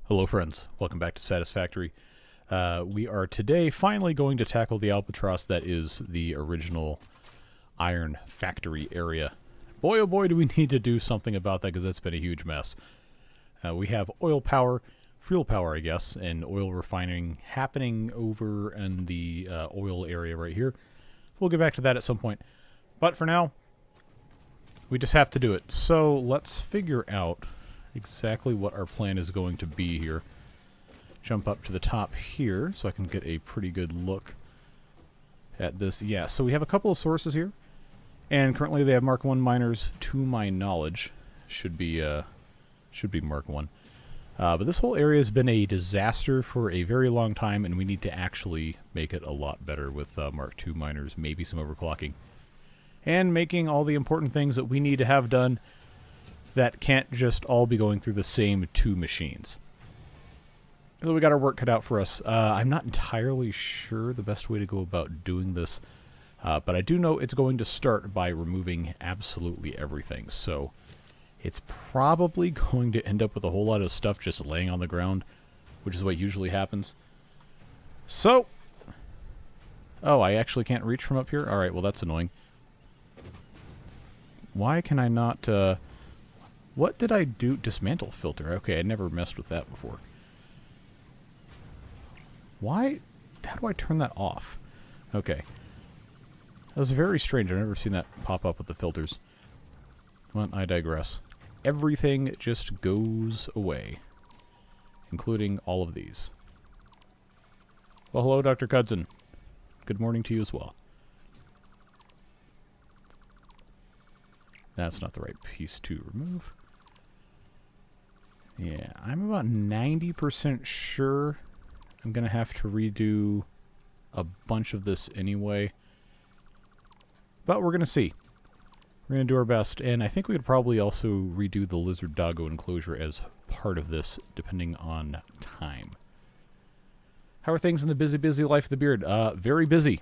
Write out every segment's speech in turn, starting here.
Hello friends, welcome back to Satisfactory. We are today finally going to tackle the albatross that is the original iron factory area. Boy oh boy do we need to do something about that because it's been a huge mess. We have oil power, fuel power I guess, and oil refining happening over in the oil area right here. We'll get back to that at some point. But for now, we just have to do it. So let's figure out exactly what our plan is going to be here. Jump up to the top here so I can get a pretty good look at this. Yeah, so we have a couple of sources here, and currently they have Mark 1 miners, to my knowledge. Should be Mark 1. But this whole area has been a disaster for a very long time, and we need to actually make it a lot better with Mark 2 miners, maybe some overclocking, and making all the important things that we need to have done that can't just all be going through the same two machines. So we got our work cut out for us. I'm not entirely sure the best way to go about doing this, but I do know it's going to start by removing absolutely everything. So it's probably going to end up with a whole lot of stuff just laying on the ground, which is what usually happens. So, oh, I actually can't reach from up here? Alright, well that's annoying. Why can I not, what did I do? Dismantle filter. Okay, I never messed with that before. Why? How do I turn that off? Okay. That was very strange. I've never seen that pop up with the filters. Well, I digress. Everything just goes away, including all of these. Well, hello, Dr. Cudson. Good morning to you as well. That's not the right piece to remove. Yeah, I'm about 90% sure I'm going to have to redo a bunch of this anyway. But we're going to see. We're going to do our best. And I think we could probably also redo the lizard doggo enclosure as part of this, depending on time. How are things in the busy life of the beard? Very busy.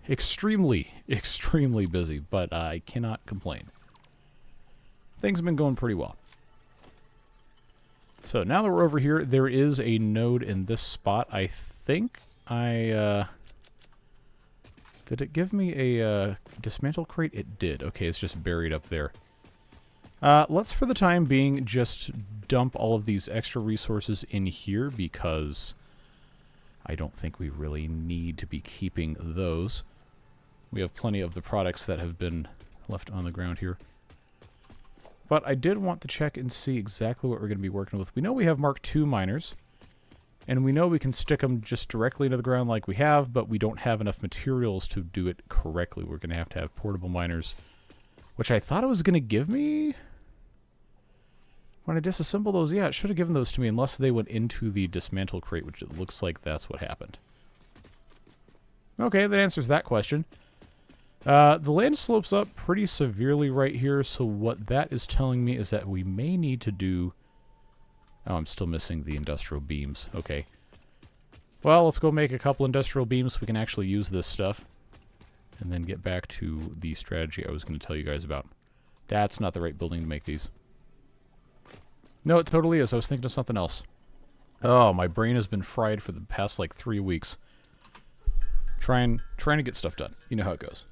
Extremely busy. But I cannot complain. Things have been going pretty well. So now that we're over here, there is a node in this spot. I think I, did it give me a dismantle crate? It did. Okay, it's just buried up there. Let's, for the time being, just dump all of these extra resources in here because I don't think we really need to be keeping those. We have plenty of the products that have been left on the ground here. But I did want to check and see exactly what we're going to be working with. We know we have Mark II miners, and we know we can stick them just directly into the ground like we have, but we don't have enough materials to do it correctly. We're going to have portable miners, which I thought it was going to give me when I disassemble those. Yeah, it should have given those to me unless they went into the dismantle crate, which it looks like that's what happened. Okay, that answers that question. The land slopes up pretty severely right here, so what that is telling me is that we may need to do... Oh, I'm still missing the industrial beams. Okay. Well, let's go make a couple industrial beams so we can actually use this stuff. And then get back to the strategy I was going to tell you guys about. That's not the right building to make these. No, it totally is. I was thinking of something else. Oh, my brain has been fried for the past, like, 3 weeks. Trying to get stuff done. You know how it goes.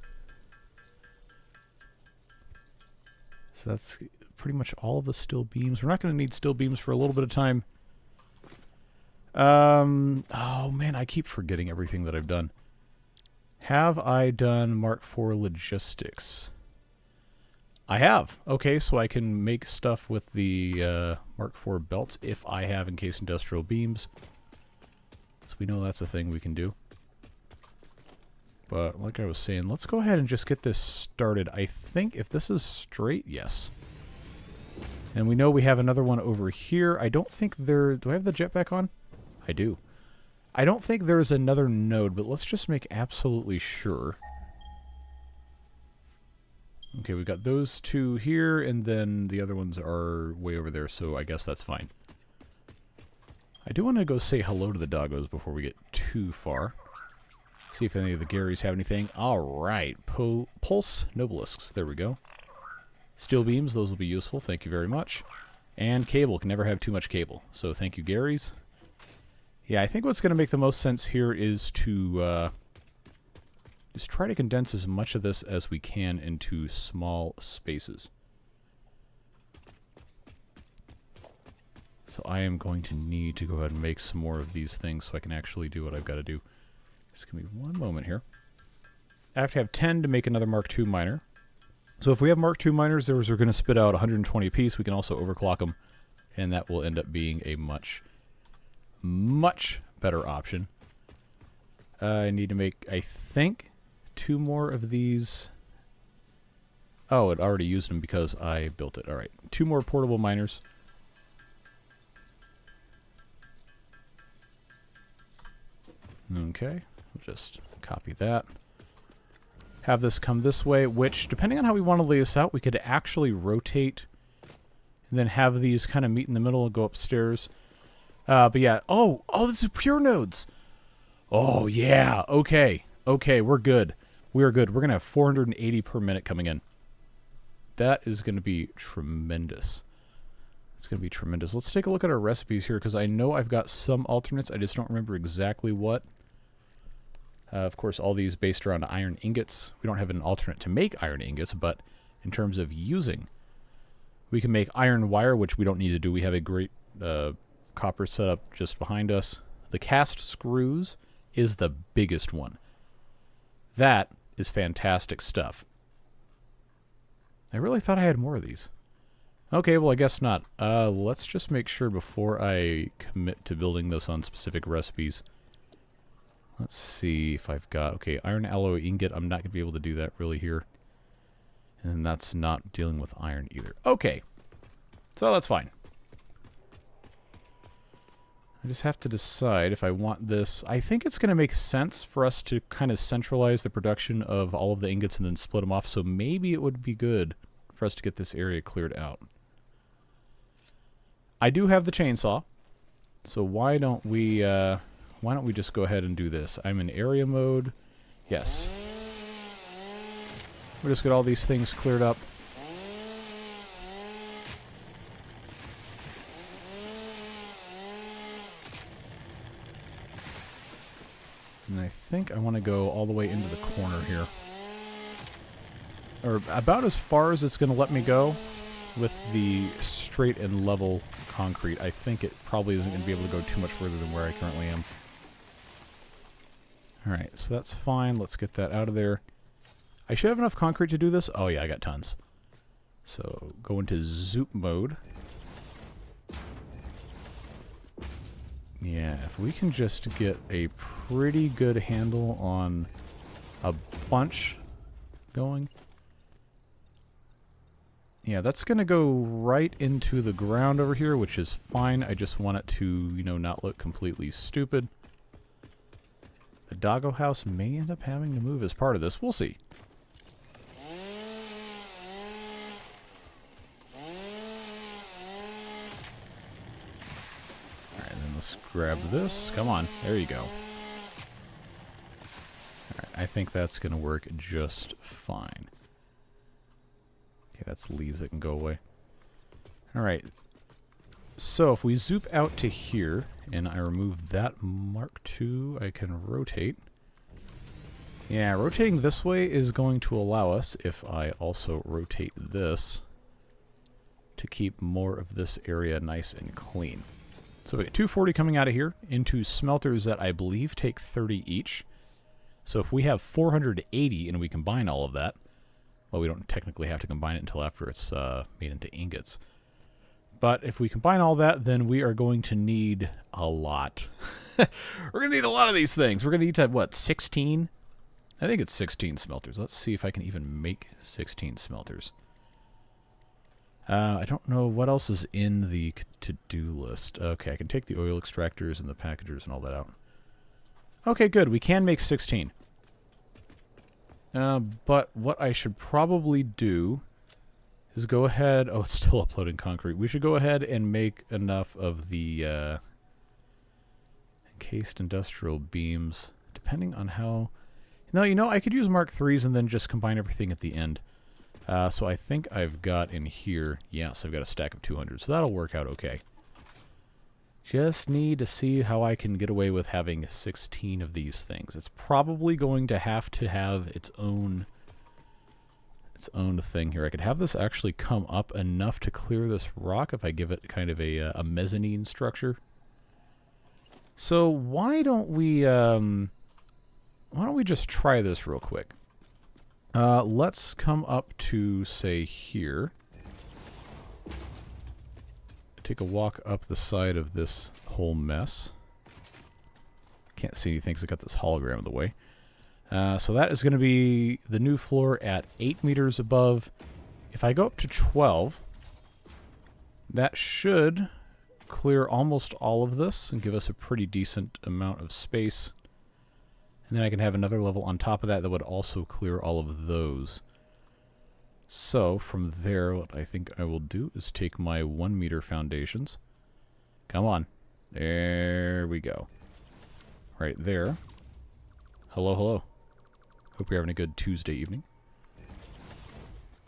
So that's pretty much all of the steel beams. We're not going to need steel beams for a little bit of time. Oh man, I keep forgetting everything that I've done. Have I done Mark IV logistics? I have. Okay, so I can make stuff with the Mark IV belts if I have encased industrial beams. So we know that's a thing we can do. But like I was saying, let's go ahead and just get this started. I think if this is straight, yes. And we know we have another one over here. I don't think there... Do I have the jetpack on? I do. I don't think there's another node, but let's just make absolutely sure. Okay, we've got those two here, and then the other ones are way over there, so I guess that's fine. I do want to go say hello to the doggos before we get too far. See if any of the Garys have anything. Alright. Pulse Nobelisks. There we go. Steel beams. Those will be useful. Thank you very much. And cable. Can never have too much cable. So thank you, Gary's. Yeah, I think what's going to make the most sense here is to just try to condense as much of this as we can into small spaces. So I am going to need to go ahead and make some more of these things so I can actually do what I've got to do. Just give me one moment here. I have to have 10 to make another Mark II miner. So if we have Mark II miners, those are going to spit out 120 apiece. We can also overclock them, and that will end up being a much, much better option. I need to make, I think, 2 more of these. Oh, it already used them because I built it. All right, 2 more portable miners. Okay, we'll just copy that. Have this come this way, which, depending on how we want to lay this out, we could actually rotate and then have these kind of meet in the middle and go upstairs. But yeah, oh, this is pure nodes. Oh, yeah, okay, we're good. We are good. We're going to have 480 per minute coming in. That is going to be tremendous. It's going to be tremendous. Let's take a look at our recipes here, because I know I've got some alternates. I just don't remember exactly what. Of course, all these based around iron ingots. We don't have an alternate to make iron ingots, but in terms of using, we can make iron wire, which we don't need to do. We have a great copper setup just behind us. The cast screws is the biggest one. That is fantastic stuff. I really thought I had more of these. Okay, well, I guess not. Let's just make sure before I commit to building this on specific recipes. Let's see if I've got... Okay, iron alloy ingot. I'm not going to be able to do that really here. And that's not dealing with iron either. Okay. So that's fine. I just have to decide if I want this. I think it's going to make sense for us to kind of centralize the production of all of the ingots and then split them off. So maybe it would be good for us to get this area cleared out. I do have the chainsaw. So why don't we just go ahead and do this? I'm in area mode. Yes. We'll just get all these things cleared up. And I think I want to go all the way into the corner here. Or about as far as it's going to let me go with the straight and level concrete. I think it probably isn't going to be able to go too much further than where I currently am. Alright, so that's fine. Let's get that out of there. I should have enough concrete to do this. Oh yeah, I got tons. So go into zoop mode. Yeah, if we can just get a pretty good handle on a bunch going. Yeah, that's going to go right into the ground over here, which is fine. I just want it to, you know, not look completely stupid. The doggo house may end up having to move as part of this. We'll see. Alright, then let's grab this. Come on. There you go. Alright, I think that's going to work just fine. Okay, that's leaves that can go away. Alright. So if we zoop out to here, and I remove that Mark II, I can rotate. Yeah, rotating this way is going to allow us, if I also rotate this, to keep more of this area nice and clean. So we get 240 coming out of here into smelters that I believe take 30 each. So if we have 480 and we combine all of that, well, we don't technically have to combine it until after it's made into ingots. But if we combine all that, then we are going to need a lot. We're going to need a lot of these things. We're going to need to have, what, 16? I think it's 16 smelters. Let's see if I can even make 16 smelters. I don't know what else is in the to-do list. Okay, I can take the oil extractors and the packagers and all that out. Okay, good. We can make 16. But what I should probably do is go ahead... Oh, it's still uploading concrete. We should go ahead and make enough of the encased industrial beams, depending on how... No, you know, I could use Mark IIIs and then just combine everything at the end. So I think I've got in here, yes, I've got a stack of 200, so that'll work out okay. Just need to see how I can get away with having 16 of these things. It's probably going to have its own thing here. I could have this actually come up enough to clear this rock if I give it kind of a mezzanine structure. So why don't we just try this real quick? Let's come up to, say, here. Take a walk up the side of this whole mess. Can't see anything because I got this hologram in the way. So that is going to be the new floor at 8 meters above. If I go up to 12, that should clear almost all of this and give us a pretty decent amount of space. And then I can have another level on top of that that would also clear all of those. So from there, what I think I will do is take my 1 meter foundations. Come on. There we go. Right there. Hello, hello. Hope you're having a good Tuesday evening.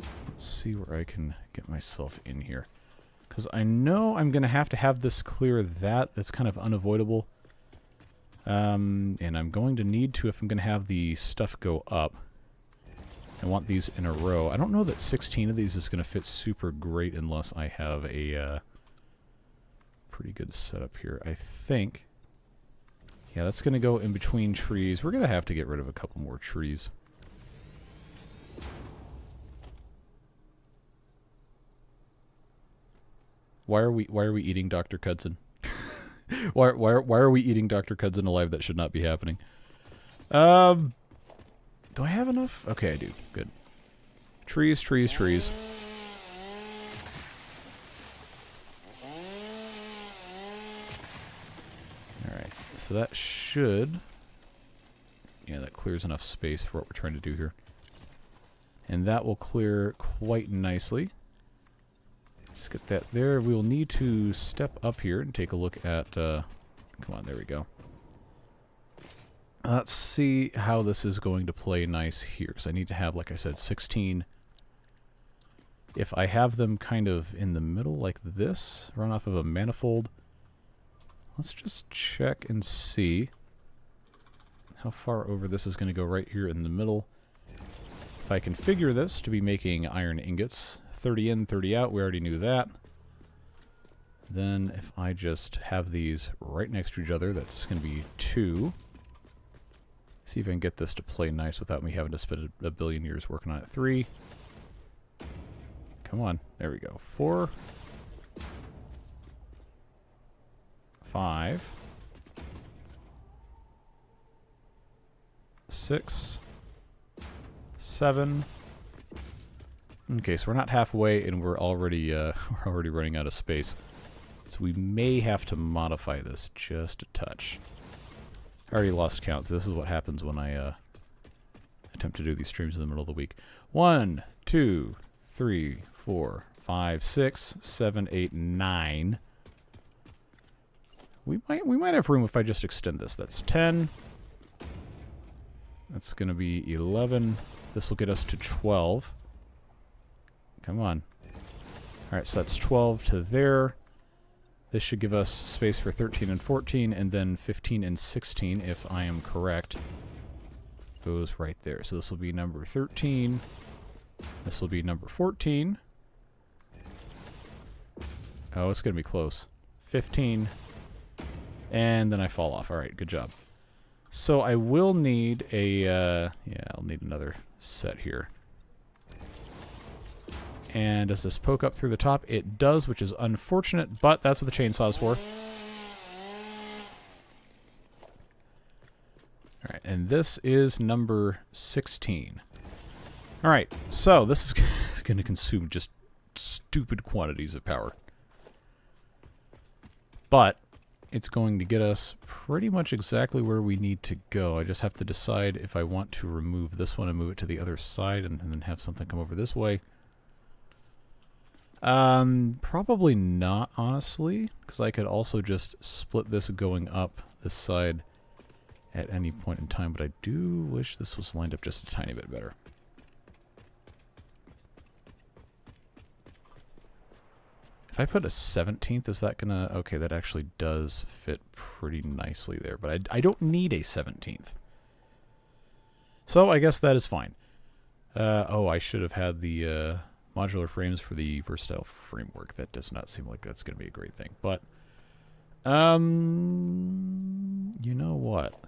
Let's see where I can get myself in here. Because I know I'm going to have this clear that. That's kind of unavoidable. And I'm going to need to if I'm going to have the stuff go up. I want these in a row. I don't know that 16 of these is going to fit super great unless I have a pretty good setup here. I think... Yeah, that's going to go in between trees. We're going to have to get rid of a couple more trees. Why are we eating Dr. Cudson? why are we eating Dr. Cudson alive? That should not be happening. Do I have enough? Okay, I do. Good. Trees, trees, trees. Alright, so that should... Yeah, that clears enough space for what we're trying to do here. And that will clear quite nicely. Just get that there. We will need to step up here and take a look at... come on, there we go. Let's see how this is going to play nice here. Because I need to have, like I said, 16. If I have them kind of in the middle like this, run off of a manifold... Let's just check and see how far over this is going to go right here in the middle. If I configure this to be making iron ingots, 30 in, 30 out, we already knew that. Then if I just have these right next to each other, that's going to be 2. See if I can get this to play nice without me having to spend a billion years working on it. 3. Come on. There we go. 4. 5. 6. 7. Okay, so we're not halfway, and we're already running out of space. So we may have to modify this just a touch. I already lost count. So this is what happens when I attempt to do these streams in the middle of the week. 1, 2, 3, 4, 5, 6, 7, 8, 9. We might have room if I just extend this. That's 10. That's going to be 11. This will get us to 12. Come on. Alright, so that's 12 to there. This should give us space for 13 and 14, and then 15 and 16, if I am correct. Goes right there. So this will be number 13. This will be number 14. Oh, it's going to be close. 15. And then I fall off. Alright, good job. So I will need a... yeah, I'll need another set here. And does this poke up through the top? It does, which is unfortunate, but that's what the chainsaw's for. Alright, and this is number 16. Alright, so this is going to consume just stupid quantities of power. But it's going to get us pretty much exactly where we need to go. I just have to decide if I want to remove this one and move it to the other side and then have something come over this way. Probably not, honestly, because I could also just split this going up this side at any point in time, but I do wish this was lined up just a tiny bit better. If I put a 17th, is that gonna... Okay, that actually does fit pretty nicely there, but I don't need a 17th. So I guess that is fine. Oh, I should have had the modular frames for the versatile framework. That does not seem like that's going to be a great thing. But, you know what?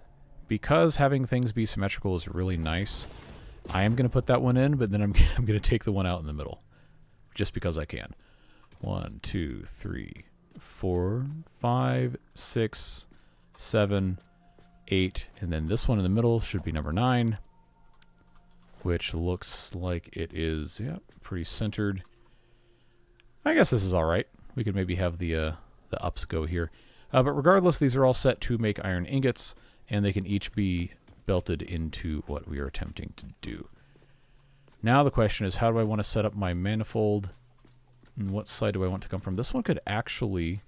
Because having things be symmetrical is really nice, I am going to put that one in, but then I'm going to take the one out in the middle. Just because I can. 1, 2, 3, 4, 5, 6, 7, 8, and then this one in the middle should be number 9. Which looks like it is, yeah, pretty centered. I guess this is all right. We could maybe have the ups go here. But regardless, these are all set to make iron ingots, and they can each be belted into what we are attempting to do. Now the question is, how do I want to set up my manifold? And what side do I want to come from? This one could actually...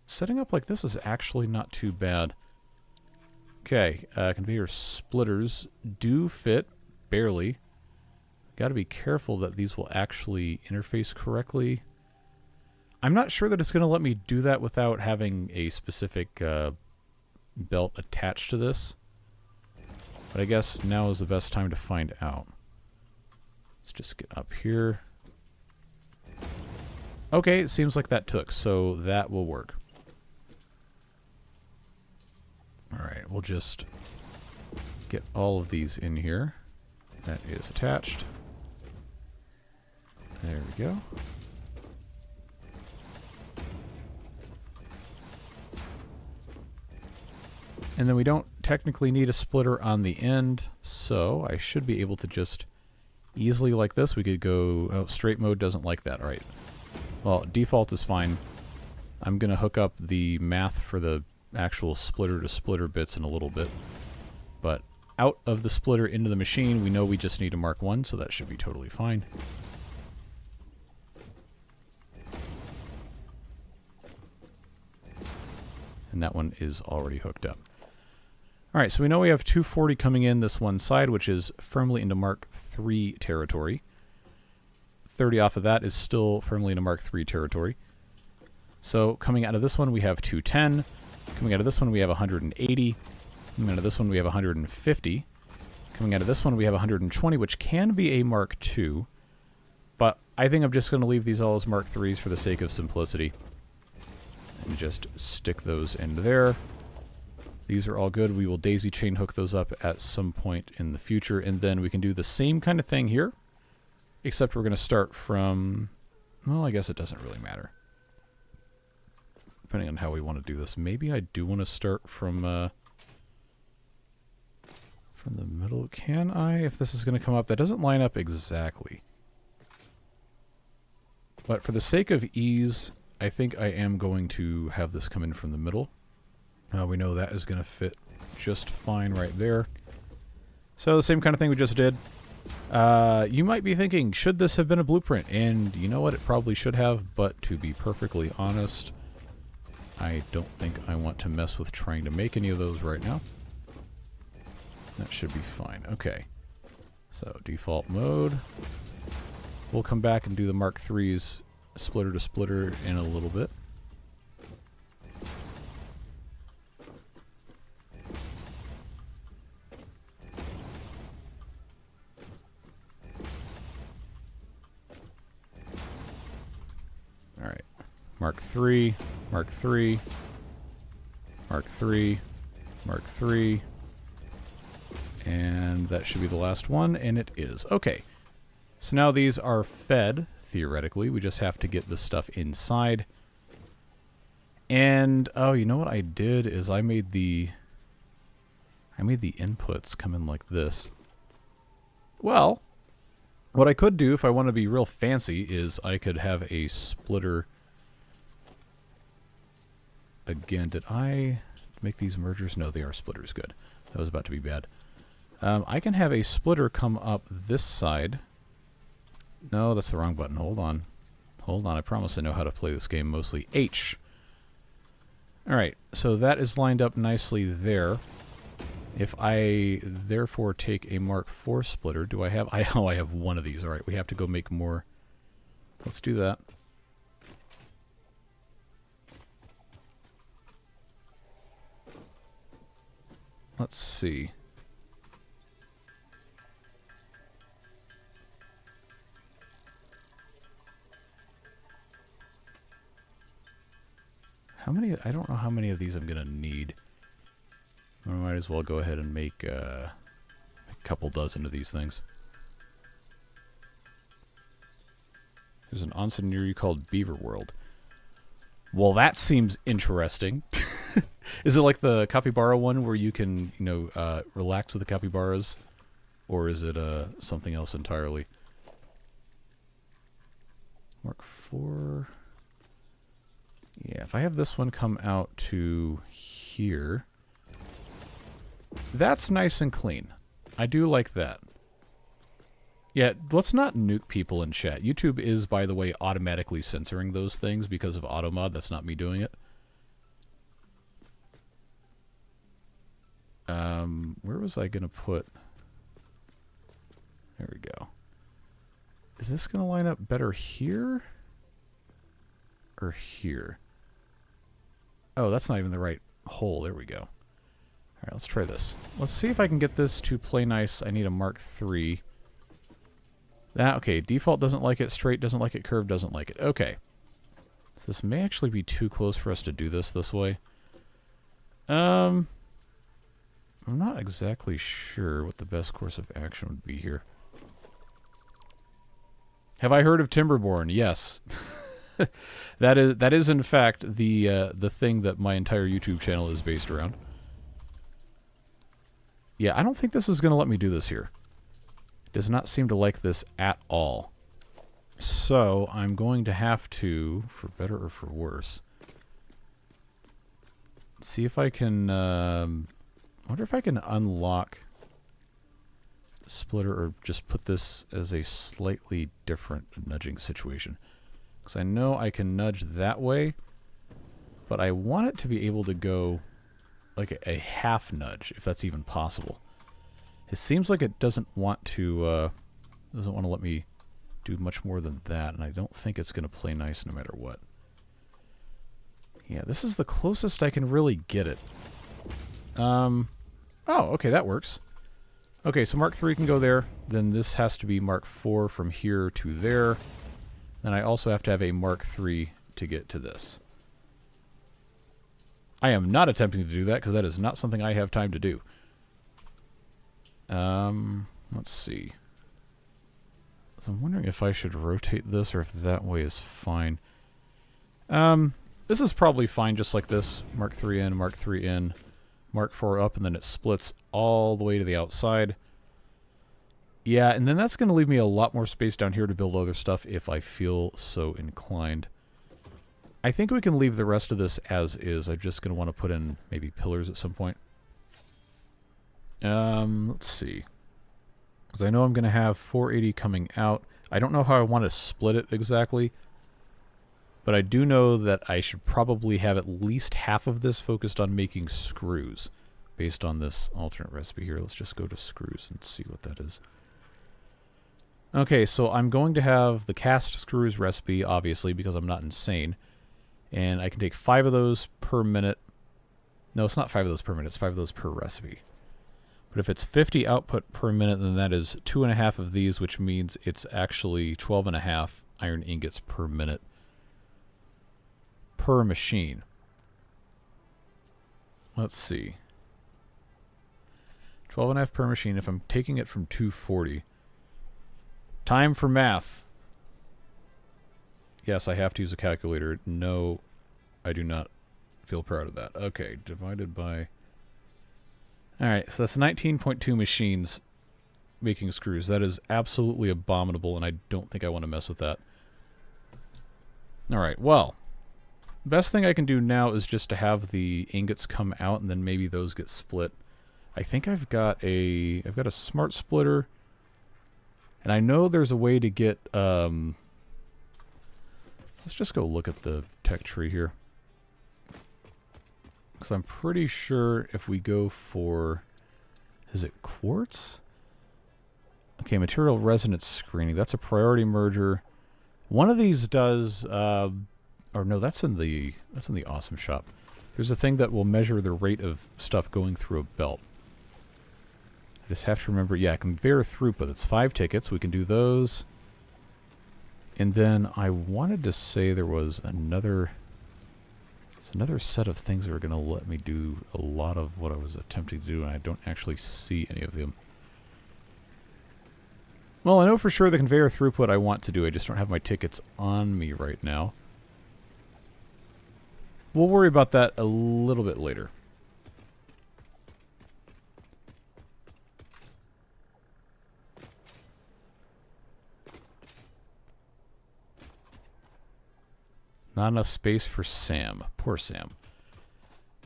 Setting up like this is actually not too bad. Okay, conveyor splitters do fit, barely. Got to be careful that these will actually interface correctly. I'm not sure that it's going to let me do that without having a specific belt attached to this. But I guess now is the best time to find out. Let's just get up here. Okay, it seems like that took, so that will work. Alright, we'll just get all of these in here. That is attached. There we go. And then we don't technically need a splitter on the end, so I should be able to just easily like this. We could go... Oh, straight mode doesn't like that. Alright. Well, default is fine. I'm going to hook up the math for the actual splitter to splitter bits in a little bit. But out of the splitter into the machine, we know we just need to mark 1, so that should be totally fine. And that one is already hooked up. Alright, so we know we have 240 coming in this one side, which is firmly into Mark 3 territory. 30 off of that is still firmly into Mark 3 territory. So coming out of this one, we have 210. Coming out of this one, we have 180. Coming out of this one, we have 150. Coming out of this one, we have 120, which can be a Mark II. But I think I'm just going to leave these all as Mark IIIs for the sake of simplicity. And just stick those in there. These are all good. We will daisy chain hook those up at some point in the future. And then we can do the same kind of thing here. Except we're going to start from... Well, I guess it doesn't really matter. Depending on how we want to do this. Maybe I do want to start from the middle. Can I? If this is going to come up, that doesn't line up exactly. But for the sake of ease, I think I am going to have this come in from the middle. We know that is going to fit just fine right there. So the same kind of thing we just did. You might be thinking, should this have been a blueprint? And you know what? It probably should have, but to be perfectly honest, I don't think I want to mess with trying to make any of those right now. That should be fine. Okay. So, default mode. We'll come back and do the Mark III's splitter to splitter in a little bit. Alright. Mark III, Mark III, Mark III, Mark III, and that should be the last one, and it is. Okay, so now these are fed, theoretically. We just have to get the stuff inside. And, oh, you know what I did is I made the inputs come in like this. Well, what I could do if I want to be real fancy is I could have a splitter. Again, did I make these mergers? No, they are splitters. Good. That was about to be bad. I can have a splitter come up this side. No, that's the wrong button. Hold on. Hold on. I promise I know how to play this game mostly. H. Alright, so that is lined up nicely there. If I therefore take a Mark IV splitter, do I have... I have one of these. Alright, we have to go make more. Let's do that. Let's see. How many? I don't know how many of these I'm going to need. I might as well go ahead and make a couple dozen of these things. There's an onsen near you called Beaver World. Well, that seems interesting. Is it like the capybara one where you can, you know, relax with the capybaras? Or is it something else entirely? Mark 4. Yeah, if I have this one come out to here, that's nice and clean. I do like that. Yeah, let's not nuke people in chat. YouTube is, by the way, automatically censoring those things because of automod. That's not me doing it. Where was I going to put... There we go. Is this going to line up better here? Or here? Oh, that's not even the right hole. There we go. Alright, let's try this. Let's see if I can get this to play nice. I need a Mark III. That, okay, default doesn't like it, straight doesn't like it, curve doesn't like it. Okay. So this may actually be too close for us to do this way. I'm not exactly sure what the best course of action would be here. Have I heard of Timberborn? Yes. That is in fact the thing that my entire YouTube channel is based around. Yeah, I don't think this is going to let me do this here. It does not seem to like this at all. So I'm going to have to, for better or for worse, see if I can. I wonder if I can unlock the splitter or just put this as a slightly different nudging situation. Because I know I can nudge that way, but I want it to be able to go like a half nudge, if that's even possible. It seems like it doesn't want to let me do much more than that, and I don't think it's going to play nice no matter what. Yeah, this is the closest I can really get it. Oh, okay, that works. Okay, so Mark III can go there. Then this has to be Mark IV from here to there. Then I also have to have a Mark III to get to this. I am not attempting to do that because that is not something I have time to do. Let's see. So I'm wondering if I should rotate this or if that way is fine. This is probably fine just like this. Mark III in, Mark III in, Mark IV up, and then it splits all the way to the outside. Yeah, and then that's going to leave me a lot more space down here to build other stuff if I feel so inclined. I think we can leave the rest of this as is. I'm just going to want to put in maybe pillars at some point. Let's see. Because I know I'm going to have 480 coming out. I don't know how I want to split it exactly. But I do know that I should probably have at least half of this focused on making screws. Based on this alternate recipe here. Let's just go to screws and see what that is. Okay, so I'm going to have the cast screws recipe, obviously, because I'm not insane. And I can take 5 of those per minute. No, it's not 5 of those per minute. It's 5 of those per recipe. But if it's 50 output per minute, then that is 2.5 of these, which means it's actually 12.5 iron ingots per minute per machine. Let's see. 12.5 per machine if I'm taking it from 240. Time for math. Yes, I have to use a calculator. No, I do not feel proud of that. Okay, divided by... Alright, so that's 19.2 machines making screws. That is absolutely abominable, and I don't think I want to mess with that. Alright, well, best thing I can do now is just to have the ingots come out, and then maybe those get split. I think I've got a smart splitter, and I know there's a way to get... let's just go look at the tech tree here. Because I'm pretty sure if we go for... Is it quartz? Okay, material resonance screening. That's a priority merger. One of these does... or no, that's in the awesome shop. There's a thing that will measure the rate of stuff going through a belt. I just have to remember, yeah, conveyor throughput. It's 5 tickets. We can do those. And then I wanted to say there was another set of things that are going to let me do a lot of what I was attempting to do, and I don't actually see any of them. Well, I know for sure the conveyor throughput I want to do. I just don't have my tickets on me right now. We'll worry about that a little bit later. Not enough space for Sam. Poor Sam.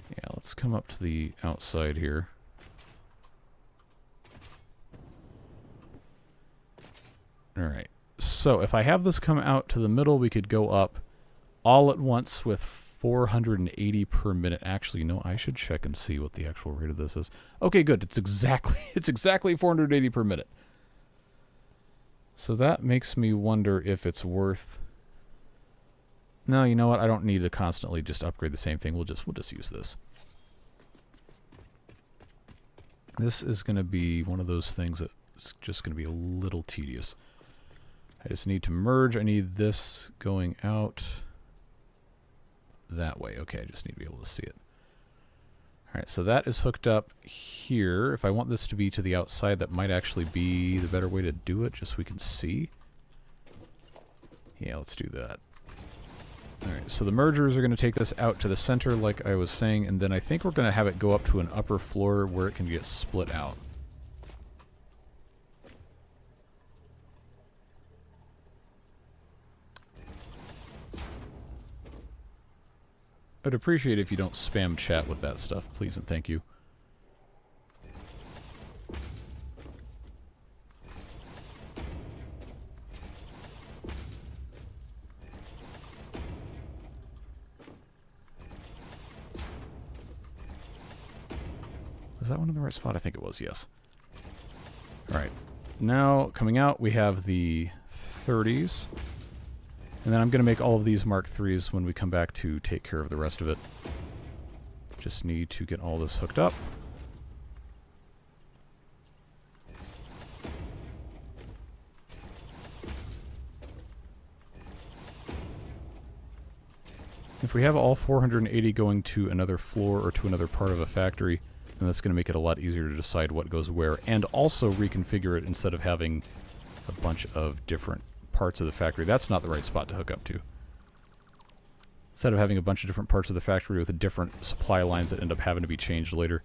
Yeah, let's come up to the outside here. Alright. So, if I have this come out to the middle, we could go up all at once with 480 per minute. Actually, no, I should check and see what the actual rate of this is. Okay, good. It's exactly 480 per minute. So that makes me wonder if it's worth... No, you know what? I don't need to constantly just upgrade the same thing. We'll just use this. This is going to be one of those things that's just going to be a little tedious. I just need to merge. I need this going out that way. Okay, I just need to be able to see it. Alright, so that is hooked up here. If I want this to be to the outside, that might actually be the better way to do it, just so we can see. Yeah, let's do that. Alright, so the mergers are going to take this out to the center like I was saying, and then I think we're going to have it go up to an upper floor where it can get split out. I'd appreciate if you don't spam chat with that stuff, please and thank you. Was that one in the right spot? I think it was, yes. Alright. Now, coming out, we have the 30s. And then I'm going to make all of these Mark IIIs when we come back to take care of the rest of it. Just need to get all this hooked up. If we have all 480 going to another floor or to another part of a factory, then that's going to make it a lot easier to decide what goes where, and also reconfigure it instead of having a bunch of different parts of the factory. That's not the right spot to hook up to. Instead of having a bunch of different parts of the factory with different supply lines that end up having to be changed later.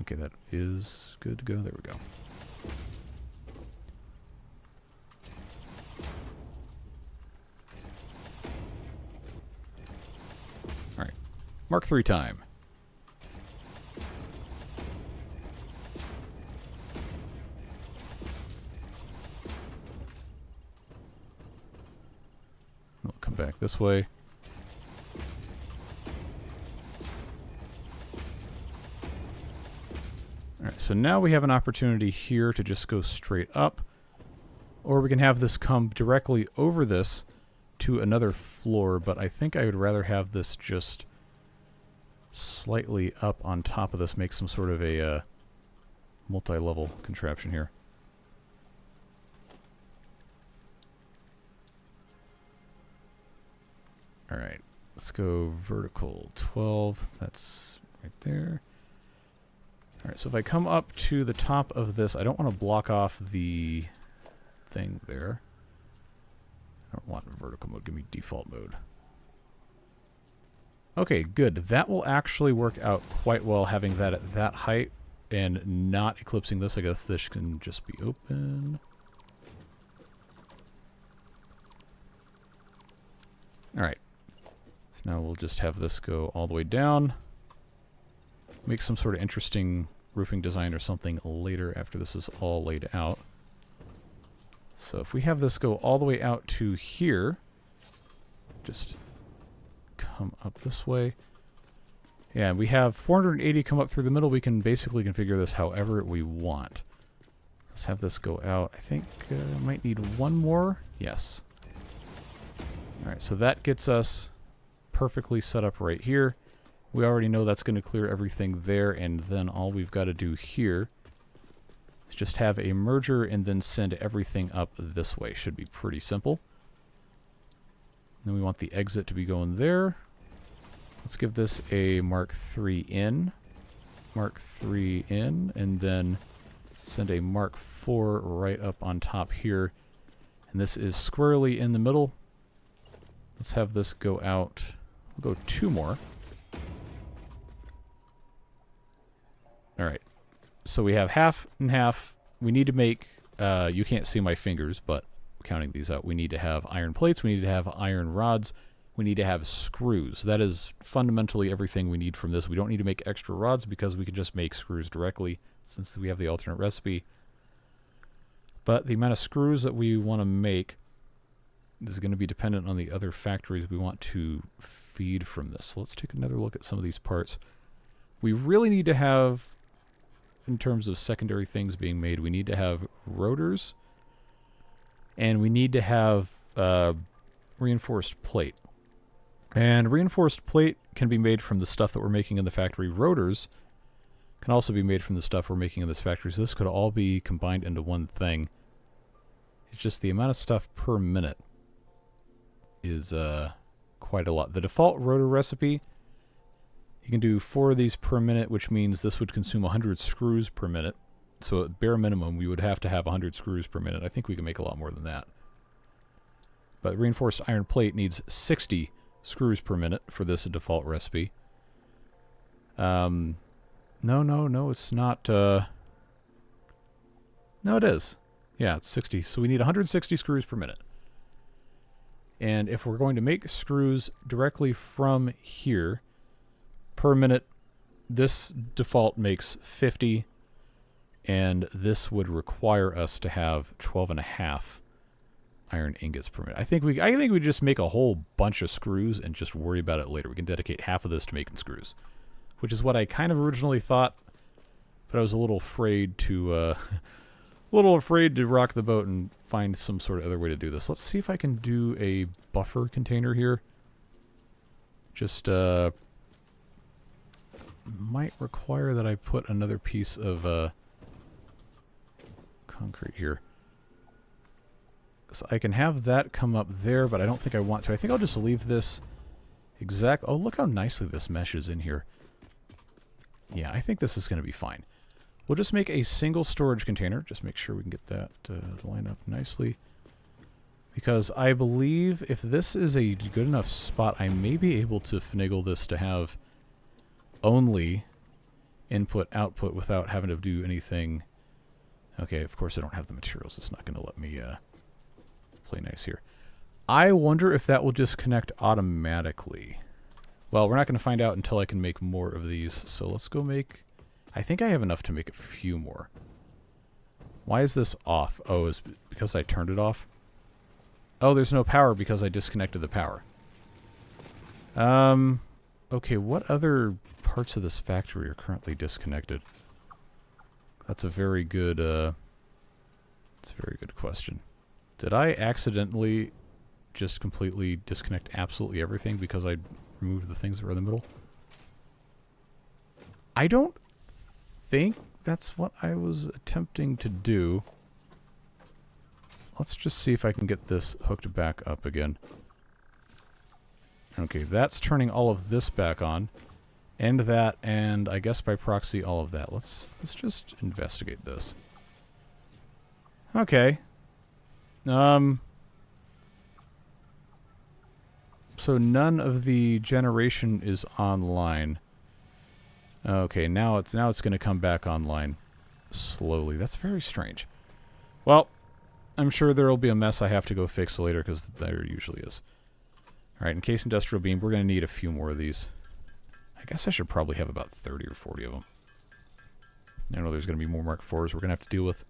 Okay, that is good to go. There we go. Alright. Mark III time. We'll come back this way. Alright, so now we have an opportunity here to just go straight up. Or we can have this come directly over this to another floor, but I think I would rather have this just slightly up on top of this, make some sort of a multi-level contraption here. Alright, let's go vertical 12, that's right there. Alright, so if I come up to the top of this, I don't want to block off the thing there. I don't want vertical mode, give me default mode. Okay, good. That will actually work out quite well, having that at that height and not eclipsing this. I guess this can just be open. Alright. So now we'll just have this go all the way down. Make some sort of interesting roofing design or something later after this is all laid out. So if we have this go all the way out to here, just come up this way. Yeah, we have 480 come up through the middle. We can basically configure this however we want. Let's have this go out. I think I might need one more. Yes. Alright, so that gets us perfectly set up right here. We already know that's going to clear everything there, and then all we've got to do here just have a merger and then send everything up this way. Should be pretty simple. Then we want the exit to be going there. Let's give this a Mark III in. Mark III in, and then send a Mark IV right up on top here. And this is squarely in the middle. Let's have this go out. We'll go 2 more. Alright. So we have half and half. We need to make, you can't see my fingers, but counting these out, we need to have iron plates, we need to have iron rods, we need to have screws. That is fundamentally everything we need from this. We don't need to make extra rods because we can just make screws directly since we have the alternate recipe. But the amount of screws that we want to make is going to be dependent on the other factories we want to feed from this. So let's take another look at some of these parts. We really need to have, in terms of secondary things being made, we need to have rotors, and we need to have reinforced plate. And reinforced plate can be made from the stuff that we're making in the factory. Rotors can also be made from the stuff we're making in this factory. So this could all be combined into one thing. It's just the amount of stuff per minute is quite a lot. The default rotor recipe, you can do 4 of these per minute, which means this would consume 100 screws per minute. So at bare minimum, we would have to have 100 screws per minute. I think we can make a lot more than that. But reinforced iron plate needs 60 screws per minute for this default recipe. No, it's not. No, it is. Yeah, it's 60. So we need 160 screws per minute. And if we're going to make screws directly from here, per minute, this default makes 50, and this would require us to have 12.5 iron ingots per minute. I think we just make a whole bunch of screws and just worry about it later. We can dedicate half of this to making screws, which is what I kind of originally thought, but I was a little afraid to rock the boat and find some sort of other way to do this. Let's see if I can do a buffer container here. Just might require that I put another piece of concrete here. So I can have that come up there, but I don't think I want to. I think I'll just leave this exact... Oh, look how nicely this meshes in here. Yeah, I think this is going to be fine. We'll just make a single storage container. Just make sure we can get that to line up nicely. Because I believe if this is a good enough spot, I may be able to finagle this to have only input-output without having to do anything. Okay, of course I don't have the materials. It's not going to let me play nice here. I wonder if that will just connect automatically. Well, we're not going to find out until I can make more of these. So let's go make... I think I have enough to make a few more. Why is this off? Oh, is it because I turned it off? Oh, there's no power because I disconnected the power. Okay, what other parts of this factory are currently disconnected? That's a very good, that's a very good question. Did I accidentally just completely disconnect absolutely everything because I removed the things that were in the middle? I don't think that's what I was attempting to do. Let's just see if I can get this hooked back up again. Okay, that's turning all of this back on. And that, and I guess by proxy all of that. Let's just investigate this. Okay. So none of the generation is online. Okay, now it's going to come back online slowly. That's very strange. Well, I'm sure there will be a mess I have to go fix later because there usually is. All right, in case industrial beam, we're going to need a few more of these. I guess I should probably have about 30 or 40 of them. I know there's going to be more Mark IVs we're going to have to deal with.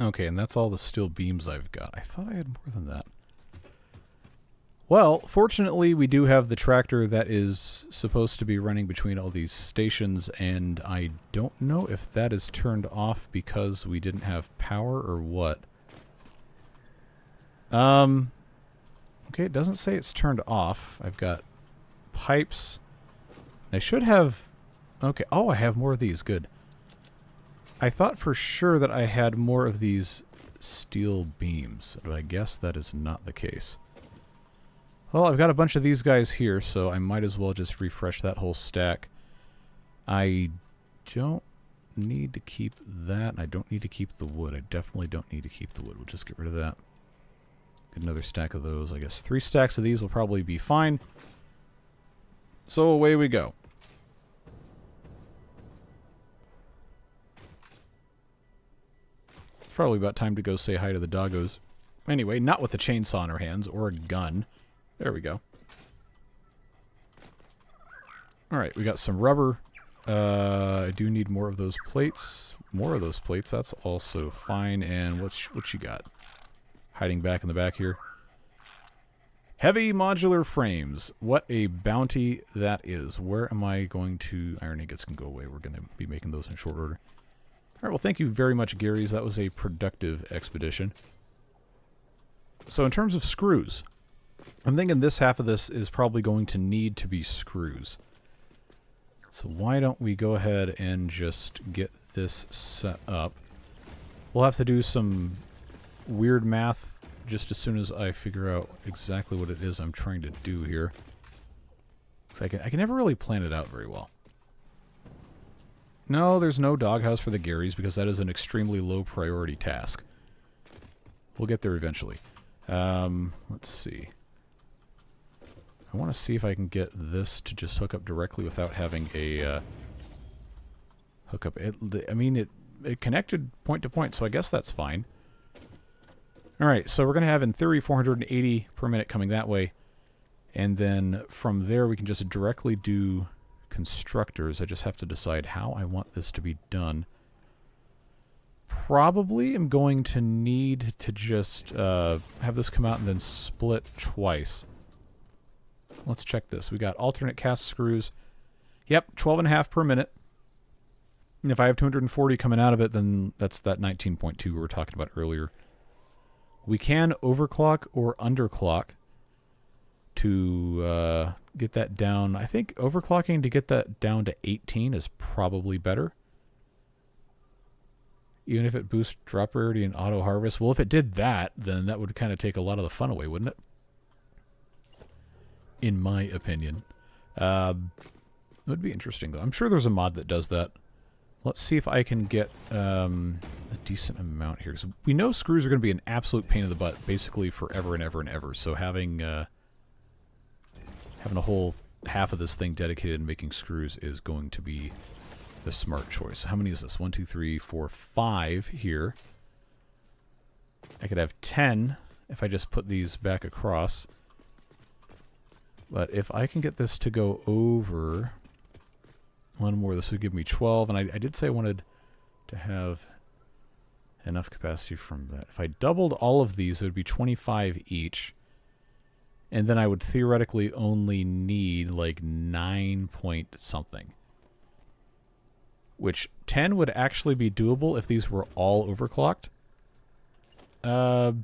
Okay, and that's all the steel beams I've got. I thought I had more than that. Well, fortunately, we do have the tractor that is supposed to be running between all these stations, and I don't know if that is turned off because we didn't have power or what. Okay, it doesn't say it's turned off. I've got pipes. I should have... Okay, oh, I have more of these. Good. I thought for sure that I had more of these steel beams, but I guess that is not the case. Well, I've got a bunch of these guys here, so I might as well just refresh that whole stack. I don't need to keep that. I don't need to keep the wood. I definitely don't need to keep the wood. We'll just get rid of that. Get another stack of those. I guess 3 stacks of these will probably be fine. So away we go. It's probably about time to go say hi to the doggos. Anyway, not with a chainsaw in our hands or a gun. There we go. Alright, we got some rubber. I do need more of those plates. More of those plates, that's also fine. And what you got? Hiding back in the back here. Heavy modular frames. What a bounty that is. Where am I going to... Iron ingots can go away. We're going to be making those in short order. Alright, well thank you very much, Gary's. That was a productive expedition. So in terms of screws... I'm thinking this half of this is probably going to need to be screws. So why don't we go ahead and just get this set up. We'll have to do some weird math just as soon as I figure out exactly what it is I'm trying to do here. I can never really plan it out very well. No, there's no doghouse for the Garys because that is an extremely low priority task. We'll get there eventually. Let's see. I want to see if I can get this to just hook up directly without having a hookup. I mean, it connected point to point, so I guess that's fine. Alright, so we're going to have, in theory, 480 per minute coming that way. And then from there, we can just directly do constructors. I just have to decide how I want this to be done. Probably am going to need to just have this come out and then split twice. Let's check this. We got alternate cast screws. Yep, 12.5 per minute. And if I have 240 coming out of it, then that's that 19.2 we were talking about earlier. We can overclock or underclock to get that down. I think overclocking to get that down to 18 is probably better. Even if it boosts drop rarity and auto harvest. Well, if it did that, then that would kind of take a lot of the fun away, wouldn't it? In my opinion. It would be interesting, though. I'm sure there's a mod that does that. Let's see if I can get a decent amount here. So we know screws are going to be an absolute pain in the butt, basically forever and ever and ever. So having a whole half of this thing dedicated to making screws is going to be the smart choice. How many is this? 1, 2, 3, 4, 5 here. I could have 10 if I just put these back across. But if I can get this to go over one more, this would give me 12. And I did say I wanted to have enough capacity from that. If I doubled all of these, it would be 25 each. And then I would theoretically only need like 9 point something. Which 10 would actually be doable if these were all overclocked. I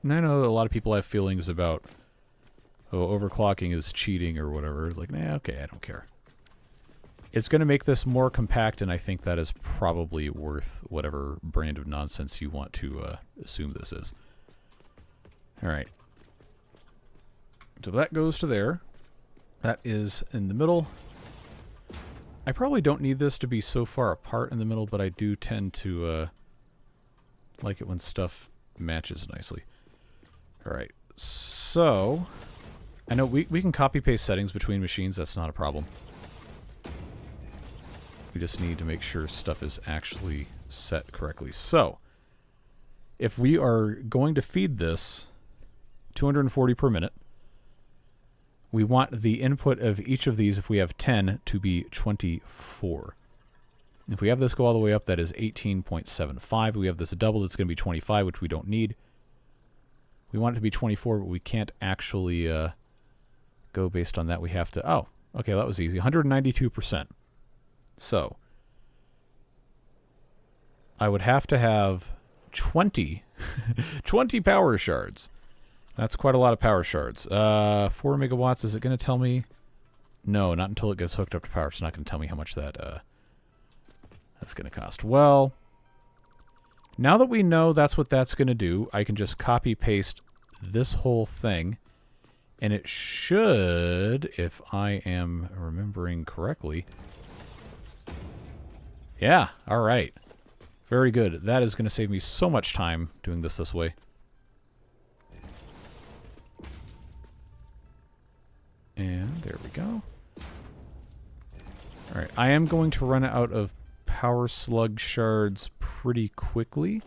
know a lot of people have feelings about, oh, overclocking is cheating or whatever. Like, nah, okay, I don't care. It's going to make this more compact, and I think that is probably worth whatever brand of nonsense you want to assume this is. Alright. So that goes to there. That is in the middle. I probably don't need this to be so far apart in the middle, but I do tend to like it when stuff matches nicely. Alright, so I know we can copy-paste settings between machines. That's not a problem. We just need to make sure stuff is actually set correctly. So, if we are going to feed this 240 per minute, we want the input of each of these, if we have 10, to be 24. If we have this go all the way up, that is 18.75. We have this double, it's going to be 25, which we don't need. We want it to be 24, but we can't actually go based on that. We have to... Oh, okay, that was easy. 192%. So, I would have to have 20 power shards. That's quite a lot of power shards. 4 megawatts, is it going to tell me? No, not until it gets hooked up to power. It's not going to tell me how much that that's going to cost. Well, now that we know that's what that's going to do, I can just copy-paste this whole thing, and it should, if I am remembering correctly... Yeah, all right. Very good. That is going to save me so much time doing this way. And there we go. All right, I am going to run out of power slug shards pretty quickly.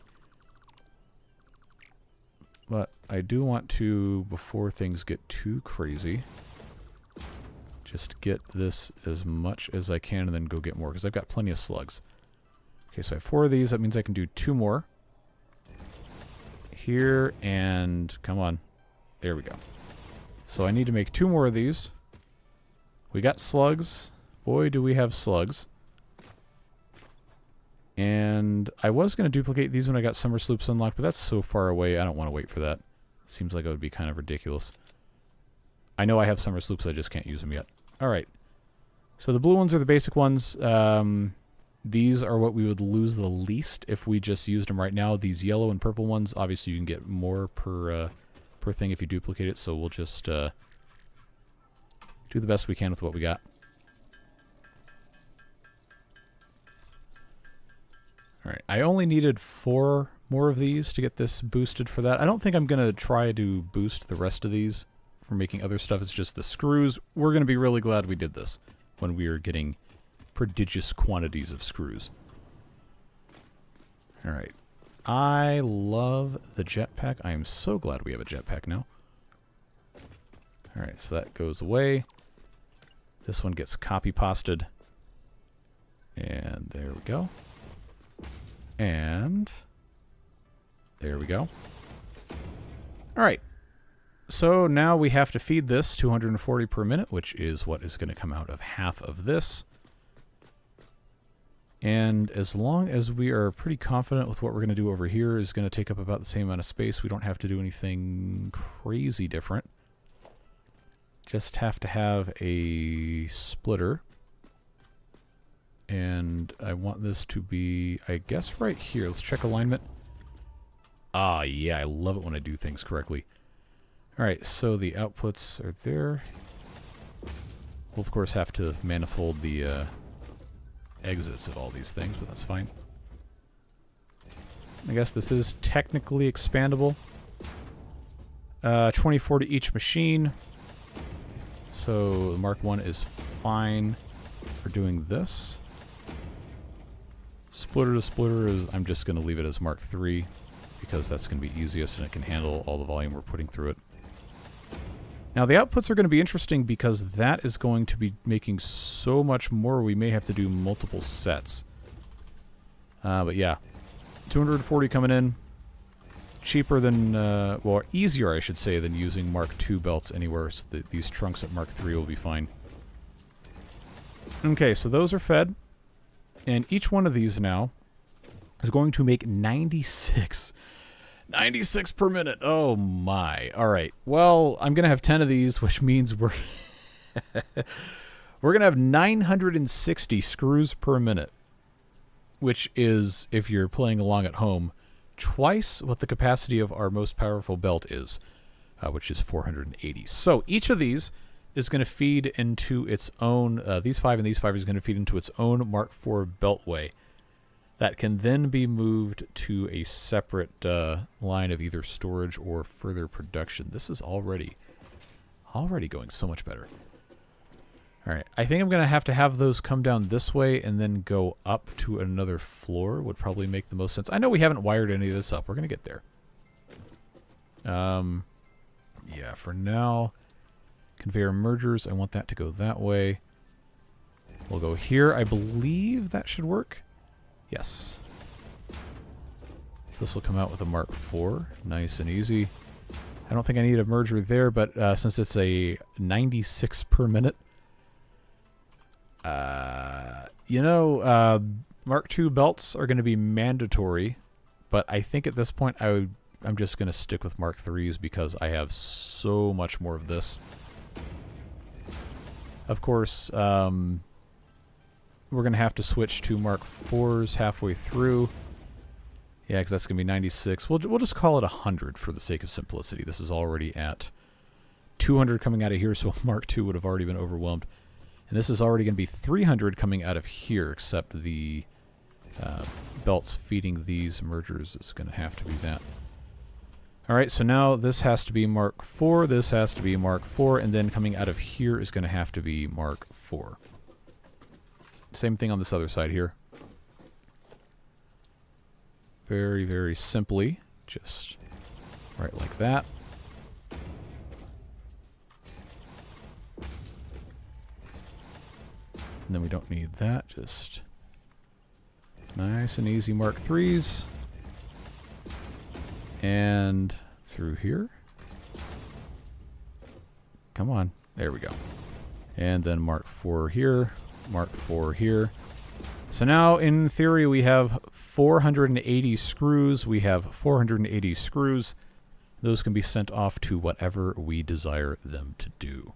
But I do want to, before things get too crazy, just get this as much as I can and then go get more, because I've got plenty of slugs. Okay, so I have 4 of these. That means I can do 2 more. Here, and come on. There we go. So I need to make 2 more of these. We got slugs. Boy, do we have slugs. And I was going to duplicate these when I got summer sloops unlocked, but that's so far away, I don't want to wait for that. Seems like it would be kind of ridiculous. I know I have summer sloops, I just can't use them yet. Alright. So the blue ones are the basic ones. These are what we would lose the least if we just used them right now. These yellow and purple ones, obviously you can get more per thing if you duplicate it, so we'll just do the best we can with what we got. Alright, I only needed 4 more of these to get this boosted for that. I don't think I'm going to try to boost the rest of these for making other stuff. It's just the screws. We're going to be really glad we did this when we are getting prodigious quantities of screws. Alright. I love the jetpack. I am so glad we have a jetpack now. Alright, so that goes away. This one gets copy-pasted. And there we go. And there we go. Alright. So now we have to feed this 240 per minute, which is what is going to come out of half of this. And as long as we are pretty confident with what we're going to do over here is going to take up about the same amount of space, we don't have to do anything crazy different. Just have to have a splitter. And I want this to be, I guess, right here. Let's check alignment. Ah, yeah, I love it when I do things correctly. Alright, so the outputs are there. We'll, of course, have to manifold the exits of all these things, but that's fine. I guess this is technically expandable. 24 to each machine. So the Mark 1 is fine for doing this. Splitter to splitter is, I'm just going to leave it as Mark 3 because that's going to be easiest and it can handle all the volume we're putting through it. Now the outputs are going to be interesting because that is going to be making so much more we may have to do multiple sets. But yeah, 240 coming in. Cheaper than, well, easier I should say than using Mark II belts anywhere, so that these trunks at Mark III will be fine. Okay, so those are fed. And each one of these now is going to make 96 per minute. Oh my. All right. Well, I'm going to have 10 of these, which means we're we're going to have 960 screws per minute, which is, if you're playing along at home, twice what the capacity of our most powerful belt is, which is 480. So each of these is going to feed into its own, these 5 and these 5 is going to feed into its own Mark IV beltway that can then be moved to a separate line of either storage or further production. This is already going so much better. All right, I think I'm going to have those come down this way and then go up to another floor would probably make the most sense. I know we haven't wired any of this up. We're going to get there. Yeah, for now, conveyor mergers, I want that to go that way. We'll go here. I believe that should work. Yes. This will come out with a Mark IV. Nice and easy. I don't think I need a merger there, but since it's a 96 per minute, you know, Mark II belts are going to be mandatory, but I think at this point I'm just going to stick with Mark IIIs because I have so much more of this. Of course, we're going to have to switch to Mark IVs halfway through. Yeah, because that's going to be 96. We'll just call it 100 for the sake of simplicity. This is already at 200 coming out of here, so Mark II would have already been overwhelmed. And this is already going to be 300 coming out of here, except the belts feeding these mergers is going to have to be that. Alright, so now this has to be Mark IV, this has to be Mark IV, and then coming out of here is going to have to be Mark IV. Same thing on this other side here. Very, very simply, just right like that. And then we don't need that, just nice and easy Mark IIIs. And through here. Come on. There we go. And then Mark IV here, Mark IV here. So now, in theory, we have 480 screws. We have 480 screws. Those can be sent off to whatever we desire them to do.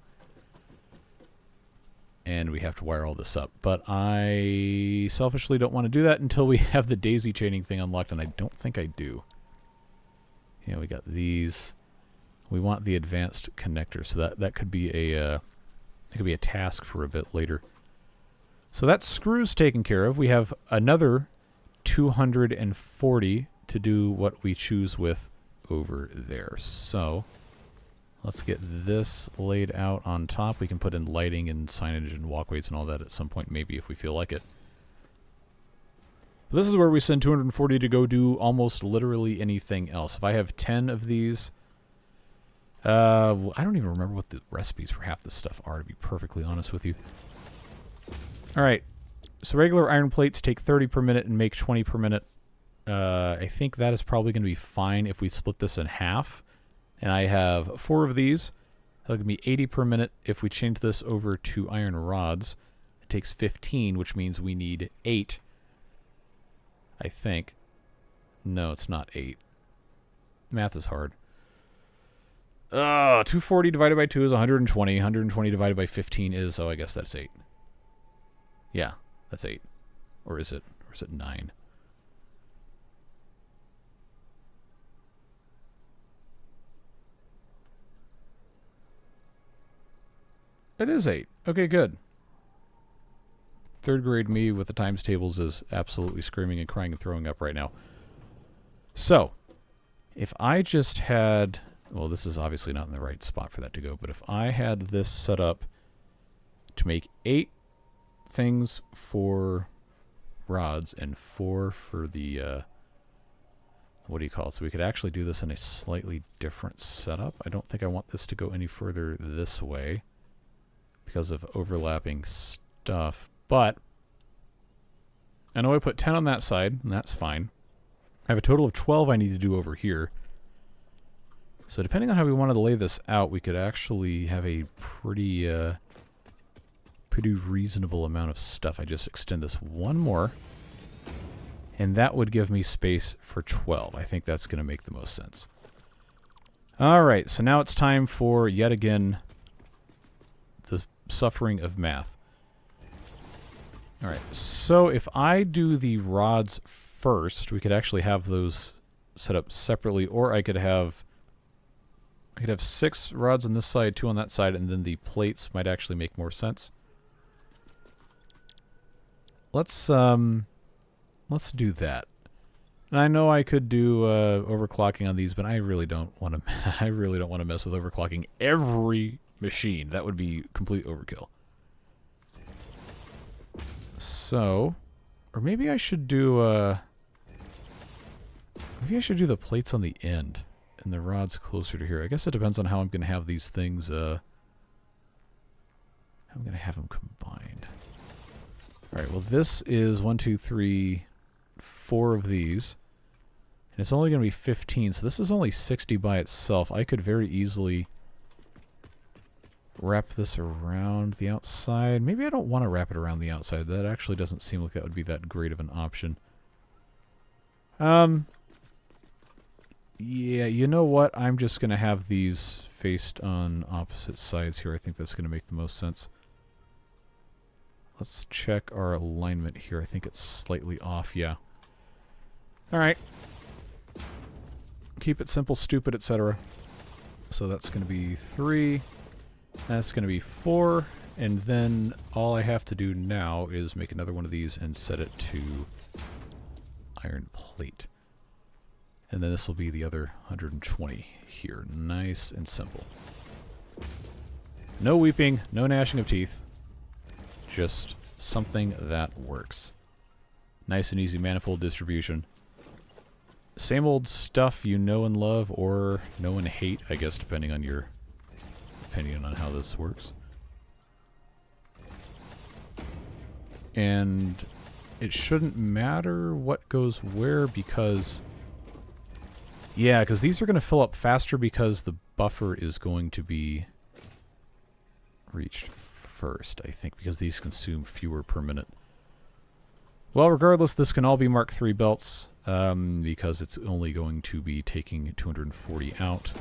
And we have to wire all this up. But I selfishly don't want to do that until we have the daisy chaining thing unlocked, and I don't think I do. Yeah, we got these. We want the advanced connector, so that could be a task for a bit later. So that screw's taken care of. We have another 240 to do what we choose with over there. So let's get this laid out on top. We can put in lighting and signage and walkways and all that at some point, maybe, if we feel like it. But this is where we send 240 to go do almost literally anything else. If I have 10 of these, I don't even remember what the recipes for half this stuff are, to be perfectly honest with you. Alright, so regular iron plates take 30 per minute and make 20 per minute. I think that is probably going to be fine if we split this in half. And I have 4 of these. That'll give me 80 per minute. If we change this over to iron rods, it takes 15, which means we need 8. I think. No, it's not 8. Math is hard. 240 divided by 2 is 120. 120 divided by 15 is, oh, I guess that's 8. Yeah, that's 8. Or is it 9? It is 8. Okay, good. Third grade me with the times tables is absolutely screaming and crying and throwing up right now. So, if I just had... Well, this is obviously not in the right spot for that to go, but if I had this set up to make 8 things for rods and 4 for the... what do you call it? So we could actually do this in a slightly different setup. I don't think I want this to go any further this way because of overlapping stuff. But I know I put 10 on that side, and that's fine. I have a total of 12 I need to do over here. So depending on how we wanted to lay this out, we could actually have a pretty reasonable amount of stuff. I just extend this one more, and that would give me space for 12. I think that's going to make the most sense. All right, so now it's time for, yet again, the suffering of math. Alright, so if I do the rods first, we could actually have those set up separately, or I could have 6 rods on this side, 2 on that side, and then the plates might actually make more sense. Let's do that. And I know I could do overclocking on these, but I really don't want to. I really don't want to mess with overclocking every machine. That would be complete overkill. So, or maybe I should do the plates on the end and the rods closer to here. I guess it depends on how I'm going to have these things, how I'm going to have them combined. Alright, well this is 1, 2, 3, 4 of these. And it's only going to be 15, so this is only 60 by itself. I could very easily wrap this around the outside. Maybe I don't want to wrap it around the outside. That actually doesn't seem like that would be that great of an option. Yeah, you know what? I'm just going to have these faced on opposite sides here. I think that's going to make the most sense. Let's check our alignment here. I think it's slightly off, yeah. Alright. Keep it simple, stupid, etc. So that's going to be 3. That's going to be 4. And then all I have to do now is make another one of these and set it to iron plate. And then this will be the other 120 here. Nice and simple. No weeping, no gnashing of teeth. Just something that works. Nice and easy manifold distribution. Same old stuff you know and love, or know and hate, I guess, depending on your opinion on how this works. And it shouldn't matter what goes where because... Yeah, because these are going to fill up faster because the buffer is going to be reached first, I think, because these consume fewer per minute. Well, regardless, this can all be Mark III belts because it's only going to be taking 240 out.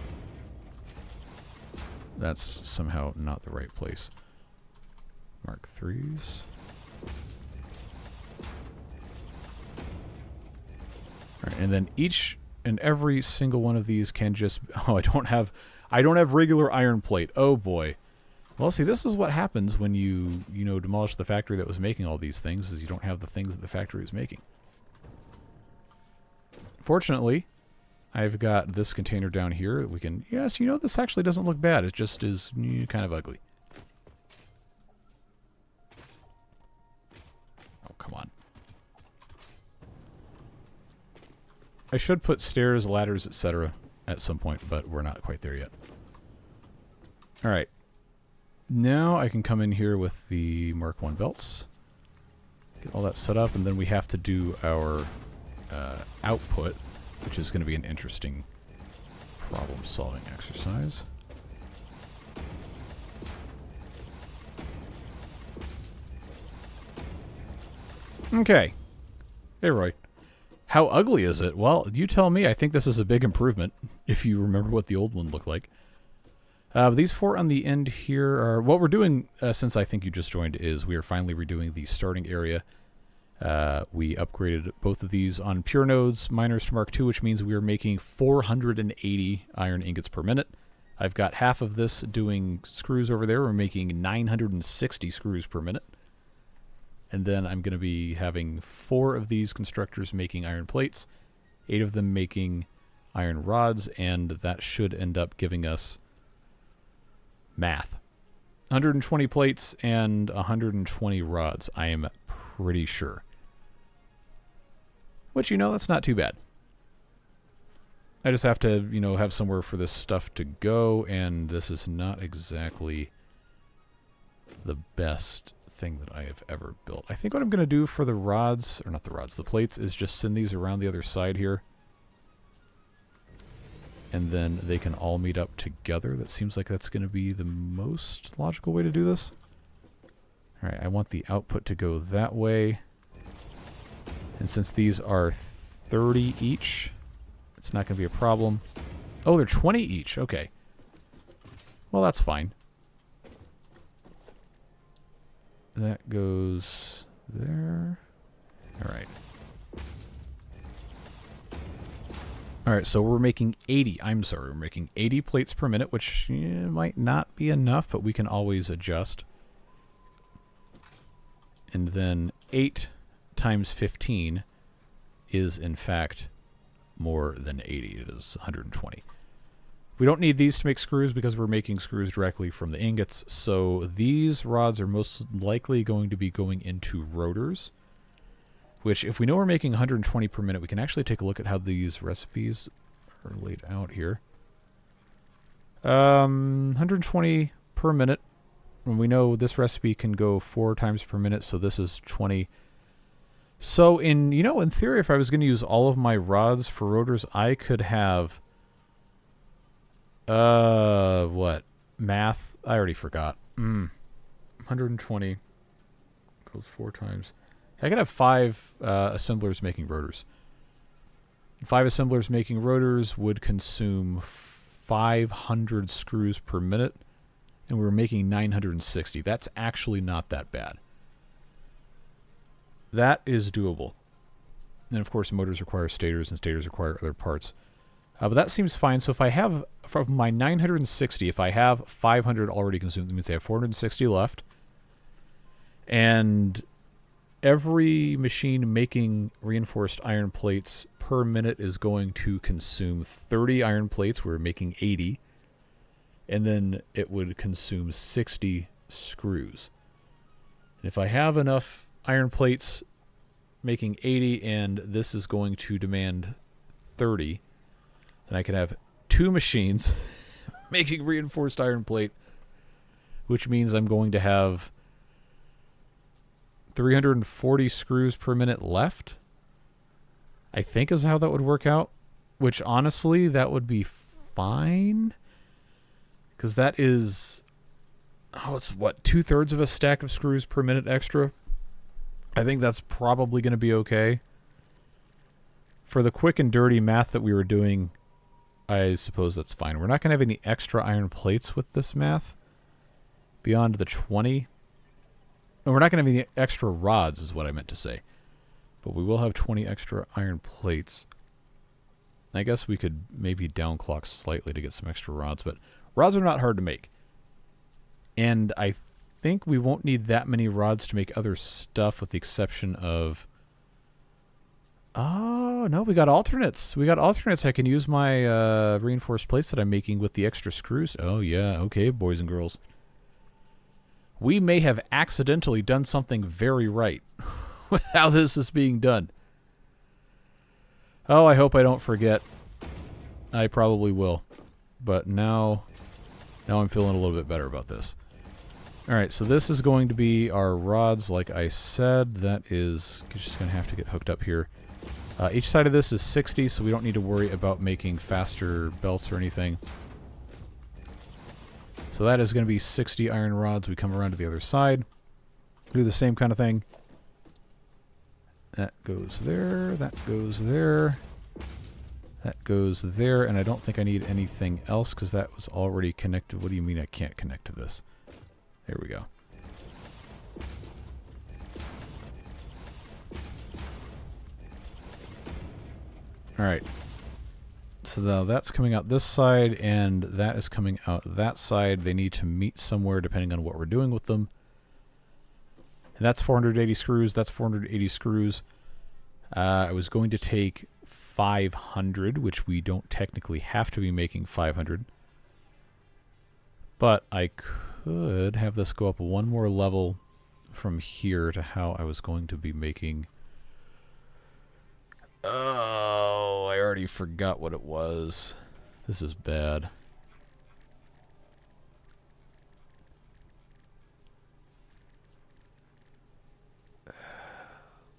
That's somehow not the right place. Mark IIIs. All right, and then each and every single one of these can just... Oh, I don't have regular iron plate. Oh boy. Well, see, this is what happens when you demolish the factory that was making all these things, is you don't have the things that the factory was making. Fortunately, I've got this container down here that we can... Yes, this actually doesn't look bad. It just is kind of ugly. Oh, come on. I should put stairs, ladders, etc. at some point, but we're not quite there yet. Alright. Now I can come in here with the Mark I belts. Get all that set up, and then we have to do our output, which is going to be an interesting problem-solving exercise. Okay. Hey, Roy. How ugly is it? Well, you tell me. I think this is a big improvement, if you remember what the old one looked like. These 4 on the end here are... What we're doing, since I think you just joined, is we are finally redoing the starting area. We upgraded both of these on pure nodes, miners to Mark II, which means we are making 480 iron ingots per minute. I've got half of this doing screws over there. We're making 960 screws per minute. And then I'm going to be having 4 of these constructors making iron plates, 8 of them making iron rods, and that should end up giving us math. 120 plates and 120 rods, I am pretty sure. Which, that's not too bad. I just have to, have somewhere for this stuff to go, and this is not exactly the best thing that I have ever built. I think what I'm going to do for the rods, or not the rods, the plates, is just send these around the other side here. And then they can all meet up together. That seems like that's going to be the most logical way to do this. Alright, I want the output to go that way. And since these are 30 each, it's not going to be a problem. Oh, they're 20 each. Okay. Well, that's fine. That goes there. Alright. Alright, so we're making 80. We're making 80 plates per minute, which might not be enough, but we can always adjust. And then 8 times 15 is, in fact, more than 80. It is 120. We don't need these to make screws because we're making screws directly from the ingots, so these rods are most likely going to be going into rotors, which, if we know we're making 120 per minute, we can actually take a look at how these recipes are laid out here. 120 per minute. And we know this recipe can go 4 times per minute, so this is 20. So in theory, if I was going to use all of my rods for rotors, I could have, what? Math? I already forgot. 120 goes 4 times. I could have 5 assemblers making rotors. 5 assemblers making rotors would consume 500 screws per minute, and we were making 960. That's actually not that bad. That is doable. And of course, motors require stators, and stators require other parts. But that seems fine. So if I have, from my 960, if I have 500 already consumed, that means I have 460 left. And every machine making reinforced iron plates per minute is going to consume 30 iron plates. We're making 80. And then it would consume 60 screws. And if I have enough iron plates making 80 and this is going to demand 30, then I can have 2 machines making reinforced iron plate, which means I'm going to have 340 screws per minute left, I think is how that would work out, which honestly, that would be fine, because that is, it's what, 2/3 of a stack of screws per minute extra. I think that's probably going to be okay. For the quick and dirty math that we were doing, I suppose that's fine. We're not going to have any extra iron plates with this math beyond the 20. And we're not going to have any extra rods is what I meant to say. But we will have 20 extra iron plates. I guess we could maybe downclock slightly to get some extra rods, but rods are not hard to make. And I think we won't need that many rods to make other stuff, with the exception of... Oh, no, we got alternates. We got alternates. I can use my reinforced plates that I'm making with the extra screws. Oh, yeah. Okay, boys and girls. We may have accidentally done something very right with how this is being done. Oh, I hope I don't forget. I probably will. But now I'm feeling a little bit better about this. Alright, so this is going to be our rods, like I said. That is just going to have to get hooked up here. Each side of this is 60, so we don't need to worry about making faster belts or anything. So that is going to be 60 iron rods. We come around to the other side. Do the same kind of thing. That goes there. That goes there. That goes there. And I don't think I need anything else because that was already connected. What do you mean I can't connect to this? There we go. Alright. So now that's coming out this side, and that is coming out that side. They need to meet somewhere depending on what we're doing with them. And that's 480 screws. That's 480 screws. I was going to take 500, which we don't technically have to be making 500. But I could have this go up one more level from here to how I was going to be making... Oh, I already forgot what it was. This is bad.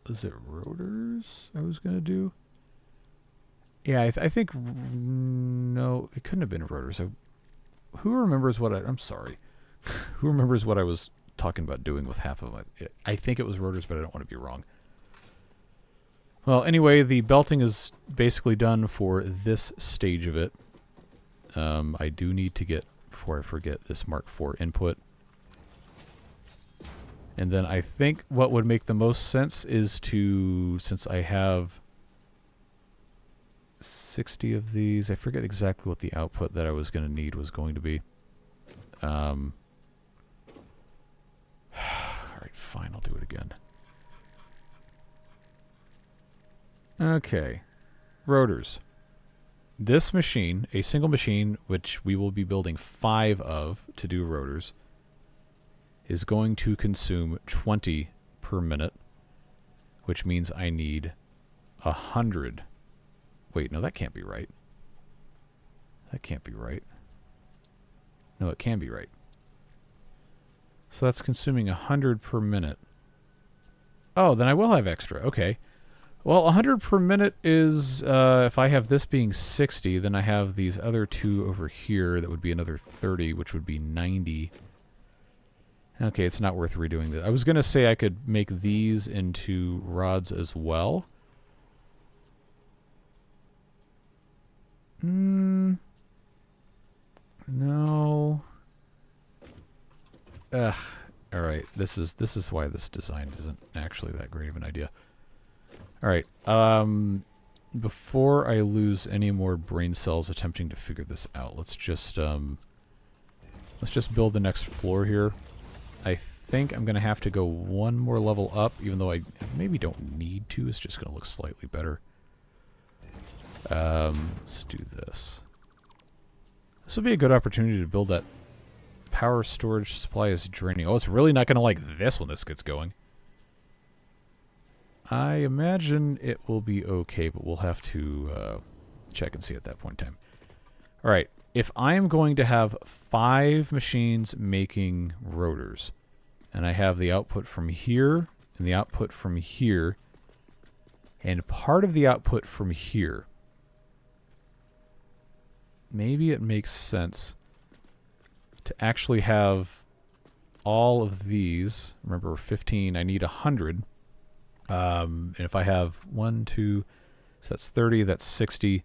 Is it rotors I was going to do? Yeah, I think... No, it couldn't have been rotors. Who remembers what I'm sorry. Who remembers what I was talking about doing with half of it? I think it was rotors, but I don't want to be wrong. Well, anyway, the belting is basically done for this stage of it. I do need to get, before I forget, this Mark IV input. And then I think what would make the most sense is to, since I have 60 of these, I forget exactly what the output that I was going to need was going to be. Alright, fine, I'll do it again. Okay, rotors. This machine, a single machine, which we will be building 5 of to do rotors, is going to consume 20 per minute, which means I need 100. Wait, no, that can't be right. That can't be right. No, it can be right. So that's consuming 100 per minute. Oh, then I will have extra. Okay. Well, 100 per minute is, if I have this being 60, then I have these other two over here. That would be another 30, which would be 90. Okay, it's not worth redoing this. I was going to say I could make these into rods as well. No. Ugh. All right. This is why this design isn't actually that great of an idea. All right. Before I lose any more brain cells attempting to figure this out, let's just build the next floor here. I think I'm going to have to go one more level up, even though I maybe don't need to. It's just going to look slightly better. Let's do this. This will be a good opportunity to build that power storage supply is draining. Oh, it's really not going to like this when this gets going. I imagine it will be okay, but we'll have to check and see at that point in time. All right. If I am going to have 5 machines making rotors, and I have the output from here, and the output from here, and part of the output from here, maybe it makes sense to actually have all of these. Remember, 15, I need 100. And if I have 1, 2, so that's 30, that's 60,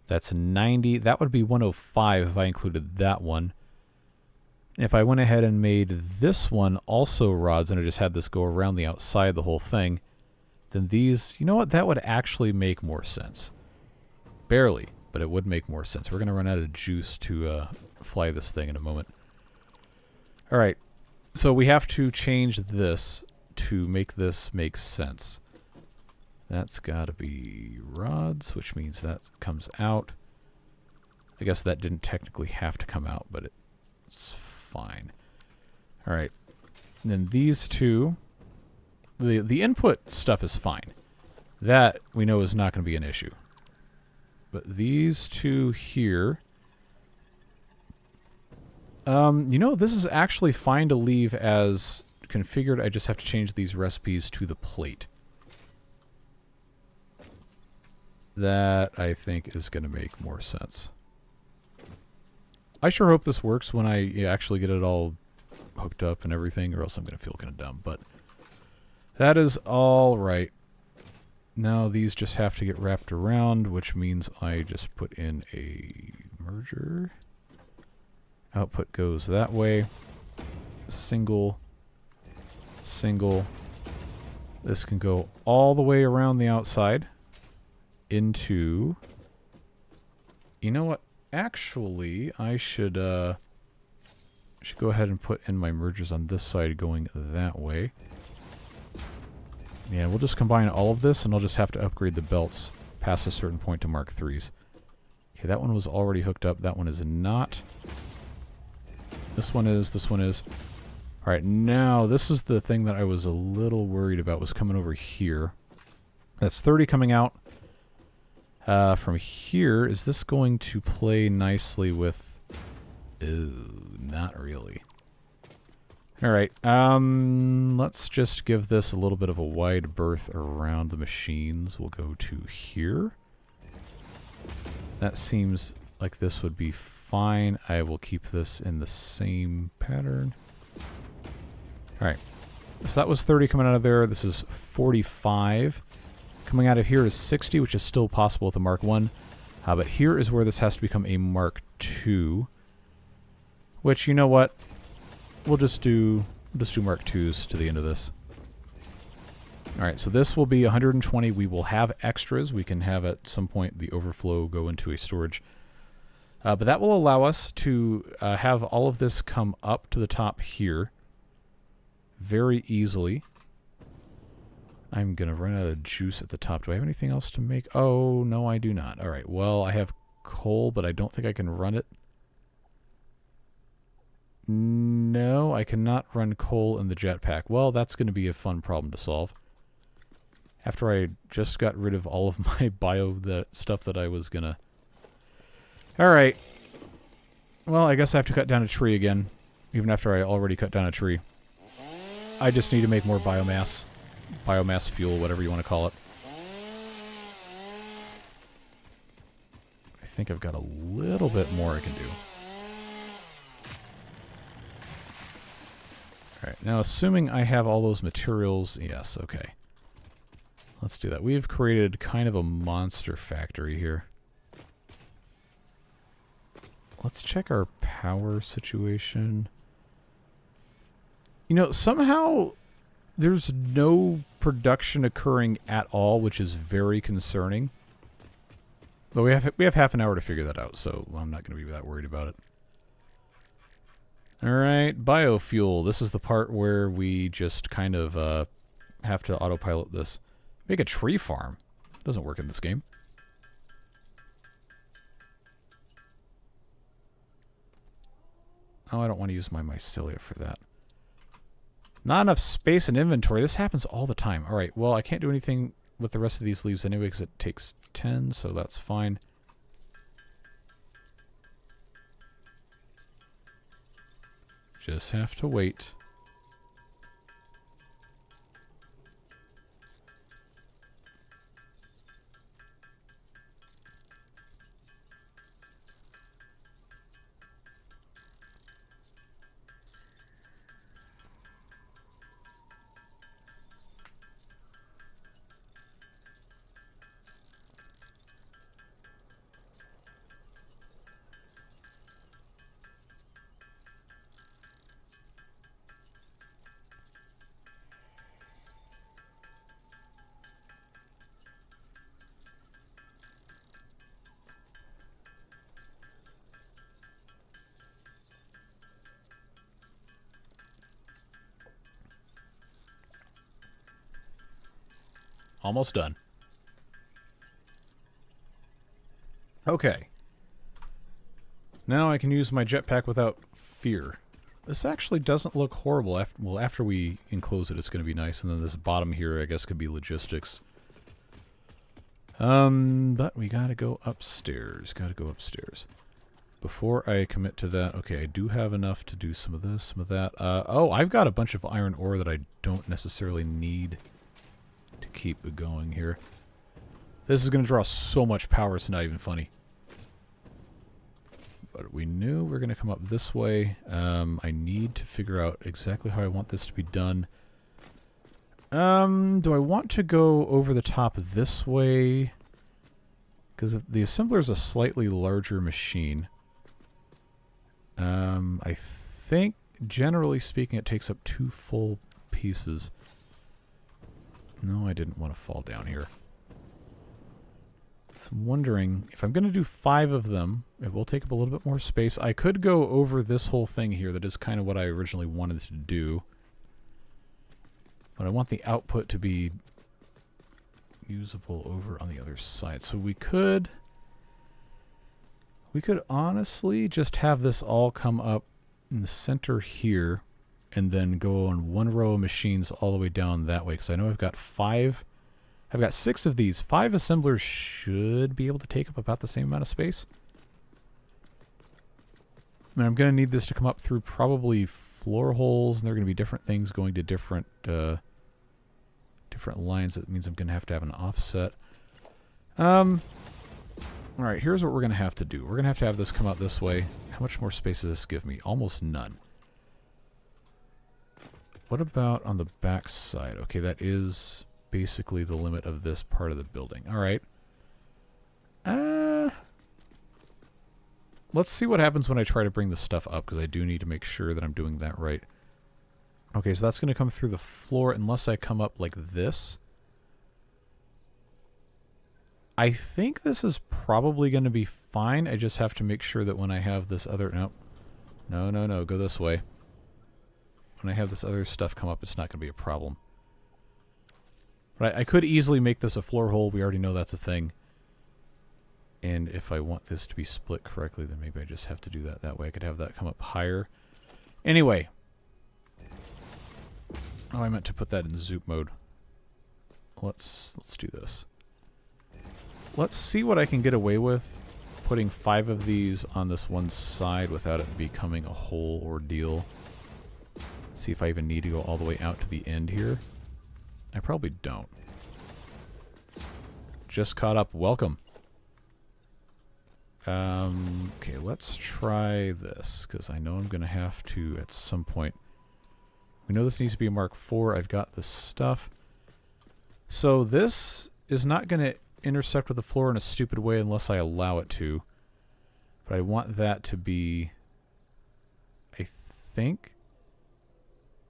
that's 90. That would be 105 if I included that one. If I went ahead and made this one also rods, and I just had this go around the outside the whole thing, then these, you know what, that would actually make more sense. Barely, but it would make more sense. We're going to run out of juice to fly this thing in a moment. All right, so we have to change this to make this make sense. That's got to be rods, which means that comes out. I guess that didn't technically have to come out, but it's fine. All right. And then these two, the input stuff is fine. That we know is not going to be an issue. But these two here, you know, this is actually fine to leave as configured. I just have to change these recipes to the plate. That, I think, is going to make more sense. I sure hope this works when I actually get it all hooked up and everything, or else I'm going to feel kind of dumb. But that is all right. Now these just have to get wrapped around, which means I just put in a merger. Output goes that way. Single. Single. This can go all the way around the outside into... You know what? Actually, I should go ahead and put in my mergers on this side going that way. Yeah, we'll just combine all of this, and I'll just have to upgrade the belts past a certain point to Mark IIIs. Okay, that one was already hooked up. That one is not. This one is. This one is. All right, now this is the thing that I was a little worried about was coming over here. That's 30 coming out. From here, is this going to play nicely with... not really. Alright, let's just give this a little bit of a wide berth around the machines. We'll go to here. That seems like this would be fine. I will keep this in the same pattern. Alright, so that was 30 coming out of there. This is 45. Coming out of here is 60, which is still possible with a Mark I. But here is where this has to become a Mark II. Which, you know what? We'll just do Mark IIs to the end of this. Alright, so this will be 120. We will have extras. We can have at some point the overflow go into a storage. But that will allow us to have all of this come up to the top here very easily. I'm going to run out of juice at the top. Do I have anything else to make? Oh, no, I do not. All right, well, I have coal, but I don't think I can run it. No, I cannot run coal in the jetpack. Well, that's going to be a fun problem to solve. After I just got rid of all of my stuff that I was going to... All right. Well, I guess I have to cut down a tree again, even after I already cut down a tree. I just need to make more biomass. biomass fuel, whatever you want to call it. I think I've got a little bit more I can do. Alright, now assuming I have all those materials, yes, okay. Let's do that. We've created kind of a monster factory here. Let's check our power situation. You know, somehow there's no production occurring at all, which is very concerning. But we have half an hour to figure that out, so I'm not going to be that worried about it. Alright, biofuel. This is the part where we just kind of have to autopilot this. Make a tree farm. Doesn't work in this game. Oh, I don't want to use my mycelia for that. Not enough space and inventory. This happens all the time. Alright, well, I can't do anything with the rest of these leaves anyway because it takes 10, so that's fine. Just have to wait. Almost done. Okay. Now I can use my jetpack without fear. This actually doesn't look horrible. Well, after we enclose it, it's going to be nice. And then this bottom here, I guess, could be logistics. But we gotta go upstairs. Gotta go upstairs. Before I commit to that, okay, I do have enough to do some of this, some of that. Oh, I've got a bunch of iron ore that I don't necessarily need to keep it going here. This is going to draw so much power, it's not even funny. But we knew we were going to come up this way. I need to figure out exactly how I want this to be done. Do I want to go over the top this way? Because the assembler is a slightly larger machine. I think, generally speaking, it takes up 2 full pieces. No, I didn't want to fall down here. So I'm wondering, if I'm going to do 5 of them, it will take up a little bit more space. I could go over this whole thing here. That is kind of what I originally wanted to do. But I want the output to be usable over on the other side. So we could honestly just have this all come up in the center here and then go on 1 row of machines all the way down that way. Because I know I've got 5. I've got 6 of these. 5 assemblers should be able to take up about the same amount of space. And I'm going to need this to come up through probably floor holes, and there are going to be different things going to different different lines. That means I'm going to have an offset. Alright, here's what we're going to have to do. We're going to have this come out this way. How much more space does this give me? Almost none. What about on the back side? Okay, that is basically the limit of this part of the building. Alright. Let's see what happens when I try to bring this stuff up, because I do need to make sure that I'm doing that right. Okay, so that's going to come through the floor unless I come up like this. I think this is probably going to be fine. I just have to make sure that when I have this other... No, go this way. When I have this other stuff come up, it's not going to be a problem. But I could easily make this a floor hole. We already know that's a thing. And if I want this to be split correctly, then maybe I just have to do that way. I could have that come up higher. Anyway. Oh, I meant to put that in zoop mode. Let's do this. Let's see what I can get away with putting 5 of these on this one side without it becoming a whole ordeal. See if I even need to go all the way out to the end here. I probably don't. Just caught up. Welcome. Okay, let's try this, because I know I'm going to have to at some point. We know this needs to be a Mark IV. I've got the stuff. So this is not going to intersect with the floor in a stupid way unless I allow it to. But I want that to be, I think,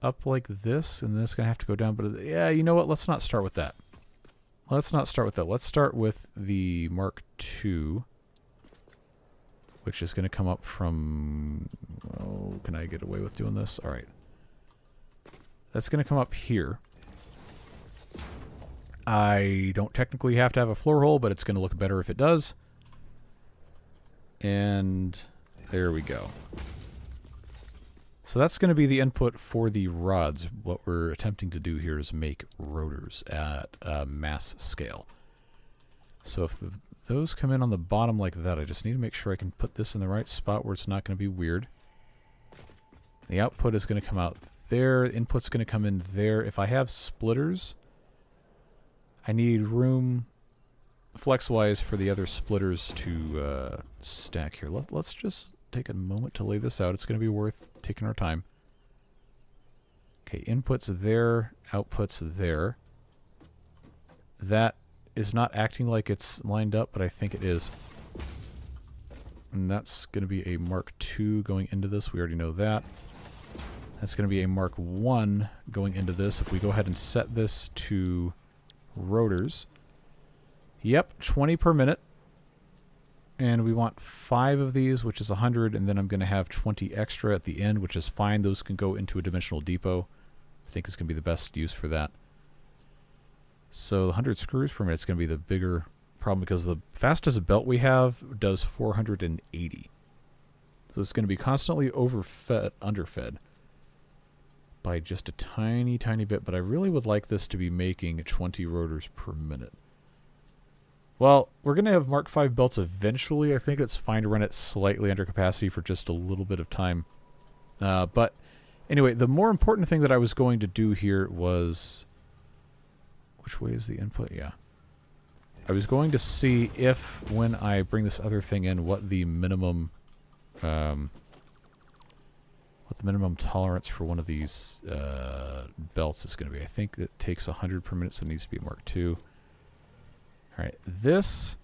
up like this, and then it's going to have to go down. But yeah, you know what? Let's not start with that. Let's not start with that. Let's start with the Mark II, which is going to come up from... Oh, can I get away with doing this? All right. That's going to come up here. I don't technically have to have a floor hole, but it's going to look better if it does. And there we go. So that's going to be the input for the rods. What we're attempting to do here is make rotors at mass scale. So if those come in on the bottom like that, I just need to make sure I can put this in the right spot where it's not going to be weird. The output is going to come out there. The input's going to come in there. If I have splitters, I need room flex-wise for the other splitters to stack here. Let's just take a moment to lay this out. It's going to be worth taking our time. Okay, inputs there, outputs there. That is not acting like it's lined up, but I think it is. And that's going to be a Mark II going into this. We already know that. That's going to be a Mark I going into this. If we go ahead and set this to rotors. Yep, 20 per minute. And we want 5 of these, which is 100, and then I'm going to have 20 extra at the end, which is fine. Those can go into a dimensional depot. I think it's going to be the best use for that. So the 100 screws per minute is going to be the bigger problem, because the fastest belt we have does 480. So it's going to be constantly underfed by just a tiny, tiny bit, but I really would like this to be making 20 rotors per minute. Well, we're going to have Mark V belts eventually. I think it's fine to run it slightly under capacity for just a little bit of time. But anyway, the more important thing that I was going to do here was... Which way is the input? Yeah. I was going to see if, when I bring this other thing in, what the minimum... what the minimum tolerance for one of these belts is going to be. I think it takes 100 per minute, so it needs to be Mark II. Alright, this,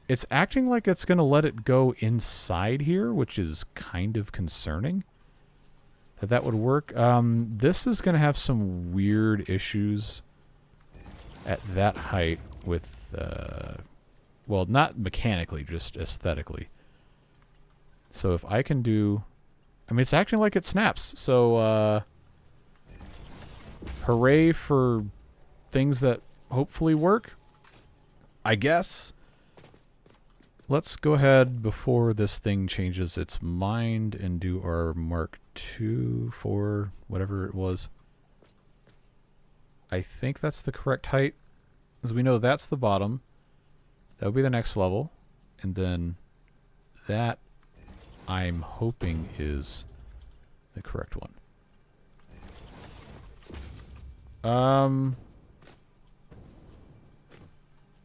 it's acting like it's going to let it go inside here, which is kind of concerning that would work. This is going to have some weird issues at that height with, well, not mechanically, just aesthetically. So if I can do, I mean, it's acting like it snaps, so hooray for things that hopefully work, I guess. Let's go ahead before this thing changes its mind and do our Mark II for whatever it was. I think that's the correct height, as we know that's the bottom. That would be the next level, and then that I'm hoping is the correct one.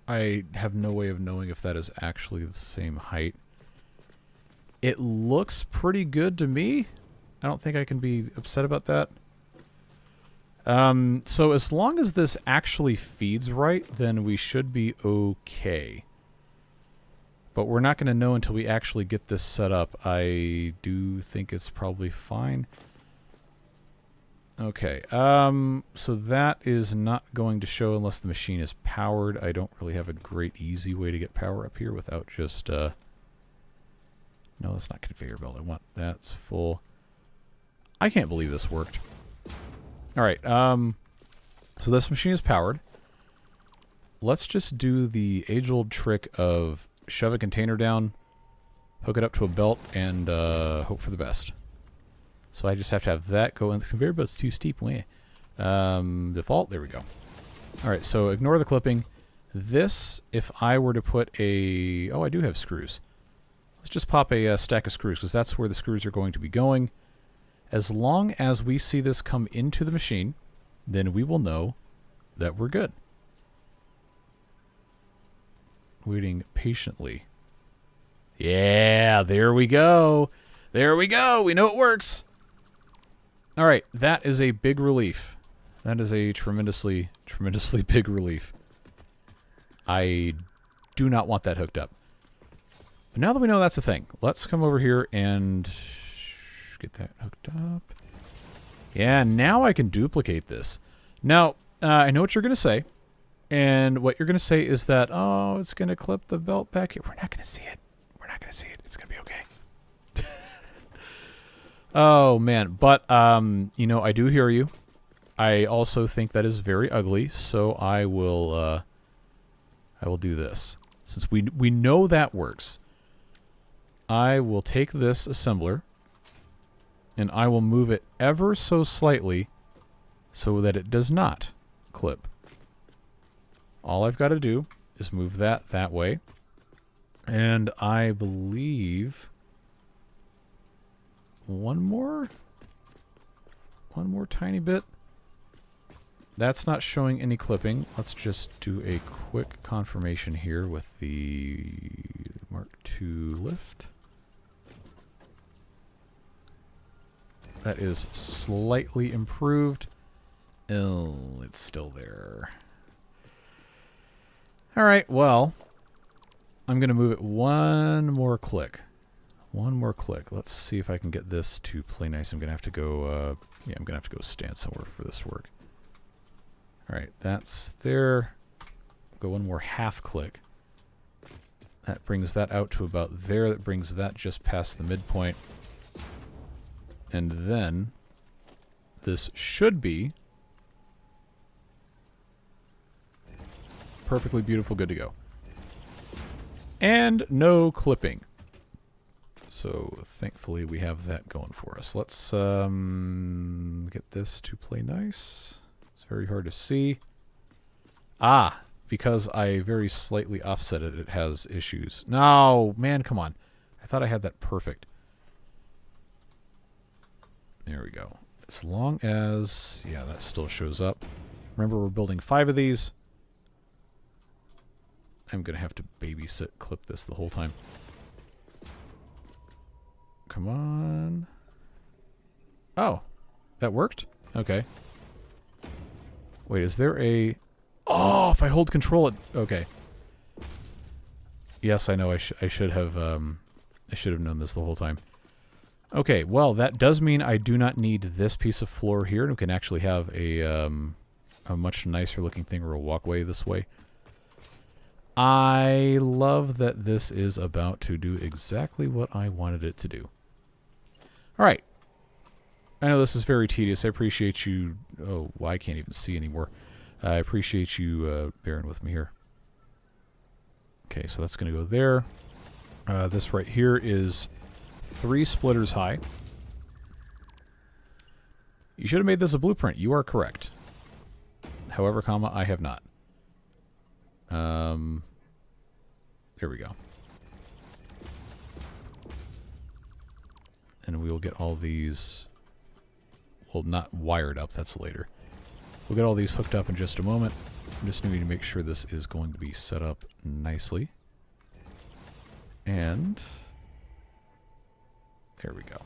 I have no way of knowing if that is actually the same height. It looks pretty good to me. I don't think I can be upset about that. So as long as this actually feeds right, then we should be okay. But we're not going to know until we actually get this set up. I do think it's probably fine. Okay, so that is not going to show unless the machine is powered. I don't really have a great easy way to get power up here without just, no, that's not conveyor belt. I want that's full. I can't believe this worked. Alright, so this machine is powered. Let's just do the age-old trick of shove a container down, hook it up to a belt, and hope for the best. So I just have to have that go in. The conveyor belt's too steep. Default, there we go. Alright, so ignore the clipping. This, if I were to put a... Oh, I do have screws. Let's just pop a stack of screws, because that's where the screws are going to be going. As long as we see this come into the machine, then we will know that we're good. Waiting patiently. Yeah, there we go. There we go. We know it works. All right, that is a big relief. That is a tremendously, tremendously big relief. I do not want that hooked up. But now that we know that's a thing, let's come over here and get that hooked up. Yeah, now I can duplicate this. Now, I know what you're going to say. And what you're going to say is that, oh, it's going to clip the belt back here. We're not going to see it. We're not going to see it. It's going to be okay. Oh, man. But, you know, I do hear you. I also think that is very ugly, so I will do this. Since we know that works, I will take this assembler, and I will move it ever so slightly so that it does not clip. All I've got to do is move that way. And I believe one more tiny bit. That's not showing any clipping. Let's just do a quick confirmation here with the Mark II lift. That is slightly improved. Oh, it's still there. All right, well, I'm going to move it one more click. One more click. Let's see if I can get this to play nice. I'm going to have to go, yeah, I'm going to have to go stand somewhere for this to work. All right, that's there. Go one more half click. That brings that out to about there. That brings that just past the midpoint. And then this should be perfectly beautiful, good to go. And no clipping. So thankfully we have that going for us. Let's get this to play nice. It's very hard to see. Ah, because I very slightly offset it, it has issues. No, man, come on. I thought I had that perfect. There we go. As long as, yeah, that still shows up. Remember, we're building 5 of these. I'm going to have to babysit clip this the whole time. Come on. Oh, that worked? Okay. Wait, is there a... Oh, if I hold control it... Okay. Yes, I know. I should have known this the whole time. Okay, well, that does mean I do not need this piece of floor here. And we can actually have a much nicer looking thing or a walkway this way. I love that this is about to do exactly what I wanted it to do. All right. I know this is very tedious. I appreciate you... Oh, well, I can't even see anymore. I appreciate you bearing with me here. Okay, so that's going to go there. This right here is 3 splitters high. You should have made this a blueprint. You are correct. However, comma, I have not. There we go. And we will get all these, well, not wired up, that's later. We'll get all these hooked up in just a moment. I'm just needing to make sure this is going to be set up nicely. And there we go.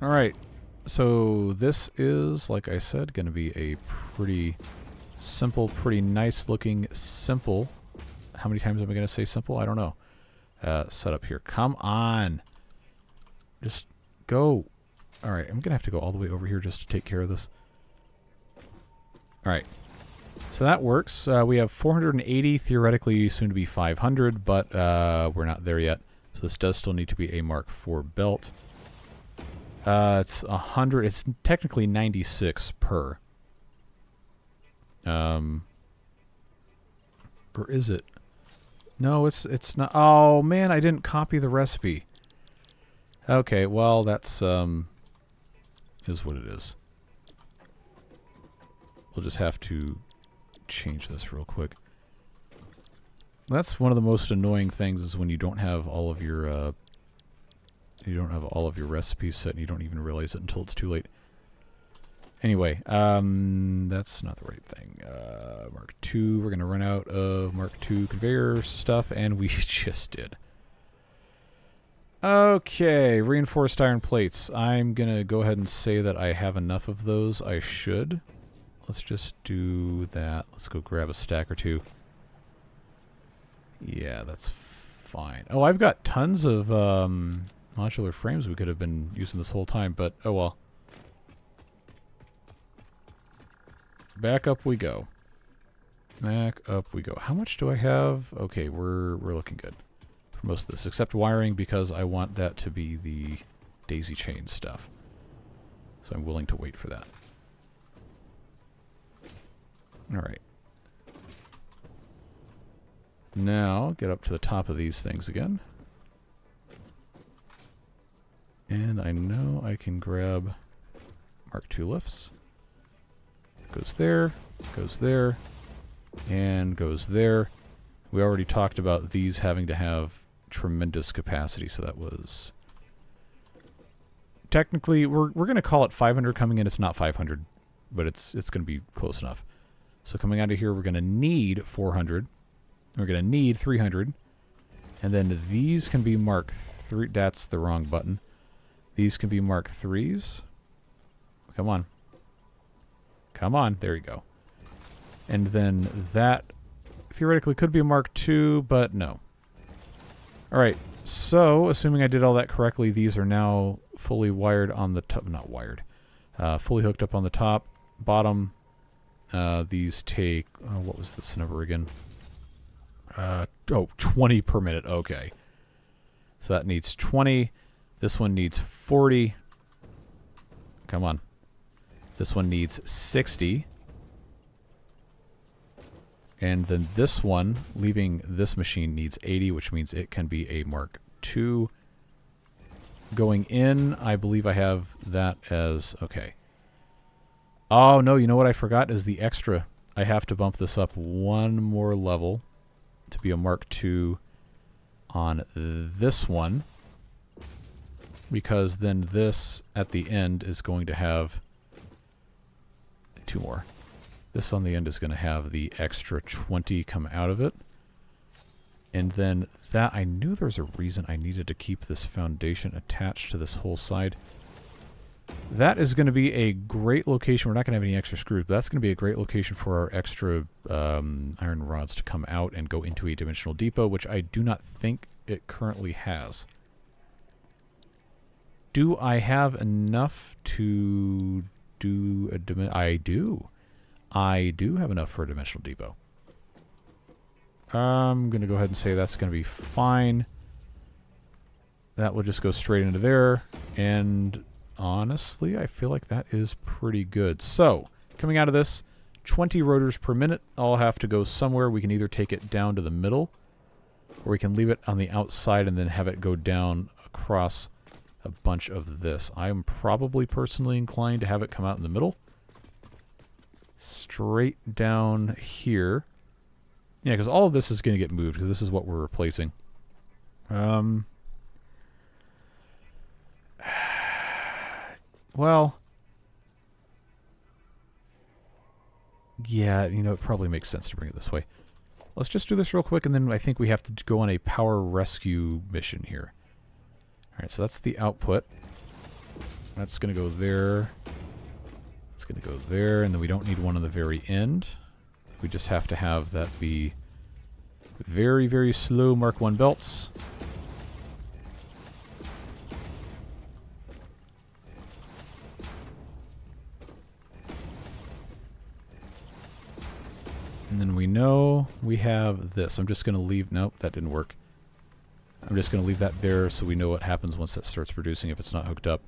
All right. So this is, like I said, going to be a pretty simple, pretty nice looking simple. How many times am I going to say simple? I don't know. Setup here. Come on. Just go. All right. I'm going to have to go all the way over here just to take care of this. All right. So that works. We have 480, theoretically soon to be 500, but we're not there yet. So this does still need to be a Mark IV belt. It's 100. It's technically 96 per. Or is it? No, it's not. Oh man, I didn't copy the recipe. Okay, well that's is what it is. We'll just have to change this real quick. That's one of the most annoying things is when you don't have all of your recipes set and you don't even realize it until it's too late. Anyway, that's not the right thing. Mark II, we're going to run out of Mark II conveyor stuff, and we just did. Okay, reinforced iron plates. I'm going to go ahead and say that I have enough of those. I should. Let's just do that. Let's go grab a stack or two. Yeah, that's fine. Oh, I've got tons of modular frames we could have been using this whole time, but oh well. Back up we go. Back up we go. How much do I have? Okay, we're looking good for most of this, except wiring, because I want that to be the daisy chain stuff. So I'm willing to wait for that. Alright. Now, get up to the top of these things again. And I know I can grab Mark II lifts. Goes there, and goes there. We already talked about these having to have tremendous capacity, so that was... Technically, we're going to call it 500 coming in. It's not 500, but it's going to be close enough. So coming out of here, we're going to need 400. We're going to need 300. And then these can be Mark III. That's the wrong button. These can be Mark IIIs. Come on. Come on. There you go. And then that theoretically could be a Mark II, but no. Alright, so assuming I did all that correctly, these are now fully wired on the top. Not wired. Fully hooked up on the top. Bottom. These take... what was this number again? 20 per minute. Okay. So that needs 20. This one needs 40. Come on. This one needs 60. And then this one, leaving this machine, needs 80, which means it can be a Mark II. Going in, I believe I have that as... Okay. Oh, no, you know what I forgot is the extra. I have to bump this up one more level to be a Mark II on this one. Because then this, at the end, is going to have... two more. This on the end is going to have the extra 20 come out of it. And then that, I knew there was a reason I needed to keep this foundation attached to this whole side. That is going to be a great location. We're not going to have any extra screws, but that's going to be a great location for our extra iron rods to come out and go into a dimensional depot, which I do not think it currently has. Do I have enough to do a I do. I do have enough for a dimensional depot. I'm going to go ahead and say that's going to be fine. That will just go straight into there. And honestly, I feel like that is pretty good. So, coming out of this, 20 rotors per minute. I'll have to go somewhere. We can either take it down to the middle, or we can leave it on the outside and then have it go down across a bunch of this. I'm probably personally inclined to have it come out in the middle. Straight down here. Yeah, because all of this is going to get moved, because this is what we're replacing. Well, yeah, you know, it probably makes sense to bring it this way. Let's just do this real quick, and then I think we have to go on a power rescue mission here. Alright, so that's the output. That's going to go there. It's going to go there, and then we don't need one on the very end. We just have to have that be very, very slow Mark I belts. And then we know we have this. I'm just going to leave... Nope, that didn't work. I'm just going to leave that there so we know what happens once that starts producing if it's not hooked up.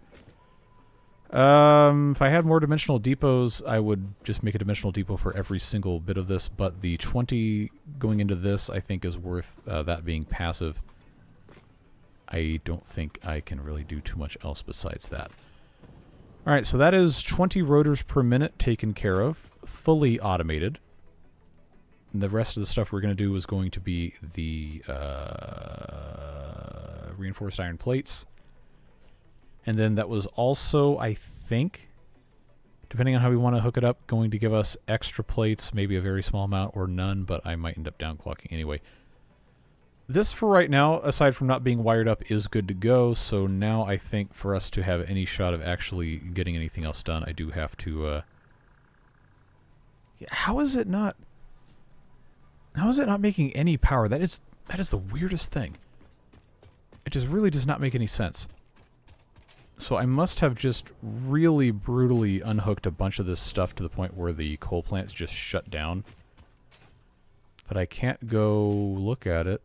If I had more dimensional depots, I would just make a dimensional depot for every single bit of this, but the 20 going into this, I think, is worth that being passive. I don't think I can really do too much else besides that. Alright, so that is 20 rotors per minute taken care of, fully automated. And the rest of the stuff we're going to do is going to be the reinforced iron plates. And then that was also, I think, depending on how we want to hook it up, going to give us extra plates, maybe a very small amount or none, but I might end up downclocking anyway. This, for right now, aside from not being wired up, is good to go. So now I think for us to have any shot of actually getting anything else done, I do have to... How is it not making any power? That is the weirdest thing. It just really does not make any sense. So I must have just really brutally unhooked a bunch of this stuff to the point where the coal plant's just shut down. But I can't go look at it.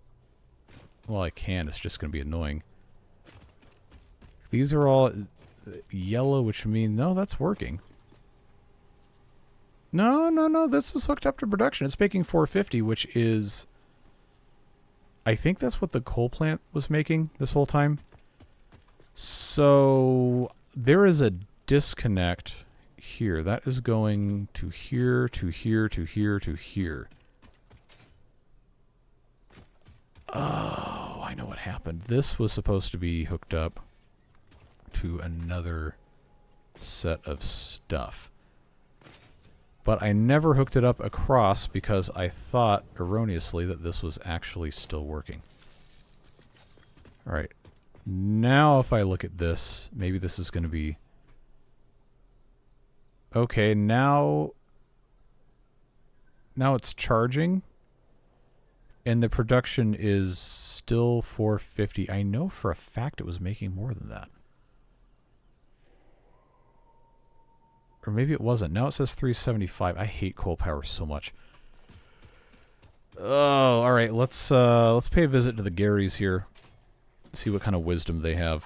Well, I can. It's just going to be annoying. These are all yellow, which means... No, that's working. No. This is hooked up to production. It's making 450, which is... I think that's what the coal plant was making this whole time. So there is a disconnect here. That is going to here, to here, to here, to here. Oh, I know what happened. This was supposed to be hooked up to another set of stuff. But I never hooked it up across because I thought erroneously that this was actually still working. Alright. Now if I look at this, maybe this is going to be... Okay, now it's charging. And the production is still 450. I know for a fact it was making more than that. Or maybe it wasn't. Now it says 375. I hate coal power so much. Oh, all right. Let's pay a visit to the Garys here. See what kind of wisdom they have.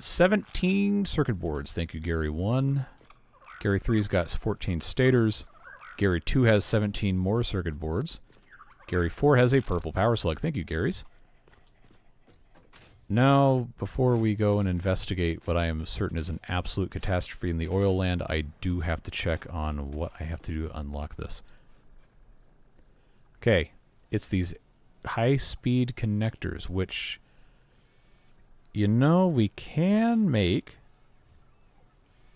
17 circuit boards. Thank you, Gary 1. Gary 3's got 14 stators. Gary 2 has 17 more circuit boards. Gary 4 has a purple power slug. Thank you, Garys. Now, before we go and investigate what I am certain is an absolute catastrophe in the oil land, I do have to check on what I have to do to unlock this. Okay, it's these high-speed connectors, which, you know, we can make.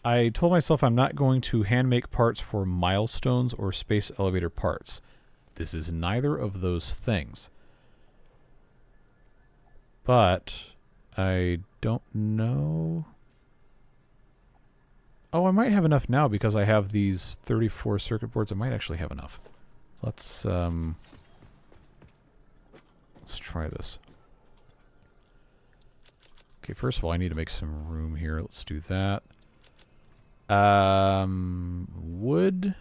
I told myself I'm not going to hand-make parts for milestones or space elevator parts. This is neither of those things. But I don't know. Oh, I might have enough now because I have these 34 circuit boards. I might actually have enough. Let's try this. Okay, first of all, I need to make some room here. Let's do that. Wood.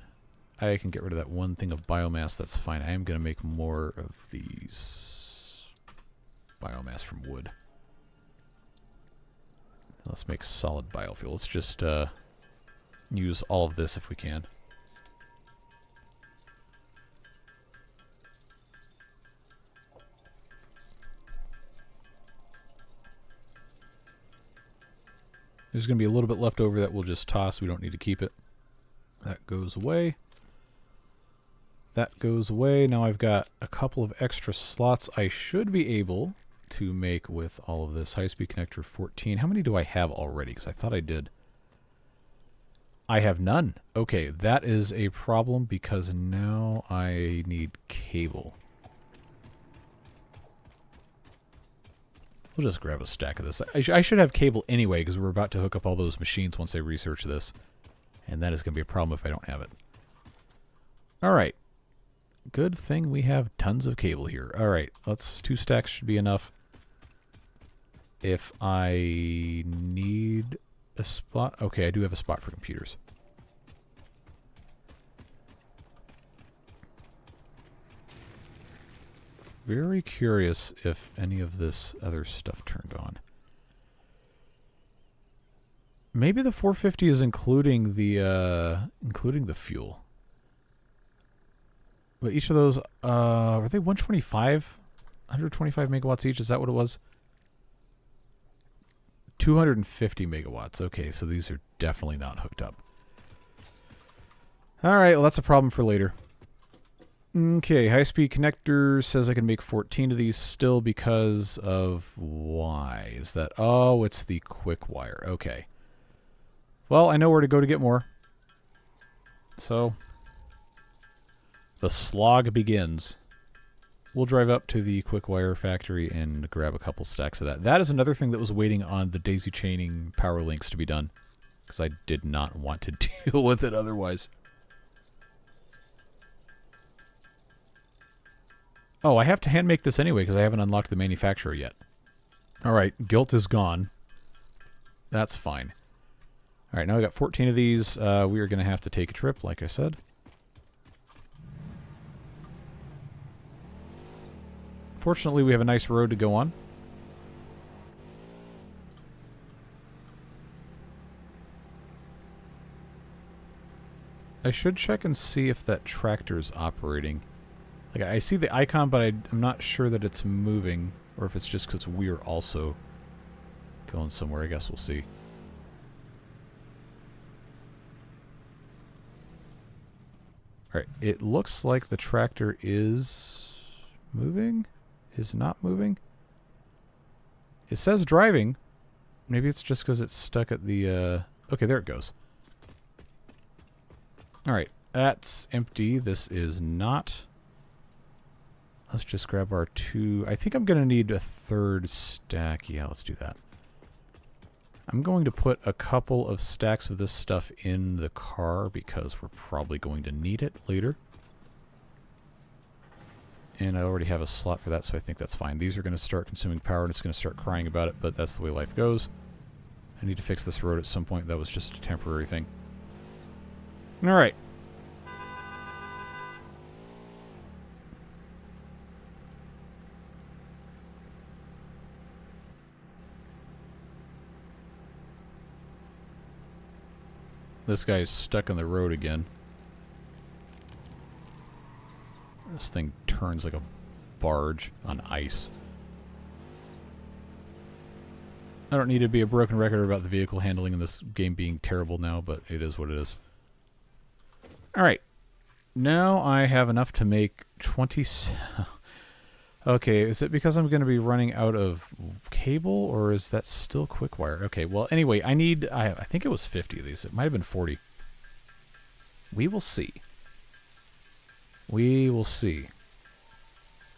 I can get rid of that one thing of biomass. That's fine. I am going to make more of these biomass from wood. Let's make solid biofuel. Let's just use all of this if we can. There's going to be a little bit left over that we'll just toss. We don't need to keep it. That goes away. That goes away. Now I've got a couple of extra slots I should be able to make with all of this. High-speed connector 14. How many do I have already? Because I thought I did. I have none. Okay, that is a problem because now I need cable. We'll just grab a stack of this. I should have cable anyway because we're about to hook up all those machines once I research this. And that is going to be a problem if I don't have it. Alright. Good thing we have tons of cable here. Alright, 2 stacks should be enough. If I need a spot... Okay, I do have a spot for computers. Very curious if any of this other stuff turned on. Maybe the 450 is including the fuel. But each of those, were they 125? 125 megawatts each? Is that what it was? 250 megawatts. Okay, so these are definitely not hooked up. Alright, well that's a problem for later. Okay, high-speed connector says I can make 14 of these still because of why? Is that... Oh, it's the quick wire. Okay. Well, I know where to go to get more. So, the slog begins. We'll drive up to the quick wire factory and grab a couple stacks of that. That is another thing that was waiting on the daisy chaining power links to be done, because I did not want to deal with it otherwise. Oh, I have to hand make this anyway because I haven't unlocked the manufacturer yet. Alright, guilt is gone. That's fine. Alright, now we got 14 of these. We are going to have to take a trip, like I said. Fortunately, we have a nice road to go on. I should check and see if that tractor is operating. Like, I see the icon, but I'm not sure that it's moving, or if it's just because we're also going somewhere. I guess we'll see. Alright, it looks like the tractor is moving. Is not moving. It says driving. Maybe it's just because it's stuck at the... Okay, there it goes. Alright, that's empty. This is not. Let's just grab our two... I think I'm going to need a third stack. Yeah, let's do that. I'm going to put a couple of stacks of this stuff in the car because we're probably going to need it later. And I already have a slot for that, so I think that's fine. These are going to start consuming power, and it's going to start crying about it, but that's the way life goes. I need to fix this road at some point. That was just a temporary thing. Alright. This guy's stuck on the road again. This thing turns like a barge on ice. I don't need to be a broken record about the vehicle handling in this game being terrible now, but it is what it is. Alright. Now I have enough to make 20... Okay, is it because I'm going to be running out of cable, or is that still quick wire? Okay, well, anyway, I need... I think it was 50 of these. It might have been 40. We will see. We will see.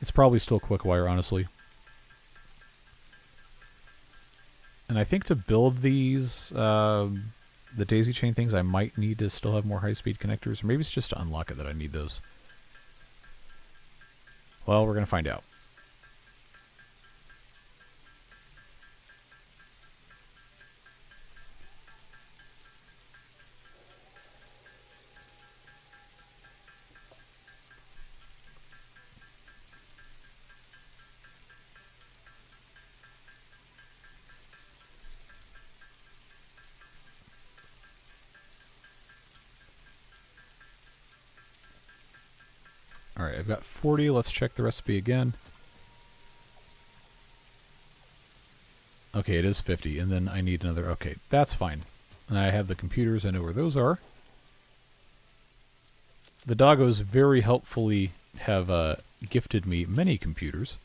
It's probably still quick wire, honestly. And I think to build these, the daisy chain things, I might need to still have more high-speed connectors. Or maybe it's just to unlock it that I need those. Well, we're going to find out. Alright, I've got 40. Let's check the recipe again. Okay, it is 50, and then I need another... Okay, that's fine. And I have the computers. I know where those are. The doggos very helpfully have gifted me many computers.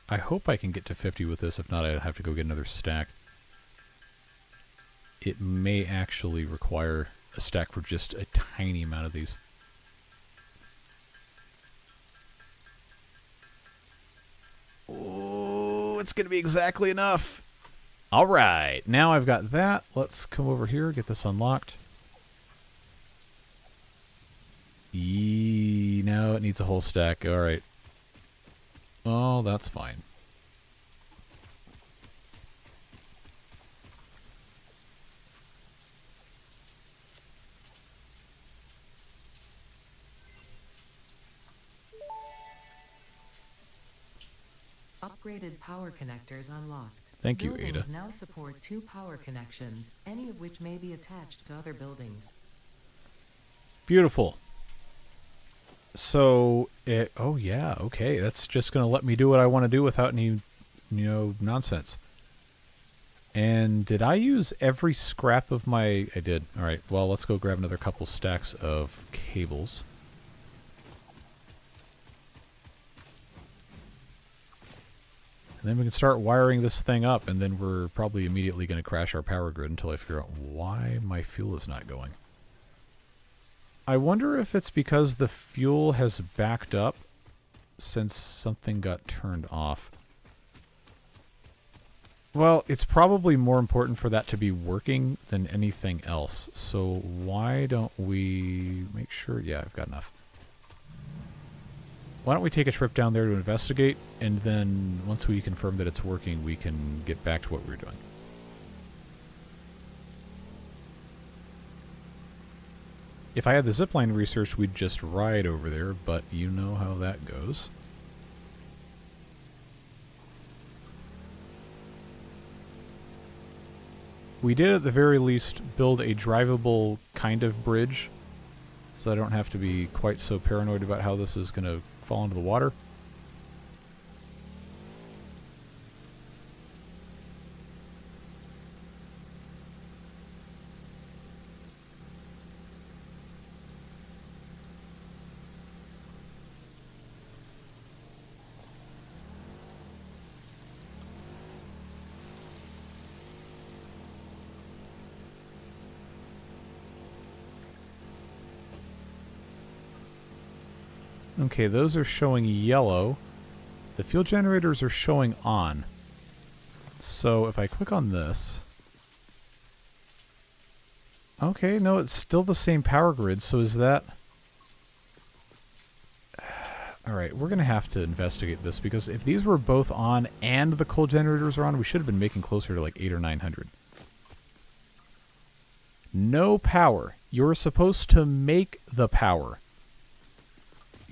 I hope I can get to 50 with this. If not, I'd have to go get another stack. It may actually require a stack for just a tiny amount of these. Oh, it's going to be exactly enough. All right, now I've got that. Let's come over here, get this unlocked. No, it needs a whole stack. All right. Oh, that's fine. Upgraded power connectors unlocked. Thank you, Buildings Ada. now support 2 power connections, any of which may be attached to other buildings. Beautiful. So, oh yeah, okay. That's just going to let me do what I want to do without any, nonsense. And did I use every scrap of my... I did. All right, well, let's go grab another couple stacks of cables. And then we can start wiring this thing up, and then we're probably immediately going to crash our power grid until I figure out why my fuel is not going. I wonder if it's because the fuel has backed up since something got turned off. Well, it's probably more important for that to be working than anything else. So why don't we make sure... Yeah, I've got enough. Why don't we take a trip down there to investigate, and then once we confirm that it's working, we can get back to what we're doing. If I had the zipline research, we'd just ride over there, but you know how that goes. We did at the very least build a drivable kind of bridge, so I don't have to be quite so paranoid about how this is going to fall into the water. Okay, those are showing yellow. The fuel generators are showing on. So if I click on this... Okay, no, it's still the same power grid, so is that... Alright, we're going to have to investigate this, because if these were both on and the coal generators are on, we should have been making closer to like 800 or 900. No power. You're supposed to make the power.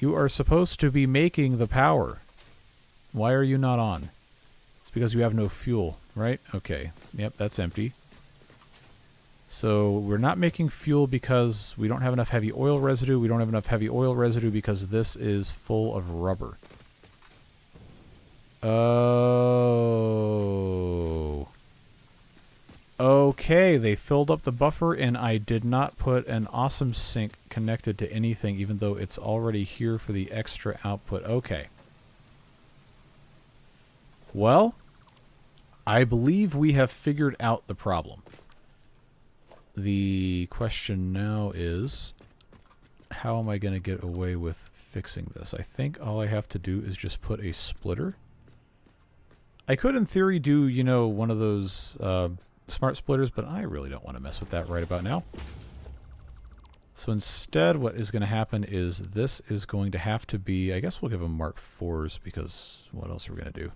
You are supposed to be making the power. Why are you not on? It's because you have no fuel, right? Okay. Yep, that's empty. So we're not making fuel because we don't have enough heavy oil residue. We don't have enough heavy oil residue because this is full of rubber. Oh. Okay, they filled up the buffer, and I did not put an awesome sink connected to anything, even though it's already here for the extra output. Okay. Well, I believe we have figured out the problem. The question now is, how am I going to get away with fixing this? I think all I have to do is just put a splitter. I could, in theory, do, you know, one of those... smart splitters, but I really don't want to mess with that right about now. So instead, what is going to happen is this is going to have to be, I guess we'll give them Mark 4s, because what else are we going to do?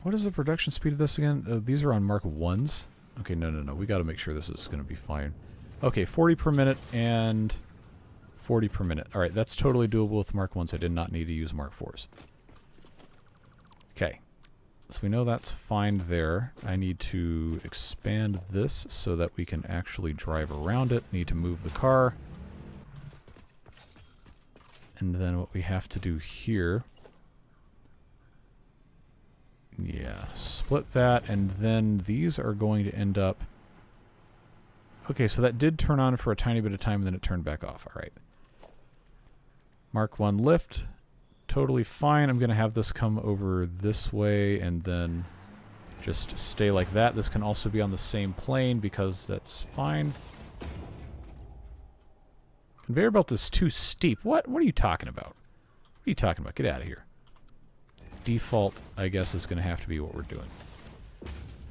What is the production speed of this again? These are on Mark 1s. Okay, no. We got to make sure this is going to be fine. Okay, 40 per minute and 40 per minute. Alright, that's totally doable with Mark 1s. I did not need to use Mark 4s. Okay. So we know that's fine there. I need to expand this so that we can actually drive around it. Need to move the car. And then what we have to do here... Yeah, split that, and then these are going to end up... Okay, so that did turn on for a tiny bit of time, and then it turned back off. Alright. Mark 1 lift. Totally fine. I'm going to have this come over this way, and then just stay like that. This can also be on the same plane, because that's fine. Conveyor belt is too steep. What are you talking about? What are you talking about? Get out of here. Default, I guess, is going to have to be what we're doing.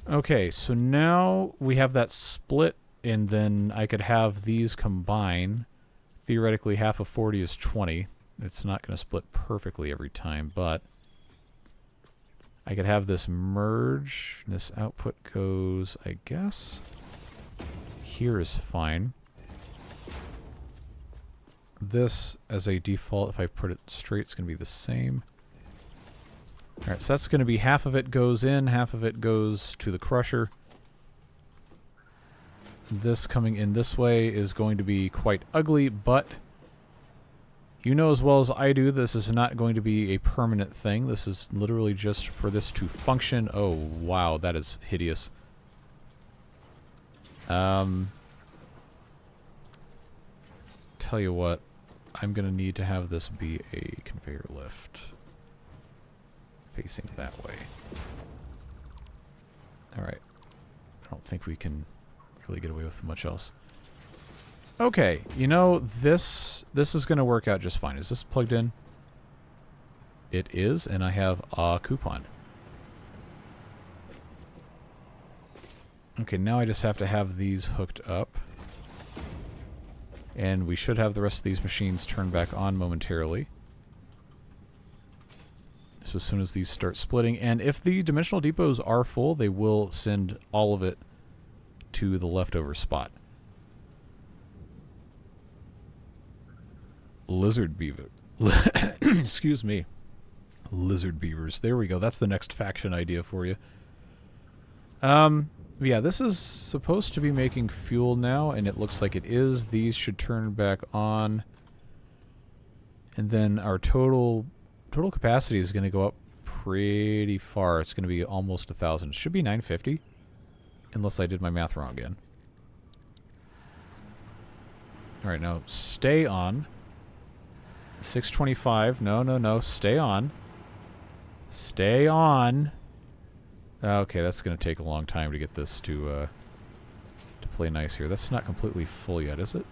Okay, so now we have that split, and then I could have these combine. Theoretically, half of 40 is 20. It's not going to split perfectly every time, but I could have this merge. This output goes, I guess, here is fine. This, as a default, if I put it straight, it's going to be the same. Alright, so that's going to be half of it goes in, half of it goes to the crusher. This coming in this way is going to be quite ugly, but you know as well as I do, this is not going to be a permanent thing. This is literally just for this to function. Oh, wow, that is hideous. tell you what, I'm going to need to have this be a conveyor lift. Facing that way. Alright. I don't think we can really get away with much else. Okay, you know, this is going to work out just fine. Is this plugged in? It is, and I have a coupon. Okay, now I just have to have these hooked up. And we should have the rest of these machines turned back on momentarily. So as soon as these start splitting, and if the dimensional depots are full, they will send all of it to the leftover spot. Lizard beaver. Excuse me. Lizard beavers. There we go. That's the next faction idea for you. Yeah, this is supposed to be making fuel now, and it looks like it is. These should turn back on. And then our total capacity is going to go up pretty far. It's going to be almost 1,000. It should be 950. Unless I did my math wrong again. Alright, now stay on. 625. No. Stay on. Stay on. Okay, that's going to take a long time to get this to play nice here. That's not completely full yet, is it?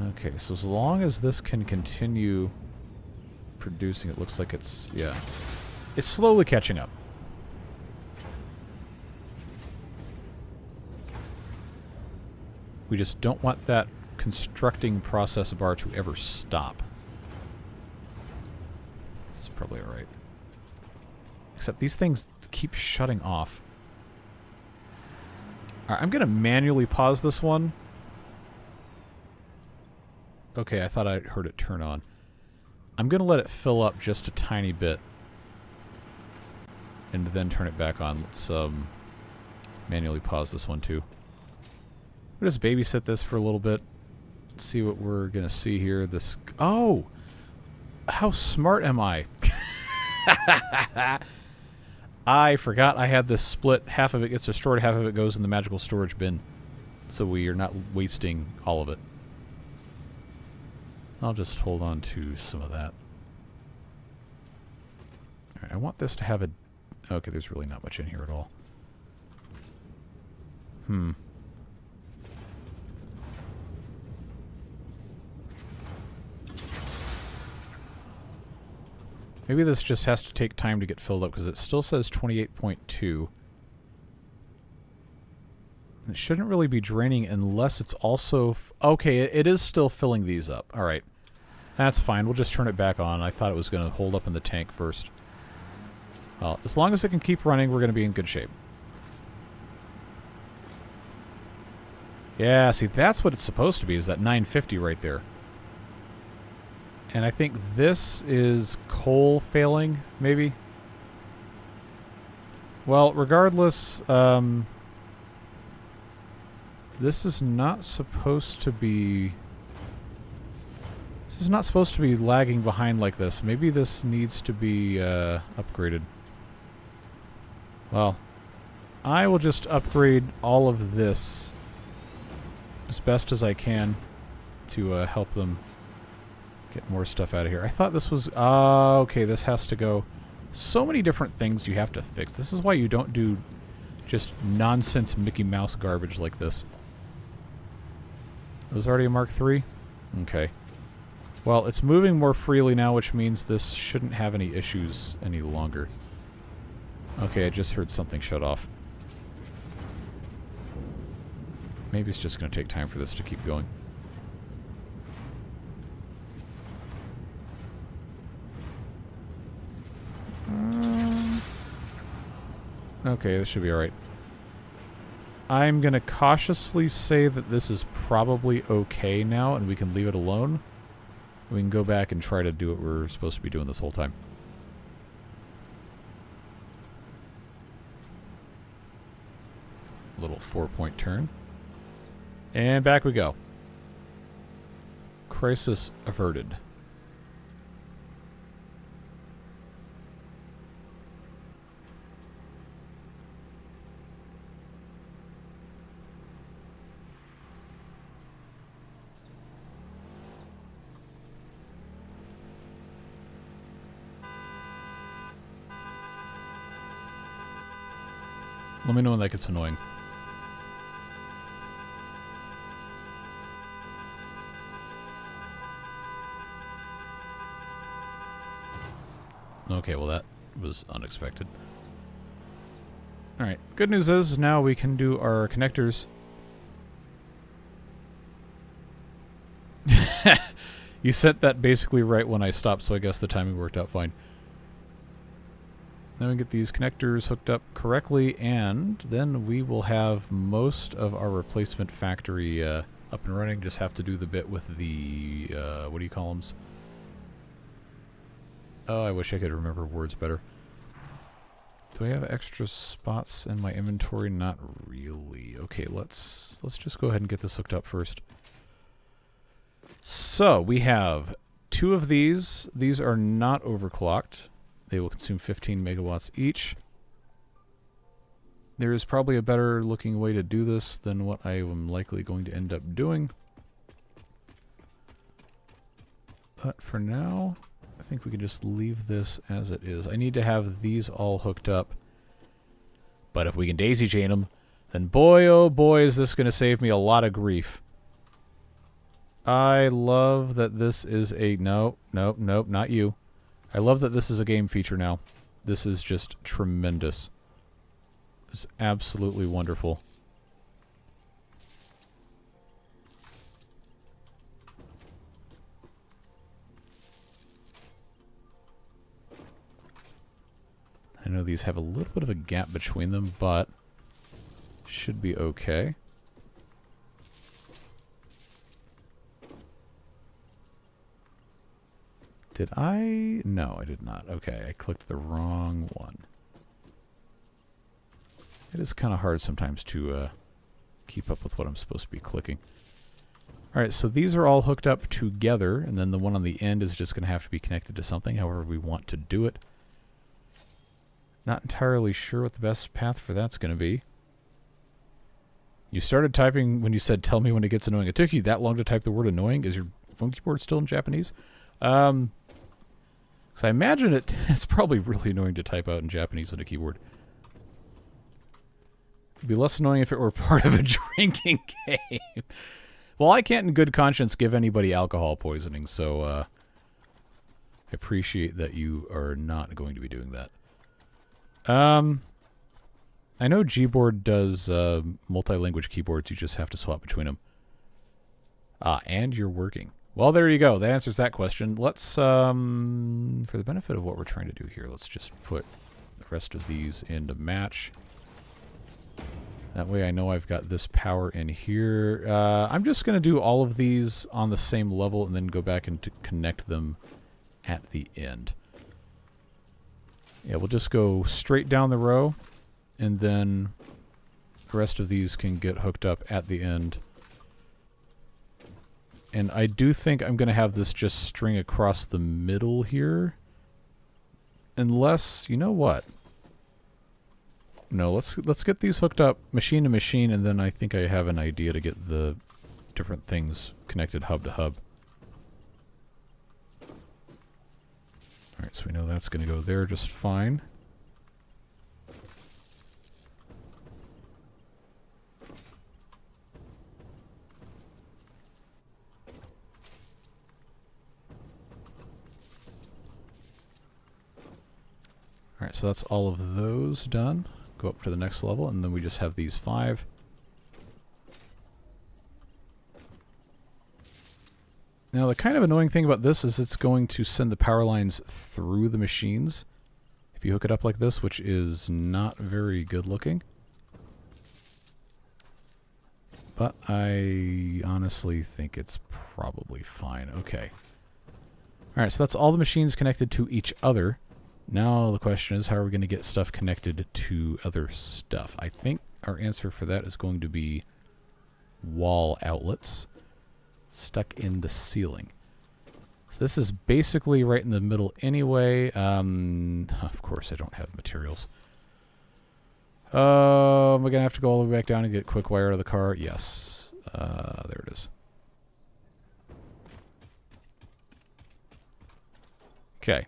Okay, so as long as this can continue producing, it looks like it's, yeah. It's slowly catching up. We just don't want that constructing process bar to ever stop. It's probably alright. Except these things keep shutting off. Alright, I'm going to manually pause this one. Okay, I thought I heard it turn on. I'm going to let it fill up just a tiny bit. And then turn it back on. Let's manually pause this one too. We'll just babysit this for a little bit. See what we're gonna see here. This, oh, how smart am I? I forgot I had this split. Half of it gets destroyed, half of it goes in the magical storage bin, so we are not wasting all of it. I'll just hold on to some of that. All right, I want this to have a, okay, there's really not much in here at all. Maybe this just has to take time to get filled up, because it still says 28.2. It shouldn't really be draining unless it's also... okay, it is still filling these up. Alright. That's fine. We'll just turn it back on. I thought it was going to hold up in the tank first. Well, as long as it can keep running, we're going to be in good shape. Yeah, see, that's what it's supposed to be, is that 950 right there. And I think this is coal failing, maybe? Well, regardless, this is not supposed to be... this is not supposed to be lagging behind like this. Maybe this needs to be upgraded. Well, I will just upgrade all of this as best as I can to help them get more stuff out of here. I thought this was... okay, this has to go... so many different things you have to fix. This is why you don't do just nonsense Mickey Mouse garbage like this. It was already a Mark III? Okay. Well, it's moving more freely now, which means this shouldn't have any issues any longer. Okay, I just heard something shut off. Maybe it's just going to take time for this to keep going. Okay, this should be alright. I'm going to cautiously say that this is probably okay now, and we can leave it alone. We can go back and try to do what we're supposed to be doing this whole time. Little 4-point turn. And back we go. Crisis averted. Let me know when that gets annoying. Okay, well that was unexpected. Alright, good news is now we can do our connectors. You sent that basically right when I stopped, so I guess the timing worked out fine. Then we get these connectors hooked up correctly, and then we will have most of our replacement factory up and running. Just have to do the bit with the, what do you call them? Oh, I wish I could remember words better. Do I have extra spots in my inventory? Not really. Okay, let's just go ahead and get this hooked up first. So, we have 2 of these. These are not overclocked. They will consume 15 megawatts each. There is probably a better looking way to do this than what I am likely going to end up doing. But for now, I think we can just leave this as it is. I need to have these all hooked up. But if we can daisy chain them, then boy oh boy is this going to save me a lot of grief. I love that this is a... No, not you. I love that this is a game feature now. This is just tremendous. It's absolutely wonderful. I know these have a little bit of a gap between them, but should be okay. Did I? No, I did not. Okay, I clicked the wrong one. It is kind of hard sometimes to keep up with what I'm supposed to be clicking. Alright, so these are all hooked up together, and then the one on the end is just going to have to be connected to something, however we want to do it. Not entirely sure what the best path for that's going to be. You started typing when you said, tell me when it gets annoying. It took you that long to type the word annoying? Is your phone keyboard still in Japanese? So I imagine it's probably really annoying to type out in Japanese on a keyboard. It'd be less annoying if it were part of a drinking game. Well, I can't in good conscience give anybody alcohol poisoning, so I appreciate that you are not going to be doing that. I know Gboard does multi-language keyboards. You just have to swap between them. And you're working. Well, there you go. That answers that question. Let's, for the benefit of what we're trying to do here, let's just put the rest of these into match. That way I know I've got this power in here. I'm just going to do all of these on the same level and then go back and to connect them at the end. Yeah, we'll just go straight down the row, and then the rest of these can get hooked up at the end. And I do think I'm going to have this just string across the middle here. Unless, you know what? No, let's get these hooked up machine to machine, and then I think I have an idea to get the different things connected hub to hub. Alright, so we know that's going to go there just fine. Alright, so that's all of those done. Go up to the next level, and then we just have these 5. Now, the kind of annoying thing about this is it's going to send the power lines through the machines if you hook it up like this, which is not very good looking. But I honestly think it's probably fine. Okay. Alright, so that's all the machines connected to each other. Now the question is, how are we going to get stuff connected to other stuff? I think our answer for that is going to be wall outlets stuck in the ceiling. So this is basically right in the middle anyway. Of course I don't have materials. Am I going to have to go all the way back down and get quick wire out of the car? Yes. There it is. Okay.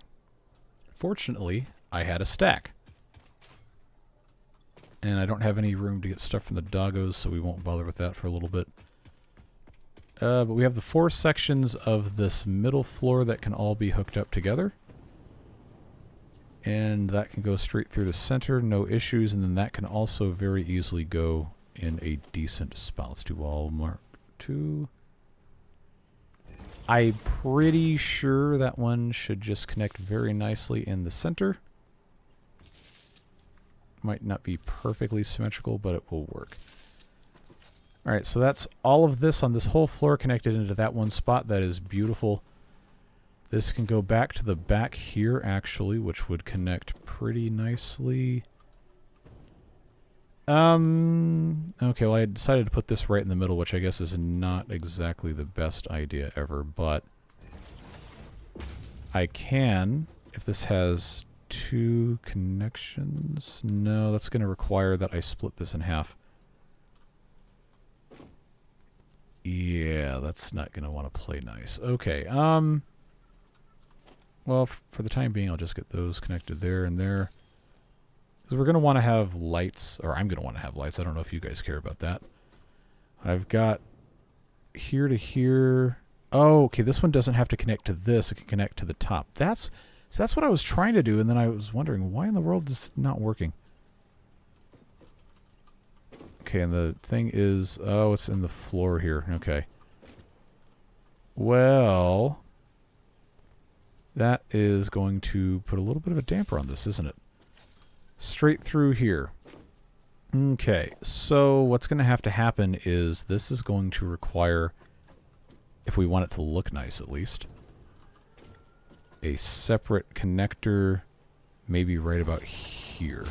Fortunately, I had a stack. And I don't have any room to get stuff from the doggos, so we won't bother with that for a little bit. But we have the 4 sections of this middle floor that can all be hooked up together. And that can go straight through the center, no issues, and then that can also very easily go in a decent spot. Let's do wall mark 2. I'm pretty sure that one should just connect very nicely in the center. Might not be perfectly symmetrical, but it will work. Alright, so that's all of this on this whole floor connected into that one spot. That is beautiful. This can go back to the back here, actually, which would connect pretty nicely. Okay, well, I decided to put this right in the middle, which I guess is not exactly the best idea ever, but I can, if this has 2 connections. No, that's going to require that I split this in half. Yeah, that's not going to want to play nice. Okay, well, for the time being, I'll just get those connected there and there. Because we're going to want to have lights, or I'm going to want to have lights. I don't know if you guys care about that. I've got here to here. Oh, okay, this one doesn't have to connect to this. It can connect to the top. So that's what I was trying to do, and then I was wondering, why in the world is it not working? Okay, and the thing is, oh, it's in the floor here. Okay. Well, that is going to put a little bit of a damper on this, isn't it? Straight through here. Okay, so what's going to have to happen is this is going to require, if we want it to look nice at least, a separate connector, maybe right about here.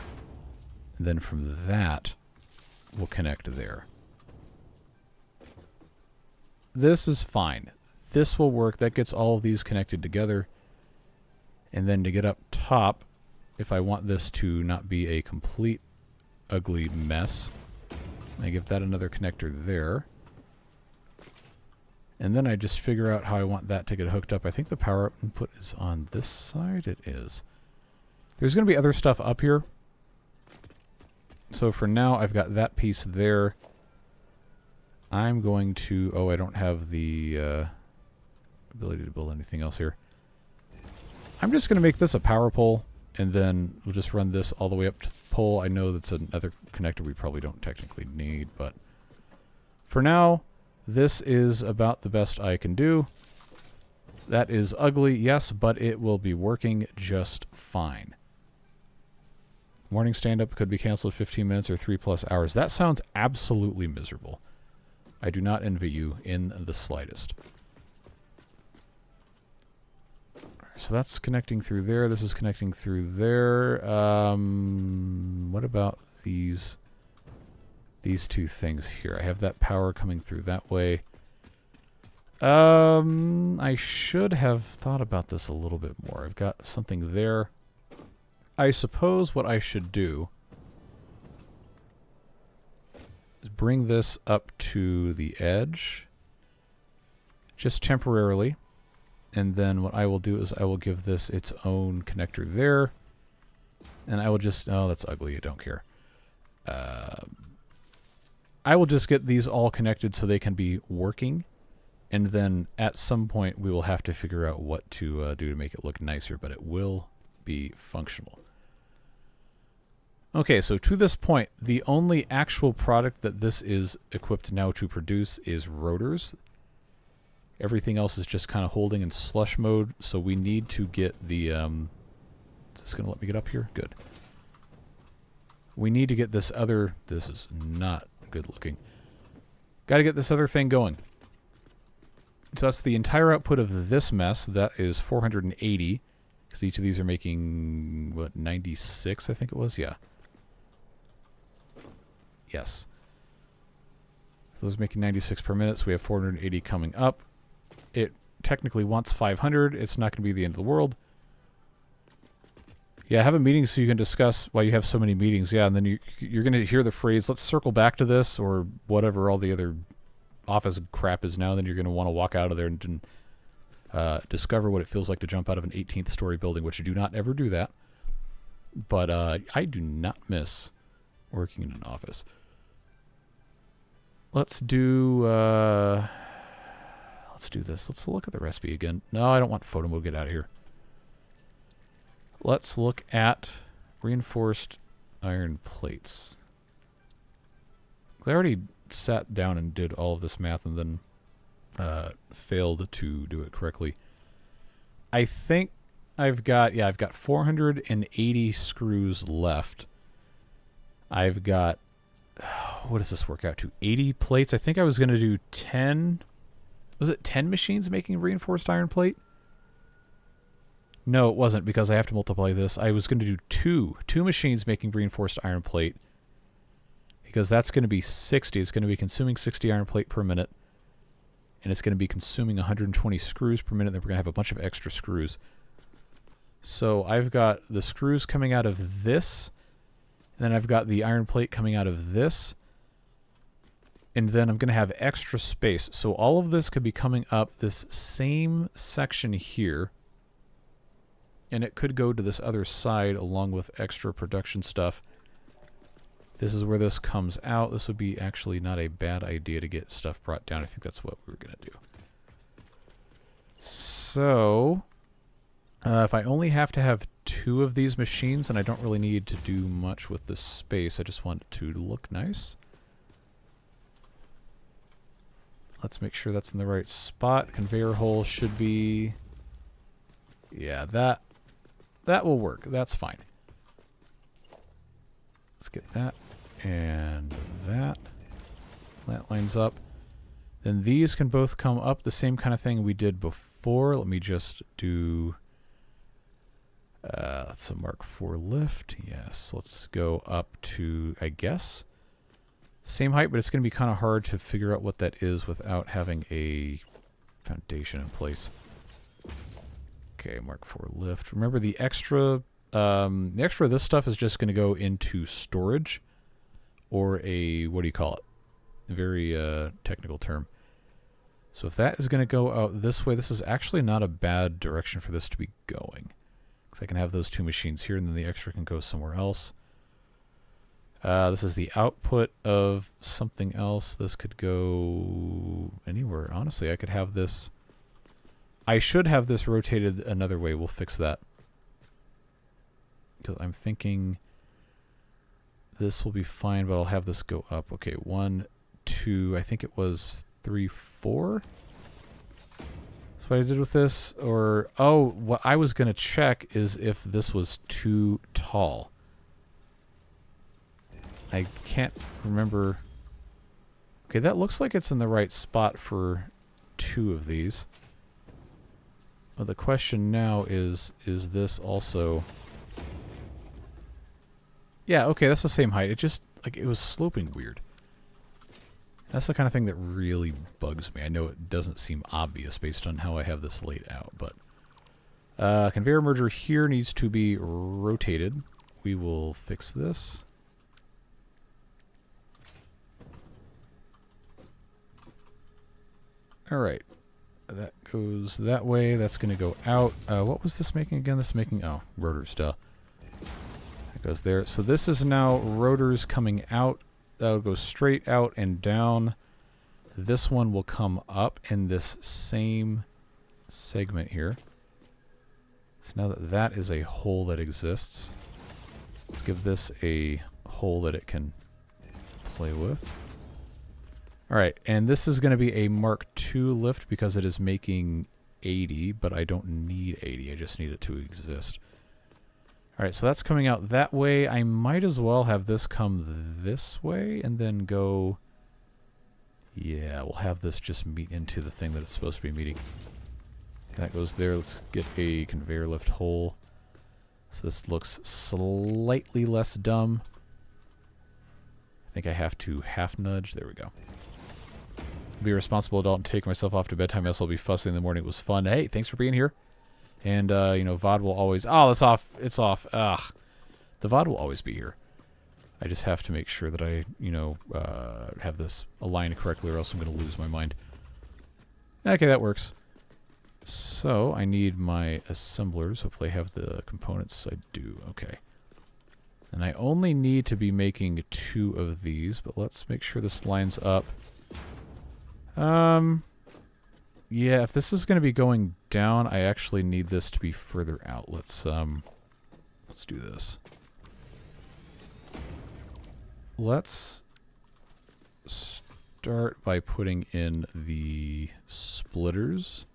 And then from that, we'll connect there. This is fine. This will work. That gets all of these connected together. And then to get up top, if I want this to not be a complete ugly mess, I give that another connector there. And then I just figure out how I want that to get hooked up. I think the power input is on this side. It is. There's going to be other stuff up here. So for now, I've got that piece there. I'm going to... Oh, I don't have the ability to build anything else here. I'm just going to make this a power pole, and then we'll just run this all the way up to the pole. I know that's another connector we probably don't technically need, but for now, this is about the best I can do. That is ugly, yes, but it will be working just fine. Morning stand-up could be canceled 15 minutes or 3+ hours. That sounds absolutely miserable. I do not envy you in the slightest. So that's connecting through there. This is connecting through there. What about these two things here? I have that power coming through that way. I should have thought about this a little bit more. I've got something there. I suppose what I should do is bring this up to the edge, just temporarily. And then what I will do is I will give this its own connector there. And I will just... Oh, that's ugly. I don't care. I will just get these all connected so they can be working. And then at some point we will have to figure out what to do to make it look nicer. But it will be functional. Okay, so to this point, the only actual product that this is equipped now to produce is rotors. Everything else is just kind of holding in slush mode, so we need to get the... is this going to let me get up here? Good. We need to get this other... This is not good looking. Got to get this other thing going. So that's the entire output of this mess. That is 480, because each of these are making, what, 96, I think it was? Yeah. Yes. So those making 96 per minute, so we have 480 coming up. It technically wants 500. It's not going to be the end of the world. Yeah, have a meeting so you can discuss why you have so many meetings. Yeah, and then you're going to hear the phrase, let's circle back to this, or whatever all the other office crap is now. Then you're going to want to walk out of there and discover what it feels like to jump out of an 18th story building, which you do not ever do that. But I do not miss working in an office. Let's do this. Let's look at the recipe again. No, I don't want photo mode. Get out of here. Let's look at reinforced iron plates. I already sat down and did all of this math and then failed to do it correctly. I think I've got 480 screws left. I've got, what does this work out to? 80 plates. I think I was going to do 10. Was it 10 machines making reinforced iron plate? No, it wasn't, because I have to multiply this. I was going to do two machines making reinforced iron plate, because that's going to be 60. It's going to be consuming 60 iron plate per minute, and it's going to be consuming 120 screws per minute. Then we're going to have a bunch of extra screws. So I've got the screws coming out of this, and then I've got the iron plate coming out of this, and then I'm going to have extra space. So all of this could be coming up this same section here, and it could go to this other side along with extra production stuff. This is where this comes out. This would be actually not a bad idea to get stuff brought down. I think that's what we were going to do. So, if I only have to have 2 of these machines, and I don't really need to do much with this space, I just want it to look nice. Let's make sure that's in the right spot. Conveyor hole should be... Yeah, that will work. That's fine. Let's get that and that. That lines up. Then these can both come up. The same kind of thing we did before. Let me just do... that's a Mark IV lift. Yes, let's go up to, I guess, same height, but it's going to be kind of hard to figure out what that is without having a foundation in place. Okay, Mark IV lift. Remember, the extra of this stuff is just going to go into storage, or a, what do you call it? A very technical term. So if that is going to go out this way, this is actually not a bad direction for this to be going. Because I can have those 2 machines here, and then the extra can go somewhere else. This is the output of something else. This could go anywhere. Honestly, I could have this... I should have this rotated another way. We'll fix that. Because I'm thinking this will be fine, but I'll have this go up. Okay, 1, 2, I think it was 3, 4. That's what I did with this. Or, oh, what I was going to check is if this was too tall. I can't remember. Okay, that looks like it's in the right spot for 2 of these. Well, the question now is this also... Yeah, okay, that's the same height. It just, like, it was sloping weird. That's the kind of thing that really bugs me. I know it doesn't seem obvious based on how I have this laid out, but... conveyor merger here needs to be rotated. We will fix this. Alright. That goes that way. That's going to go out. What was this making again? This is making... Oh, rotors, duh. That goes there. So this is now rotors coming out. That'll go straight out and down. This one will come up in this same segment here. So now that that is a hole that exists, let's give this a hole that it can play with. Alright, and this is going to be a Mark II lift because it is making 80, but I don't need 80. I just need it to exist. Alright, so that's coming out that way. I might as well have this come this way and then go... Yeah, we'll have this just meet into the thing that it's supposed to be meeting. That goes there. Let's get a conveyor lift hole. So this looks slightly less dumb. I think I have to half nudge. There we go. Be a responsible adult and take myself off to bedtime. Else I'll be fussing in the morning. It was fun. Hey, thanks for being here. And, you know, VOD will always... Oh, it's off. It's off. Ugh. The VOD will always be here. I just have to make sure that I, you know, have this aligned correctly or else I'm going to lose my mind. Okay, that works. So, I need my assemblers. Hopefully I have the components. I do. Okay. And I only need to be making 2 of these, but let's make sure this lines up. Yeah, if this is going to be going down, I actually need this to be further out. Let's do this. Let's start by putting in the splitters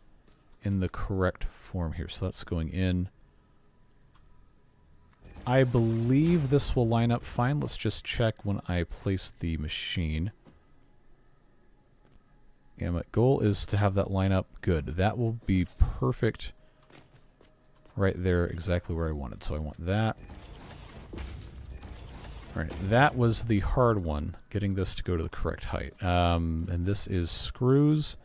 in the correct form here. So that's going in. I believe this will line up fine. Let's just check when I place the machine. Yeah, my goal is to have that line up good. That will be perfect right there, exactly where I wanted. So I want that. All right, that was the hard one, getting this to go to the correct height. And this is screws.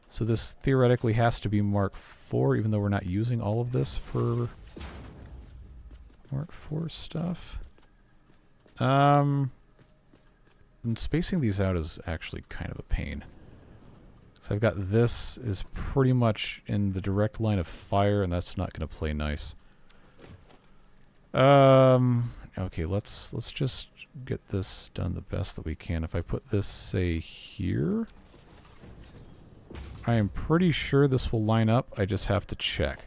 So this theoretically has to be Mark IV, even though we're not using all of this for Mark IV stuff. And spacing these out is actually kind of a pain. So I've got this is pretty much in the direct line of fire, and that's not going to play nice. Okay, let's just get this done the best that we can. If I put this, say, here, I am pretty sure this will line up. I just have to check.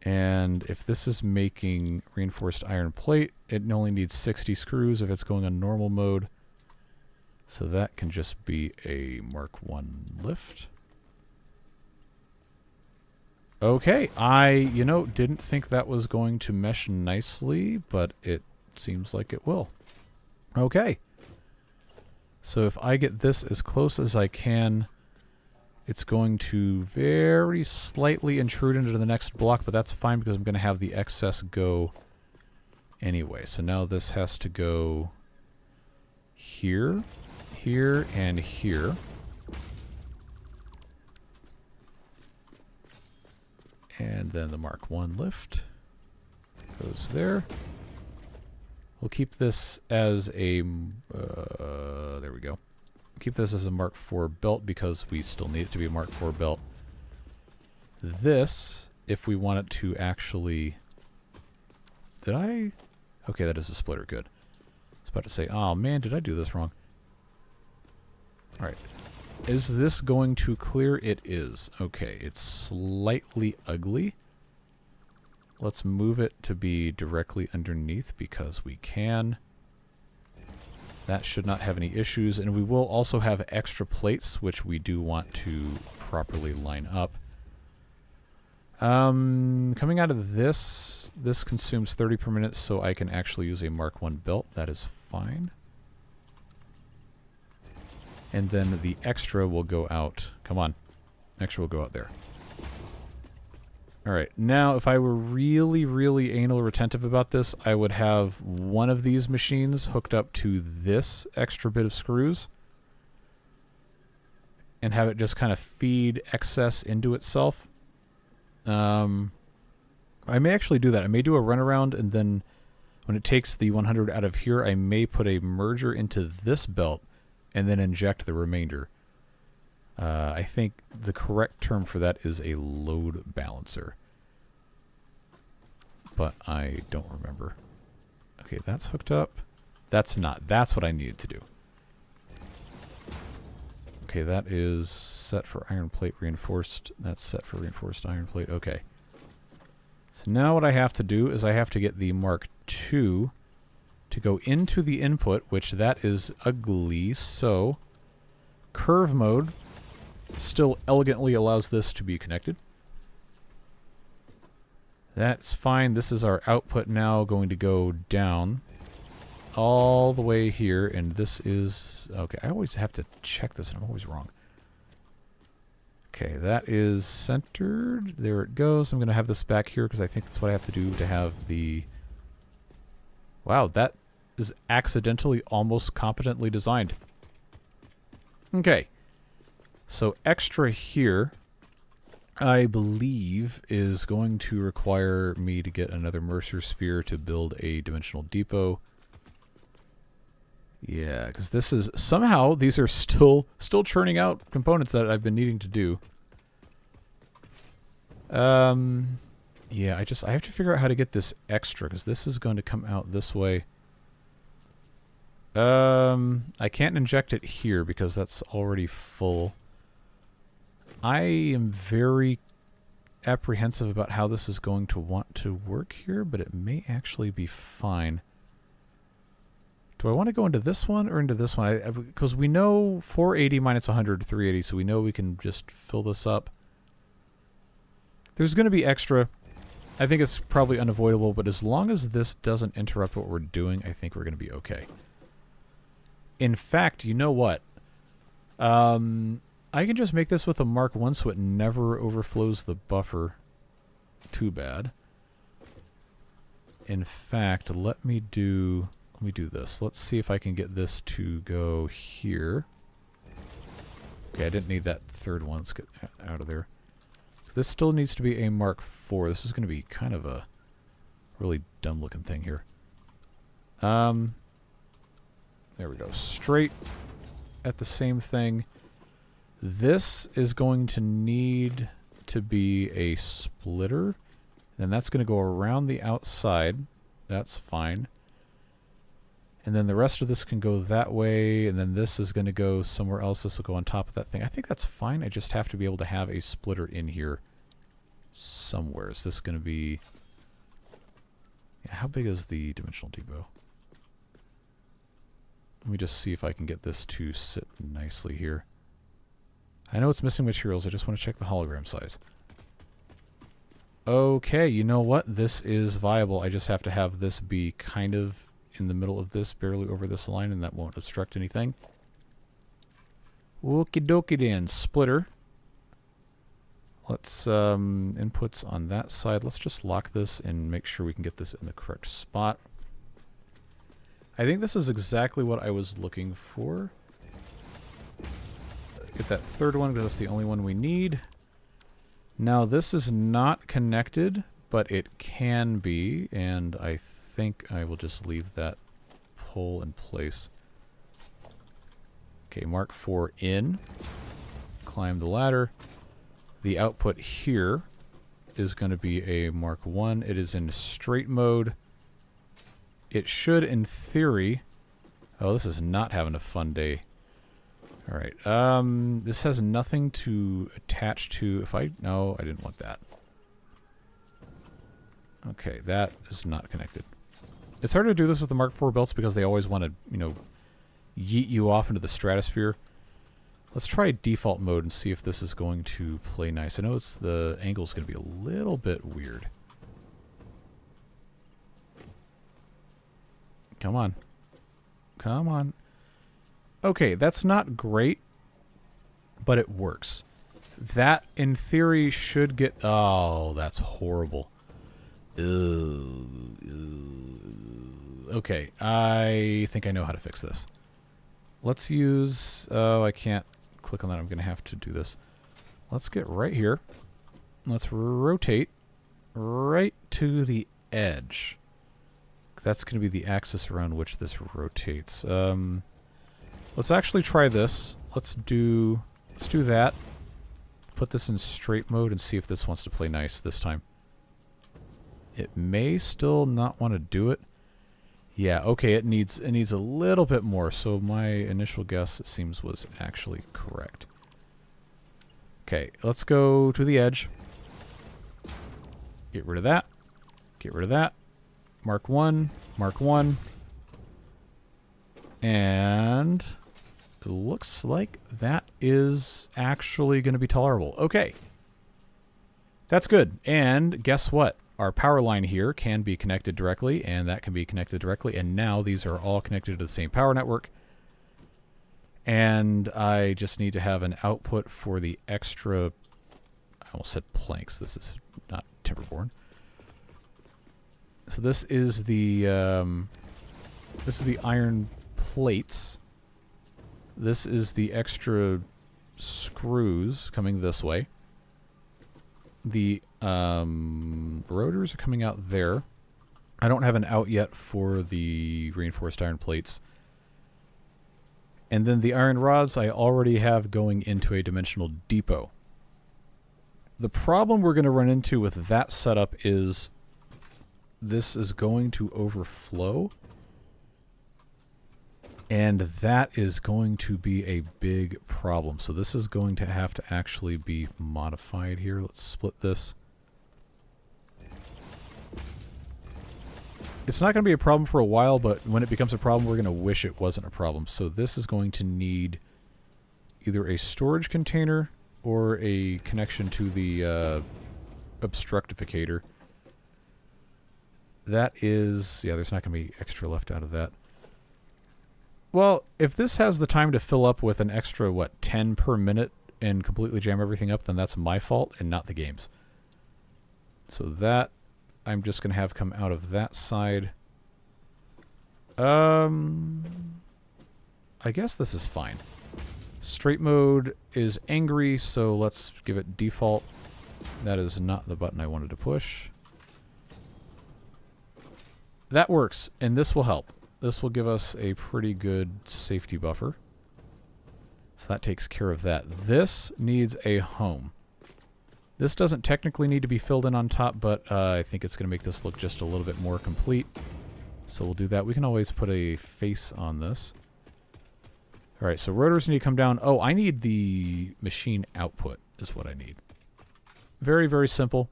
And if this is making reinforced iron plate, it only needs 60 screws if it's going on normal mode. So that can just be a Mark I lift. Okay, I, didn't think that was going to mesh nicely, but it seems like it will. Okay. So if I get this as close as I can, it's going to very slightly intrude into the next block, but that's fine because I'm going to have the excess go anyway. So now this has to go here, here, and here. And then the Mark I lift goes there. We'll keep this as a, there we go. Keep this as a Mark IV belt because we still need it to be a Mark IV belt. This, if we want it to actually, okay, that is a splitter, good. I was about to say, oh man, did I do this wrong? Alright. Is this going to clear? It is. Okay, it's slightly ugly. Let's move it to be directly underneath because we can. That should not have any issues, and we will also have extra plates, which we do want to properly line up. Coming out of this consumes 30 per minute, so I can actually use a Mark I belt. That is fine. And then the extra will go out. Come on. Extra will go out there. Alright, now if I were really, really anal retentive about this, I would have one of these machines hooked up to this extra bit of screws and have it just kind of feed excess into itself. I may actually do that. I may do a runaround, and then when it takes the 100 out of here, I may put a merger into this belt and then inject the remainder. I think the correct term for that is a load balancer. But I don't remember. Okay, that's hooked up. That's not. That's what I needed to do. Okay, that is set for iron plate reinforced. That's set for reinforced iron plate. Okay. So now what I have to do is I have to get the Mark II to go into the input, which that is ugly, so curve mode still elegantly allows this to be connected. That's fine. This is our output now going to go down all the way here, and this is... Okay, I always have to check this, and I'm always wrong. Okay, that is centered. There it goes. I'm going to have this back here because I think that's what I have to do to have the... Wow, that is accidentally almost competently designed. Okay. So extra here, I believe, is going to require me to get another Mercer sphere to build a dimensional depot. Yeah, because this is... Somehow, these are still churning out components that I've been needing to do. Yeah, I have to figure out how to get this extra, because this is going to come out this way. I can't inject it here because that's already full. I am very apprehensive about how this is going to want to work here, but it may actually be fine. Do I want to go into this one or into this one? Because we know 480 minus 100, 380, so we know we can just fill this up. There's going to be extra. I think it's probably unavoidable, but as long as this doesn't interrupt what we're doing, I think we're going to be okay. In fact, you know what? I can just make this with a Mark 1 so it never overflows the buffer too bad. In fact, let me do this. Let's see if I can get this to go here. Okay, I didn't need that third one. Let's get out of there. This still needs to be a Mark 4. This is going to be kind of a really dumb looking thing here. There we go. Straight at the same thing. This is going to need to be a splitter. And that's going to go around the outside. That's fine. And then the rest of this can go that way. And then this is going to go somewhere else. This will go on top of that thing. I think that's fine. I just have to be able to have a splitter in here somewhere. Is this going to be... Yeah, how big is the dimensional depot? Let me just see if I can get this to sit nicely here. I know it's missing materials. I just want to check the hologram size. Okay, you know what? This is viable. I just have to have this be kind of in the middle of this, barely over this line, and that won't obstruct anything. Okie dokie then. Splitter. Let's, inputs on that side. Let's just lock this and make sure we can get this in the correct spot. I think this is exactly what I was looking for. Get that third one because that's the only one we need. Now this is not connected, but it can be, and I think I will just leave that pole in place. Okay, Mark 4 in. Climb the ladder. The output here is going to be a Mark 1. It is in straight mode. It should, in theory... Oh, this is not having a fun day. Alright, this has nothing to attach to... No, I didn't want that. Okay, that is not connected. It's hard to do this with the Mark IV belts because they always want to, you know, yeet you off into the stratosphere. Let's try default mode and see if this is going to play nice. I know the angle's going to be a little bit weird. Come on. Come on. Okay, that's not great, but it works. That, in theory, should get... Oh, that's horrible. Okay, I think I know how to fix this. Let's use... Oh, I can't click on that. I'm going to have to do this. Let's get right here. Let's rotate right to the edge. That's going to be the axis around which this rotates. Let's actually try this. Let's do that. Put this in straight mode and see if this wants to play nice this time. It may still not want to do it. Yeah, okay, it needs a little bit more, so my initial guess, it seems, was actually correct. Okay, let's go to the edge. Get rid of that. Get rid of that. Mark 1. Mark 1. And it looks like that is actually going to be tolerable. Okay. That's good. And guess what? Our power line here can be connected directly, and that can be connected directly, and now these are all connected to the same power network. And I just need to have an output for the extra... I almost said planks. This is not timberborn. So this is the iron plates. This is the extra screws coming this way. The rotors are coming out there. I don't have an out yet for the reinforced iron plates. And then the iron rods I already have going into a dimensional depot. The problem we're going to run into with that setup is this is going to overflow. And that is going to be a big problem. So this is going to have to actually be modified here. Let's split this. It's not going to be a problem for a while, but when it becomes a problem, we're going to wish it wasn't a problem. So this is going to need either a storage container or a connection to the obstructificator. That is... yeah, there's not going to be extra left out of that. Well, if this has the time to fill up with an extra, 10 per minute and completely jam everything up, then that's my fault and not the game's. So that I'm just going to have come out of that side. I guess this is fine. Straight mode is angry, so let's give it default. That is not the button I wanted to push. That works, and this will help. This will give us a pretty good safety buffer. So that takes care of that. This needs a home. This doesn't technically need to be filled in on top, but I think it's going to make this look just a little bit more complete. So we'll do that. We can always put a face on this. Alright, so rotors need to come down. Oh, I need the machine output is what I need. Very, very simple.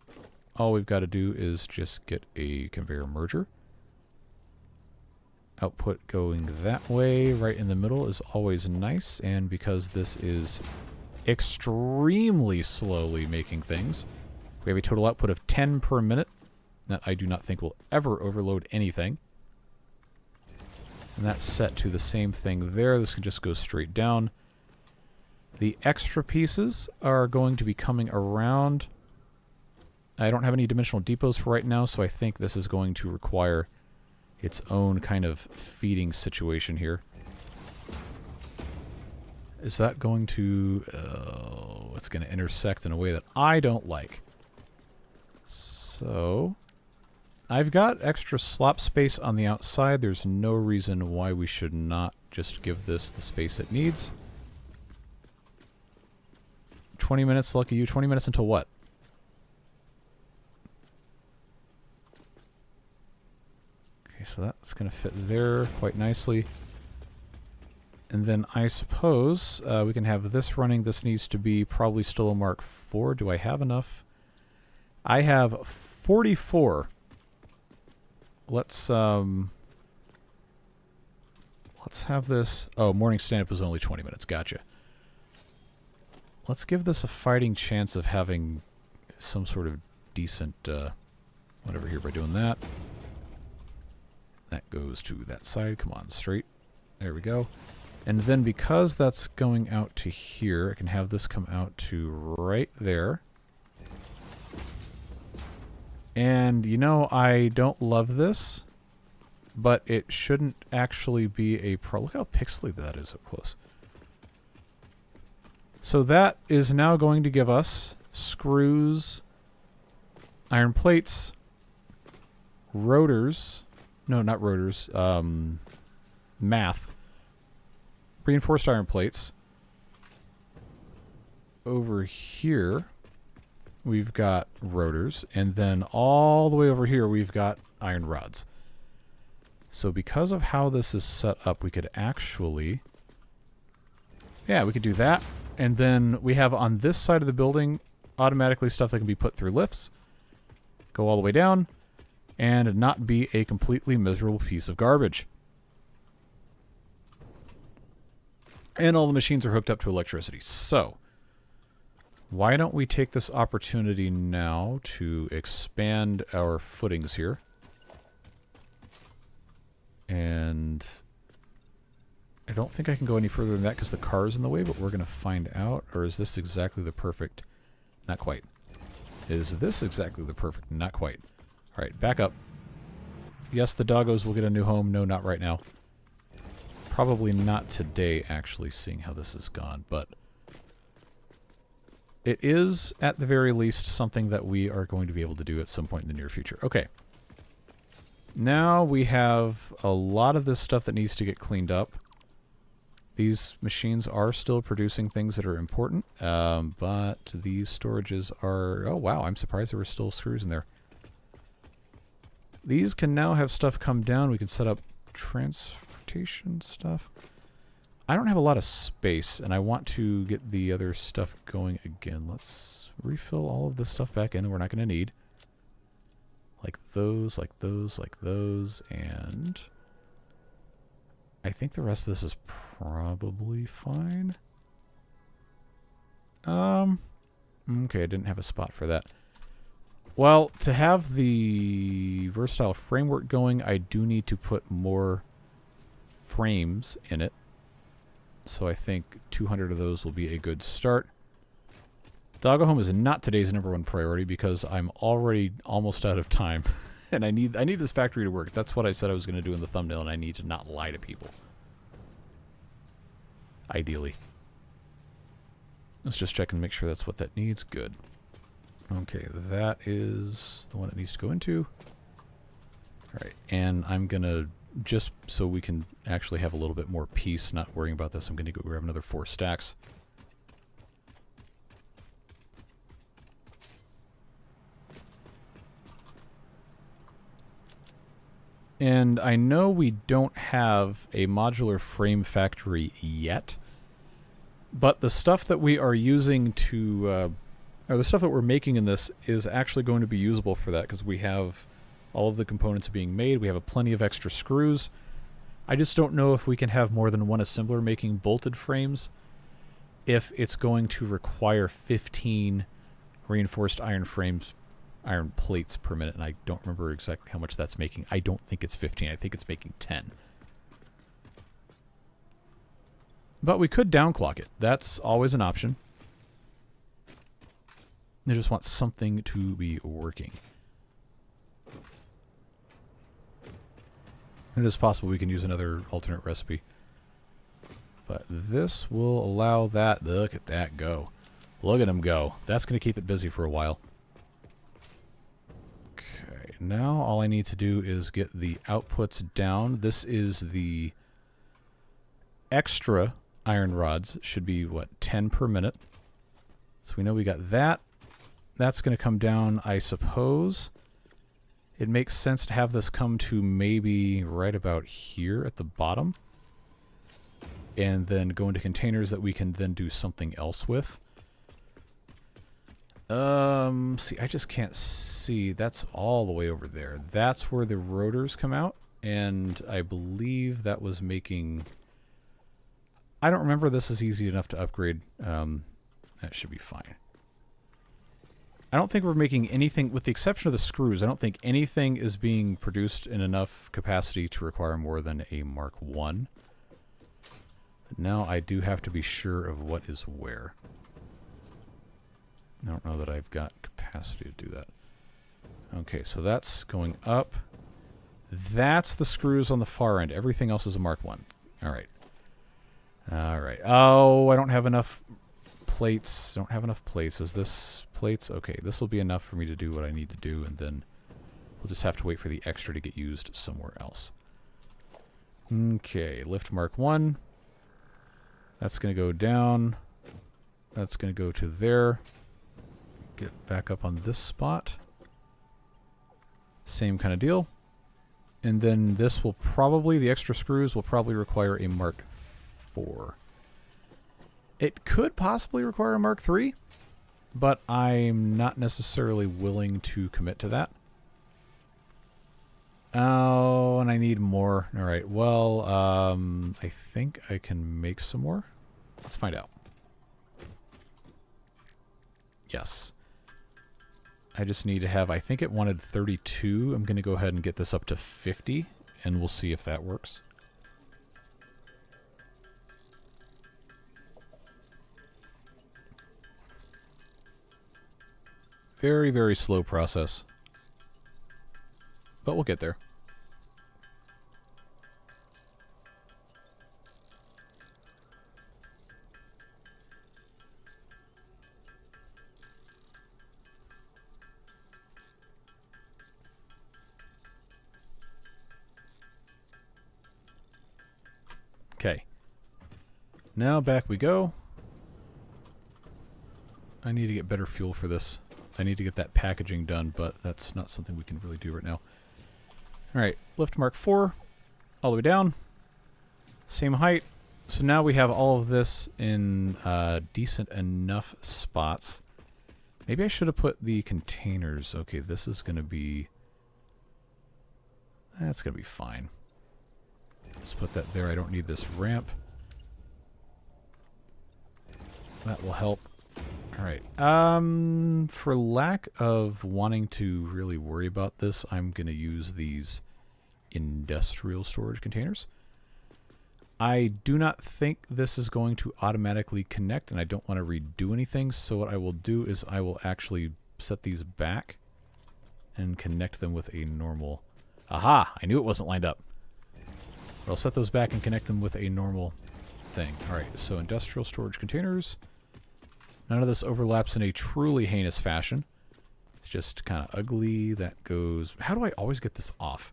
All we've got to do is just get a conveyor merger. Output going that way, right in the middle, is always nice. And because this is extremely slowly making things, we have a total output of 10 per minute. That I do not think will ever overload anything. And that's set to the same thing there. This can just go straight down. The extra pieces are going to be coming around. I don't have any dimensional depots for right now, so I think this is going to require its own kind of feeding situation here. Is that going to... it's going to intersect in a way that I don't like. So... I've got extra slop space on the outside. There's no reason why we should not just give this the space it needs. 20 minutes, lucky you. 20 minutes until what? Okay, so that's going to fit there quite nicely. And then I suppose we can have this running. This needs to be probably still a Mark IV. Do I have enough? I have 44. Let's have this... oh, morning stand-up was only 20 minutes. Gotcha. Let's give this a fighting chance of having some sort of decent whatever here by doing that. That goes to that side. Come on, straight. There we go. And then because that's going out to here, I can have this come out to right there. And, you know, I don't love this, but it shouldn't actually be a problem. Look how pixely that is up close. So that is now going to give us screws, iron plates, rotors. No, not rotors. Math. Reinforced iron plates. Over here... we've got rotors, and then all the way over here we've got iron rods. So because of how this is set up, we could actually... yeah, we could do that. And then we have on this side of the building automatically stuff that can be put through lifts, go all the way down, and not be a completely miserable piece of garbage. And all the machines are hooked up to electricity. So... why don't we take this opportunity now to expand our footings here? And I don't think I can go any further than that because the car is in the way, but we're going to find out. Or is this exactly the perfect... not quite. Is this exactly the perfect... not quite. Alright, back up. Yes, the doggos will get a new home. No, not right now. Probably not today, actually, seeing how this has gone, but... it is, at the very least, something that we are going to be able to do at some point in the near future. Okay. Now we have a lot of this stuff that needs to get cleaned up. These machines are still producing things that are important, but these storages are... Oh, wow, I'm surprised there were still screws in there. These can now have stuff come down. We can set up transportation stuff. I don't have a lot of space, and I want to get the other stuff going again. Let's refill all of this stuff back in we're not going to need. Like those, like those, like those, and... I think the rest of this is probably fine. Okay, I didn't have a spot for that. Well, to have the versatile framework going, I do need to put more frames in it. So I think 200 of those will be a good start. Doggo Home is not today's #1 priority because I'm already almost out of time. And I need this factory to work. That's what I said I was going to do in the thumbnail, and I need to not lie to people. Ideally. Let's just check and make sure that's what that needs. Good. Okay, that is the one it needs to go into. Alright, and I'm going to, just so we can actually have a little bit more peace, not worrying about this, I'm going to go grab another 4 stacks. And I know we don't have a modular frame factory yet, but the stuff that we are using to, or the stuff that we're making in this is actually going to be usable for that because we have all of the components being made. We have plenty of extra screws. I just don't know if we can have more than one assembler making bolted frames if it's going to require 15 reinforced iron frames, iron plates per minute, and I don't remember exactly how much that's making. I don't think it's 15. I think it's making 10. But we could downclock it. That's always an option. I just want something to be working. It is possible we can use another alternate recipe. But this will allow that. Look at that go. Look at him go. That's going to keep it busy for a while. Okay, now all I need to do is get the outputs down. This is the extra iron rods. Should be, what, 10 per minute. So we know we got that. That's going to come down, I suppose. It makes sense to have this come to maybe right about here at the bottom. And then go into containers that we can then do something else with. See, I just can't see. That's all the way over there. That's where the rotors come out. And I believe that was making... I don't remember. This is easy enough to upgrade. That should be fine. I don't think we're making anything, with the exception of the screws, I don't think anything is being produced in enough capacity to require more than a Mark 1. But now I do have to be sure of what is where. I don't know that I've got capacity to do that. Okay, so that's going up. That's the screws on the far end. Everything else is a Mark 1. Alright. Alright. Oh, I don't have enough plates. Don't have enough plates. Is this plates? Okay, this will be enough for me to do what I need to do, and then we'll just have to wait for the extra to get used somewhere else. Okay, lift Mark 1. That's going to go down. That's going to go to there. Get back up on this spot. Same kind of deal. And then this will probably, the extra screws will probably require a Mark 4. It could possibly require a Mark 3, but I'm not necessarily willing to commit to that. Oh, and I need more. All right, well, I think I can make some more. Let's find out. Yes. I just need to have, I think it wanted 32. I'm going to go ahead and get this up to 50, and we'll see if that works. Very, very slow process. But we'll get there. Okay. Now back we go. I need to get better fuel for this. I need to get that packaging done, but that's not something we can really do right now. Alright, lift mark 4. All the way down. Same height. So now we have all of this in decent enough spots. Maybe I should have put the containers. Okay, this is going to be... That's going to be fine. Let's put that there. I don't need this ramp. That will help. Alright. For lack of wanting to really worry about this, I'm going to use these industrial storage containers. I do not think this is going to automatically connect, and I don't want to redo anything, so what I will do is I will actually set these back and connect them with a normal... Aha! I knew it wasn't lined up. But I'll set those back and connect them with a normal thing. Alright, so industrial storage containers. None of this overlaps in a truly heinous fashion. It's just kind of ugly. That goes... How do I always get this off?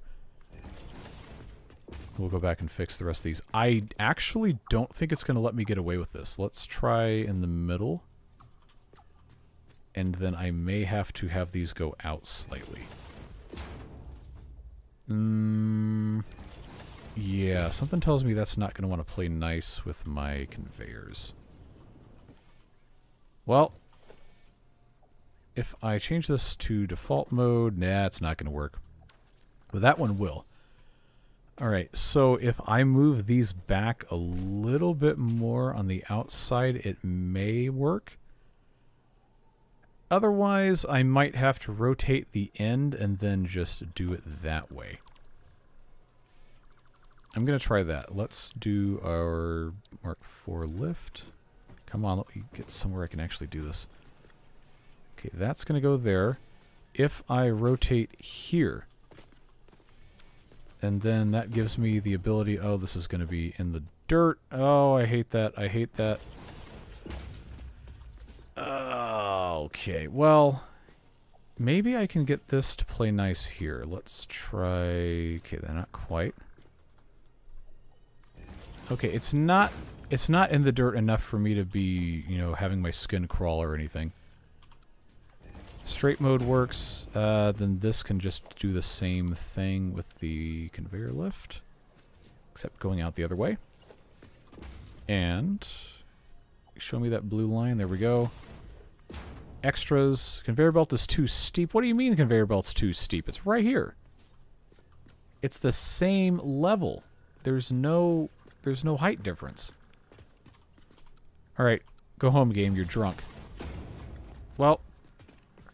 We'll go back and fix the rest of these. I actually don't think it's going to let me get away with this. Let's try in the middle. And then I may have to have these go out slightly. Yeah, something tells me that's not going to want to play nice with my conveyors. Well, if I change this to default mode, nah, it's not going to work. But that one will. Alright, so if I move these back a little bit more on the outside, it may work. Otherwise, I might have to rotate the end and then just do it that way. I'm going to try that. Let's do our Mark IV lift. Come on, let me get somewhere I can actually do this. Okay, that's going to go there. If I rotate here, and then that gives me the ability... Oh, this is going to be in the dirt. Oh, I hate that. I hate that. Okay, well, maybe I can get this to play nice here. Let's try... Okay, they're not quite. Okay, it's not in the dirt enough for me to be, you know, having my skin crawl or anything. Straight mode works. Then this can just do the same thing with the conveyor lift, except going out the other way. And show me that blue line. There we go. Extras. Conveyor belt is too steep. What do you mean the conveyor belt's too steep? It's right here. It's the same level. There's no height difference. Alright, go home, game. You're drunk. Well,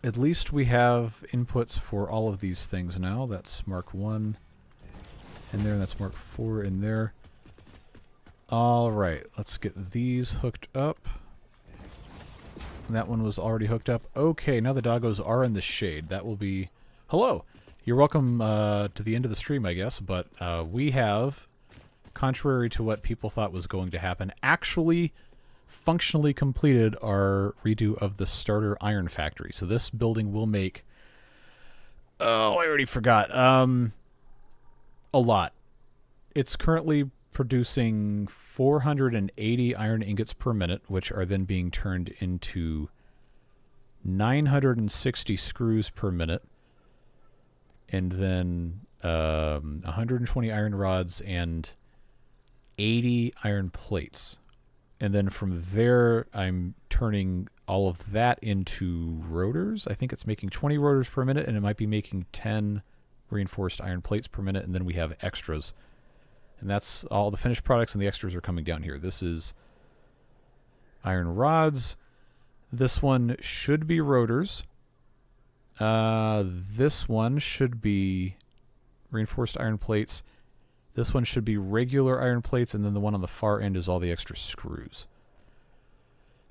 at least we have inputs for all of these things now. That's Mark 1 in there, and that's Mark 4 in there. Alright, let's get these hooked up. That one was already hooked up. Okay, now the doggos are in the shade. That will be... Hello! You're welcome to the end of the stream, I guess, but we have, contrary to what people thought was going to happen, actually functionally completed our redo of the starter iron factory. So this building will make... Oh, I already forgot. A lot. It's currently producing 480 iron ingots per minute, which are then being turned into 960 screws per minute, and then 120 iron rods and 80 iron plates. And then from there, I'm turning all of that into rotors. I think it's making 20 rotors per minute, and it might be making 10 reinforced iron plates per minute, and then we have extras. And that's all the finished products, and the extras are coming down here. This is iron rods. This one should be rotors. This one should be reinforced iron plates. This one should be regular iron plates, and then the one on the far end is all the extra screws.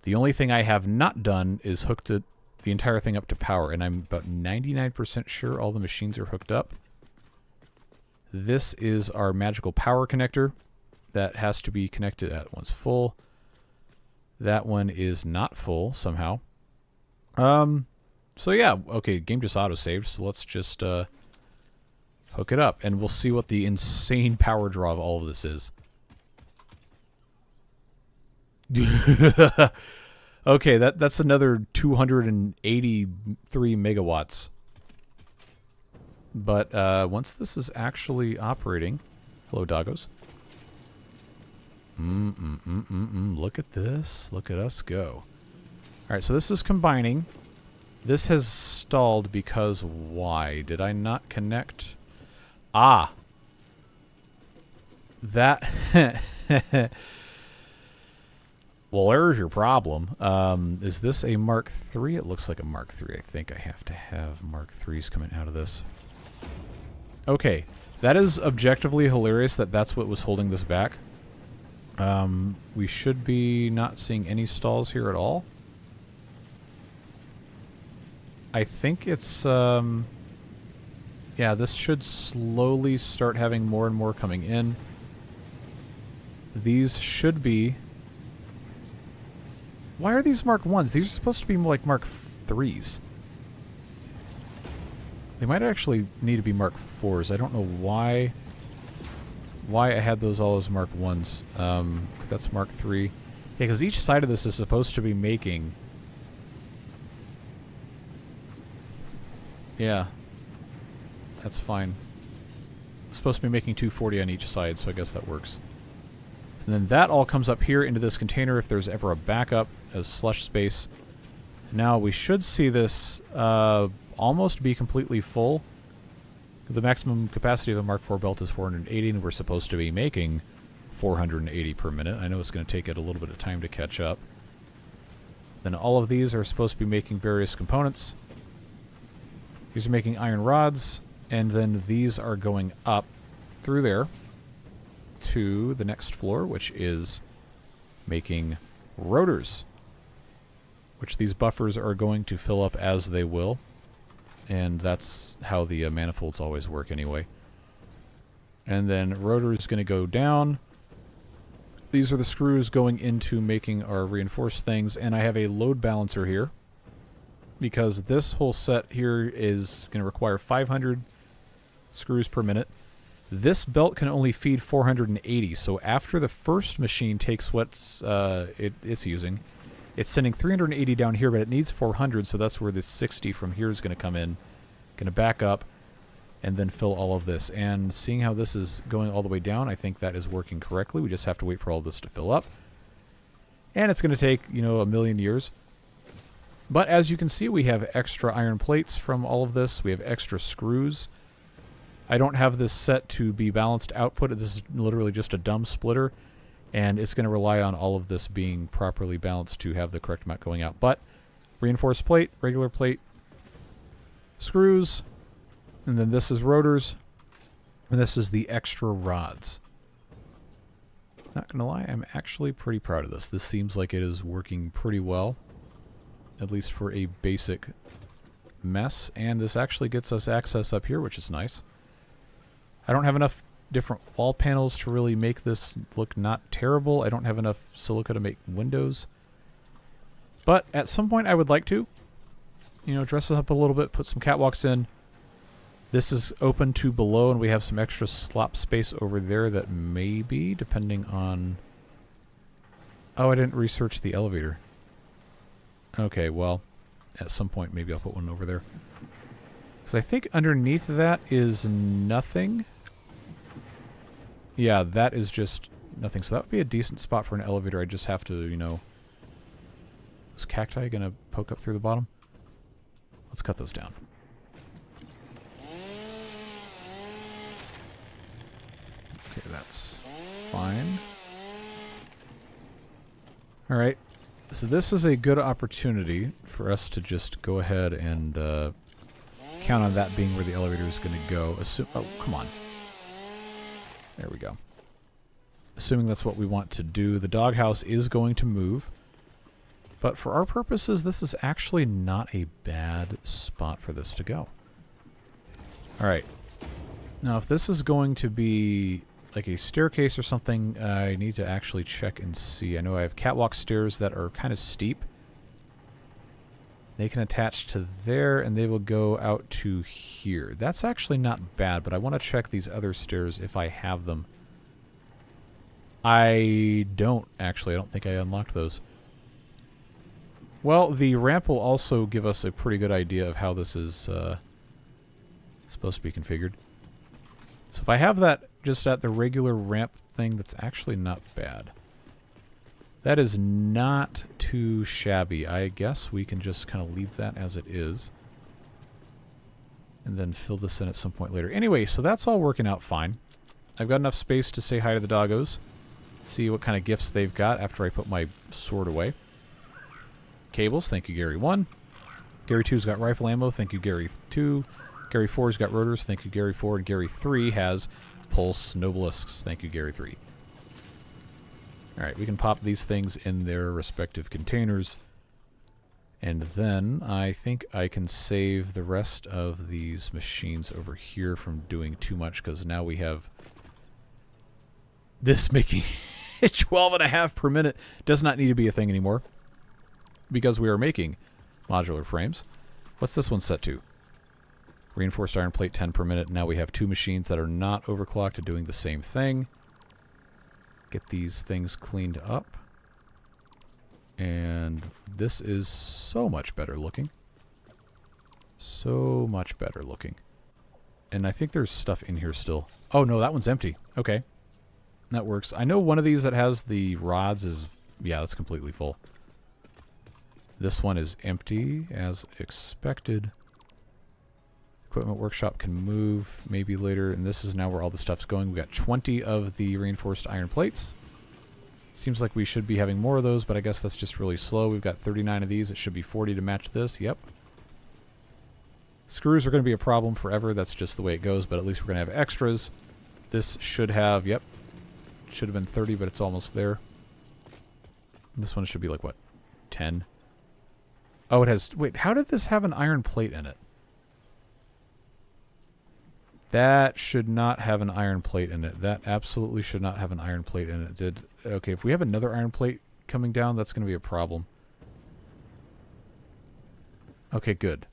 The only thing I have not done is hooked the entire thing up to power, and I'm about 99% sure all the machines are hooked up. This is our magical power connector that has to be connected. That one's full. That one is not full somehow. So yeah, okay, game just auto-saved, so let's just hook it up, and we'll see what the insane power draw of all of this is. Okay, that's another 283 megawatts. But once this is actually operating, hello doggos. Look at this. Look at us go. All right, so this is combining. This has stalled because why? Did I not connect? Ah. That. Well, there's your problem. Is this a Mark III? It looks like a Mark III. I think I have to have Mark IIIs coming out of this. Okay. That is objectively hilarious that that's what was holding this back. We should be not seeing any stalls here at all. I think it's, yeah, this should slowly start having more and more coming in. These should be... Why are these Mark 1s? These are supposed to be more like Mark 3s. They might actually need to be Mark 4s. I don't know why I had those all as Mark 1s. That's Mark 3. Yeah, because each side of this is supposed to be making... Yeah. That's fine. It's supposed to be making 240 on each side, so I guess that works. And then that all comes up here into this container if there's ever a backup as slush space. Now we should see this almost be completely full. The maximum capacity of a Mark IV belt is 480, and we're supposed to be making 480 per minute. I know it's going to take it a little bit of time to catch up. Then all of these are supposed to be making various components. These are making iron rods, and then these are going up through there to the next floor, which is making rotors, which these buffers are going to fill up as they will, and that's how the manifolds always work anyway. And then rotor is going to go down. These are the screws going into making our reinforced things, and I have a load balancer here because this whole set here is going to require 500 screws per minute. This belt can only feed 480, so after the first machine takes what's it's using, it's sending 380 down here, but it needs 400, so that's where this 60 from here is going to come in. Going to back up and then fill all of this. And seeing how this is going all the way down, I think that is working correctly. We just have to wait for all this to fill up. And it's going to take, you know, a million years. But as you can see, we have extra iron plates from all of this. We have extra screws. I don't have this set to be balanced output. This is literally just a dumb splitter, and it's going to rely on all of this being properly balanced to have the correct amount going out. But reinforced plate, regular plate, screws, and then this is rotors, and this is the extra rods. Not going to lie, I'm actually pretty proud of this. This seems like it is working pretty well, at least for a basic mess, and this actually gets us access up here, which is nice. I don't have enough different wall panels to really make this look not terrible. I don't have enough silica to make windows. But at some point I would like to, you know, dress it up a little bit, put some catwalks in. This is open to below, and we have some extra slop space over there that may be, depending on... Oh, I didn't research the elevator. Okay, well, at some point maybe I'll put one over there. Because I think underneath that is nothing. Yeah, that is just nothing. So that would be a decent spot for an elevator. I just have to, you know... Is cacti going to poke up through the bottom? Let's cut those down. Okay, that's fine. Alright. So this is a good opportunity for us to just go ahead and count on that being where the elevator is going to go. Oh, come on. There we go. Assuming that's what we want to do. The doghouse is going to move. But for our purposes, this is actually not a bad spot for this to go. Alright. Now, if this is going to be like a staircase or something, I need to actually check and see. I know I have catwalk stairs that are kind of steep. They can attach to there, and they will go out to here. That's actually not bad, but I want to check these other stairs if I have them. I don't, actually. I don't think I unlocked those. Well, the ramp will also give us a pretty good idea of how this is supposed to be configured. So if I have that just at the regular ramp thing, that's actually not bad. That is not too shabby. I guess we can just kind of leave that as it is. And then fill this in at some point later. Anyway, so that's all working out fine. I've got enough space to say hi to the doggos. See what kind of gifts they've got after I put my sword away. Cables, thank you, Gary 1. Gary 2's got rifle ammo, thank you, Gary 2. Gary 4's got rotors, thank you, Gary 4. And Gary 3 has pulse nobelisks, thank you, Gary 3. Alright, we can pop these things in their respective containers. And then I think I can save the rest of these machines over here from doing too much, because now we have this making 12.5 per minute. Does not need to be a thing anymore, because we are making modular frames. What's this one set to? Reinforced iron plate 10 per minute. Now we have 2 machines that are not overclocked and doing the same thing. Get these things cleaned up. And this is so much better looking. So much better looking. And I think there's stuff in here still. Oh no, that one's empty. Okay. That works. I know one of these that has the rods is... yeah, that's completely full. This one is empty, as expected. Equipment workshop can move maybe later. And this is now where all the stuff's going. We've got 20 of the reinforced iron plates. Seems like we should be having more of those, but I guess that's just really slow. We've got 39 of these. It should be 40 to match this. Yep. Screws are going to be a problem forever. That's just the way it goes, but at least we're going to have extras. This should have, yep, should have been 30, but it's almost there. This one should be like, what, 10? Oh, it has... wait, how did this have an iron plate in it? That should not have an iron plate in it. That absolutely should not have an iron plate in it. Okay, if we have another iron plate coming down, that's going to be a problem. Okay, good.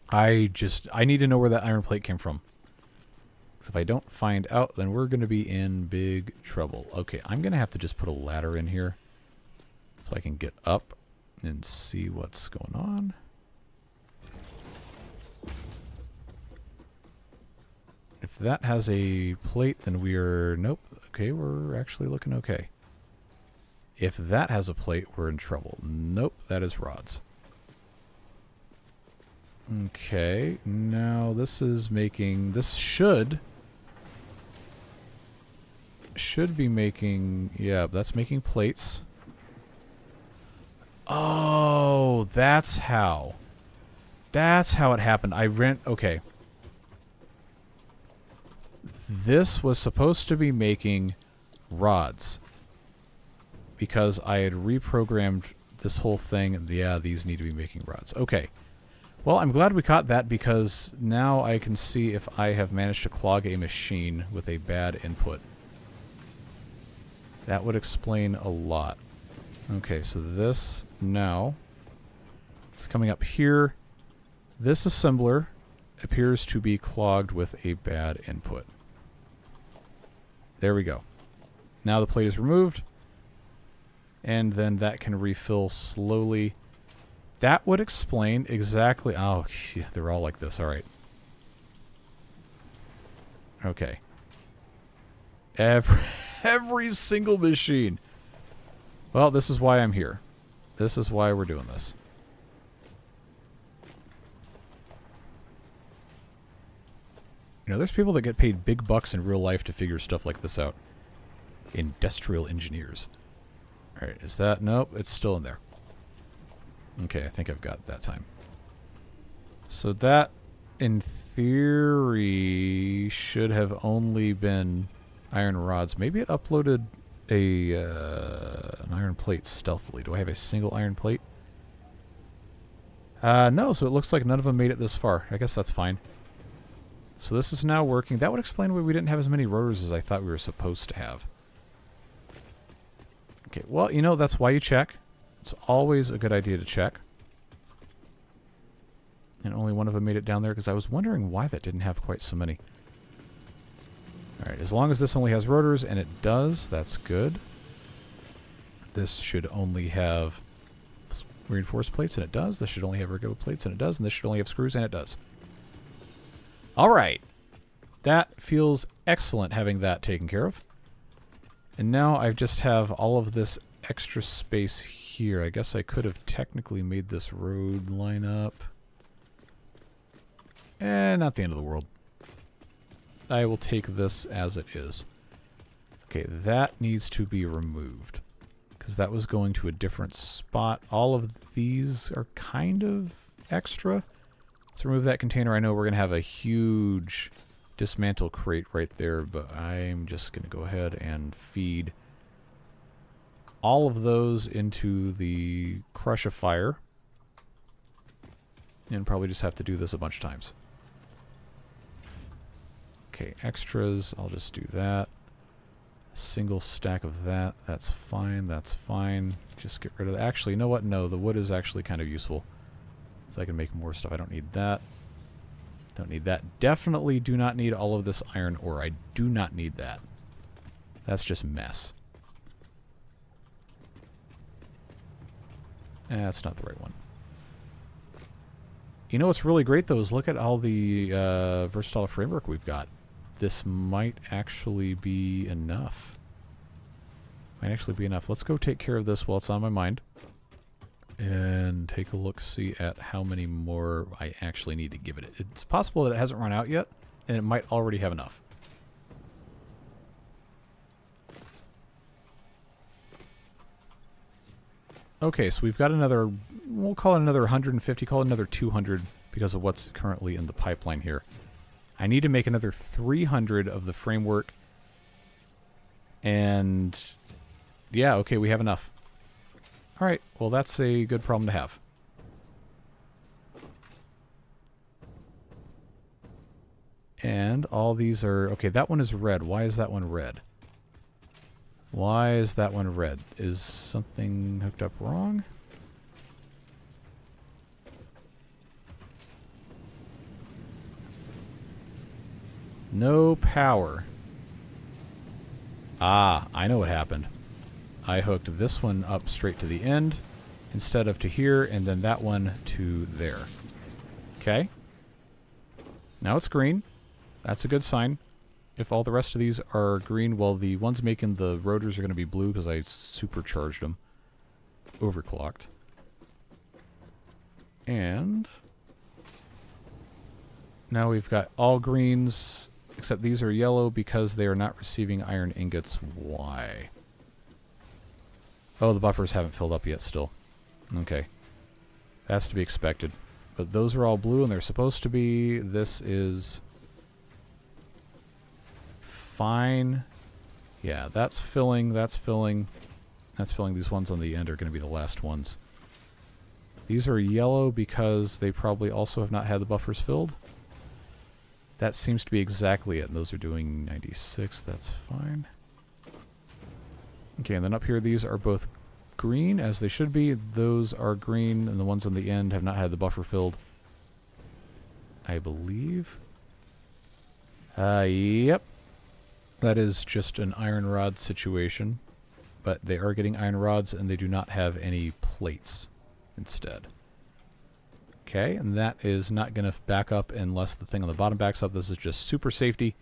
I need to know where that iron plate came from. If I don't find out, then we're going to be in big trouble. Okay, I'm going to have to just put a ladder in here so I can get up and see what's going on. If that has a plate, then we're... nope. Okay, we're actually looking okay. If that has a plate, we're in trouble. Nope, that is rods. Okay, now this is making... this should be making... yeah, that's making plates. Oh, that's how. That's how it happened. okay. This was supposed to be making rods, because I had reprogrammed this whole thing, and yeah, these need to be making rods. Okay. Well, I'm glad we caught that, because now I can see if I have managed to clog a machine with a bad input. That would explain a lot. Okay, so this now is coming up here. This assembler appears to be clogged with a bad input. There we go. Now the plate is removed, and then that can refill slowly. That would explain exactly... oh, yeah, they're all like this. All right. Okay. Every single machine. Well, this is why I'm here. This is why we're doing this. You know, there's people that get paid big bucks in real life to figure stuff like this out. Industrial engineers. Alright, is that... nope, it's still in there. Okay, I think I've got that time. So that, in theory, should have only been iron rods. Maybe it uploaded an iron plate stealthily. Do I have a single iron plate? No, so it looks like none of them made it this far. I guess that's fine. So this is now working. That would explain why we didn't have as many rotors as I thought we were supposed to have. Okay, well, you know, that's why you check. It's always a good idea to check. And only one of them made it down there, because I was wondering why that didn't have quite so many. Alright, as long as this only has rotors, and it does, that's good. This should only have reinforced plates, and it does. This should only have regular plates, and it does. And this should only have screws, and it does. Alright. That feels excellent having that taken care of. And now I just have all of this extra space here. I guess I could have technically made this road line up. Not the end of the world. I will take this as it is. Okay, that needs to be removed, because that was going to a different spot. All of these are kind of extra. Let's remove that container. I know we're going to have a huge dismantle crate right there, but I'm just going to go ahead and feed all of those into the crucifier. And probably just have to do this a bunch of times. Okay, extras, I'll just do that. Single stack of that, that's fine, that's fine. Just get rid of that. Actually, you know what? No, the wood is actually kind of useful. So I can make more stuff. I don't need that. Don't need that. Definitely do not need all of this iron ore. I do not need that. That's just mess. That's not the right one. You know what's really great, though, is look at all the versatile framework we've got. This might actually be enough. Might actually be enough. Let's go take care of this while it's on my mind. And take a look-see at how many more I actually need to give it. It's possible that it hasn't run out yet, and it might already have enough. Okay, so we've got another, we'll call it another 150, call it another 200 because of what's currently in the pipeline here. I need to make another 300 of the framework. And yeah, okay, we have enough. Alright, well that's a good problem to have. And all these are, okay, that one is red. Why is that one red? Why is that one red? Is something hooked up wrong? No power. Ah, I know what happened. I hooked this one up straight to the end instead of to here, and then that one to there. Okay. Now it's green. That's a good sign. If all the rest of these are green, well, the ones making the rotors are going to be blue because I supercharged them. Overclocked. And now we've got all greens, except these are yellow because they are not receiving iron ingots. Why? Oh, the buffers haven't filled up yet still. Okay. That's to be expected. But those are all blue and they're supposed to be. This is fine. Yeah, that's filling, that's filling. That's filling. These ones on the end are going to be the last ones. These are yellow because they probably also have not had the buffers filled. That seems to be exactly it. And those are doing 96. That's fine. Okay, and then up here, these are both green, as they should be. Those are green, and the ones on the end have not had the buffer filled, I believe. Yep. That is just an iron rod situation. But they are getting iron rods, and they do not have any plates instead. Okay, and that is not going to back up unless the thing on the bottom backs up. This is just super safety.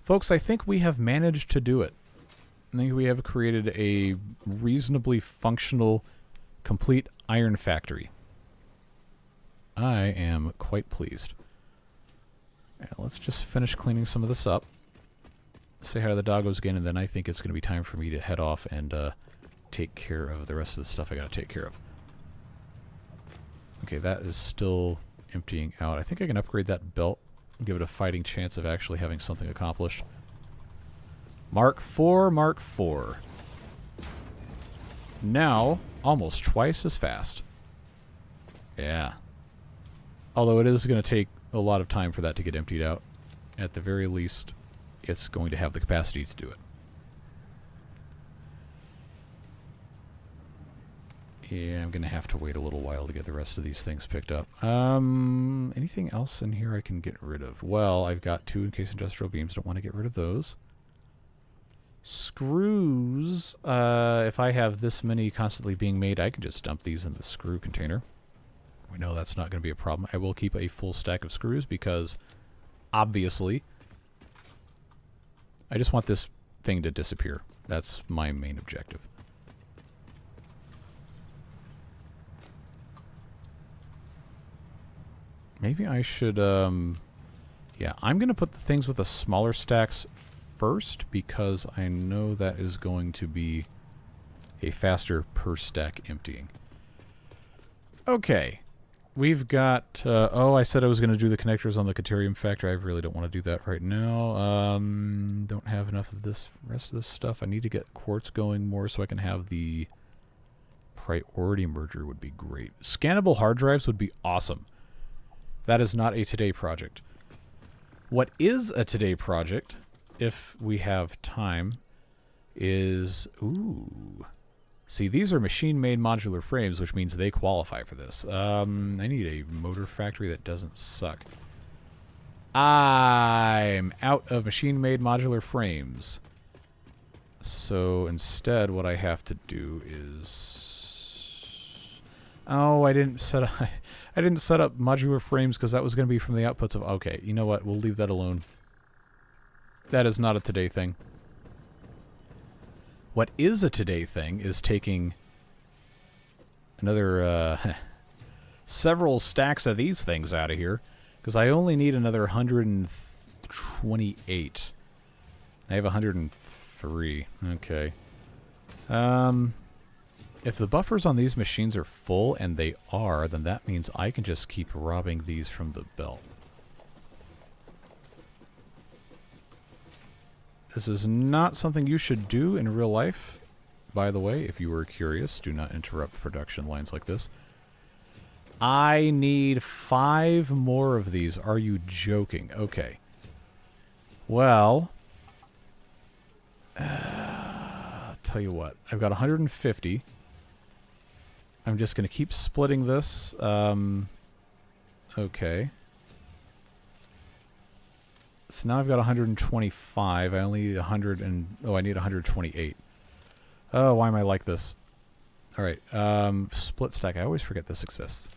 Folks, I think we have managed to do it. I think we have created a reasonably functional, complete iron factory. I am quite pleased. Yeah, let's just finish cleaning some of this up. Say hi to the doggos again, and then I think it's going to be time for me to head off and take care of the rest of the stuff I got to take care of. Okay, that is still emptying out. I think I can upgrade that belt and give it a fighting chance of actually having something accomplished. Mark 4, Mark 4. Now, almost twice as fast. Yeah. Although it is going to take a lot of time for that to get emptied out. At the very least, it's going to have the capacity to do it. Yeah, I'm going to have to wait a little while to get the rest of these things picked up. Anything else in here I can get rid of? Well, I've got 2 encased industrial beams. Don't want to get rid of those. Screws. If I have this many constantly being made, I can just dump these in the screw container. We know that's not going to be a problem. I will keep a full stack of screws because, obviously, I just want this thing to disappear. That's my main objective. Maybe I should, yeah, I'm going to put the things with the smaller stacks first because I know that is going to be a faster per stack emptying. Okay. We've got, oh, I said I was going to do the connectors on the Caterium factory. I really don't want to do that right now. Don't have enough of this rest of this stuff. I need to get quartz going more so I can have the priority merger would be great. Scannable hard drives would be awesome. That is not a today project. What is a today project, if we have time, is... Ooh. See, these are machine-made modular frames, which means they qualify for this. I need a motor factory that doesn't suck. I'm out of machine-made modular frames. So instead, what I have to do is... Oh, I didn't set up... I didn't set up modular frames because that was going to be from the outputs of... Okay, you know what? We'll leave that alone. That is not a today thing. What is a today thing is taking another several stacks of these things out of here because I only need another 128. I have 103. Okay. If the buffers on these machines are full, and they are, then that means I can just keep robbing these from the belt. This is not something you should do in real life. By the way, if you were curious, do not interrupt production lines like this. I need 5 more of these. Are you joking? Okay. Well, I'll tell you what. I've got 150. I'm just going to keep splitting this. Okay. So now I've got 125. I only need 100 and... Oh, I need 128. Oh, why am I like this? Alright, split stack. I always forget this exists.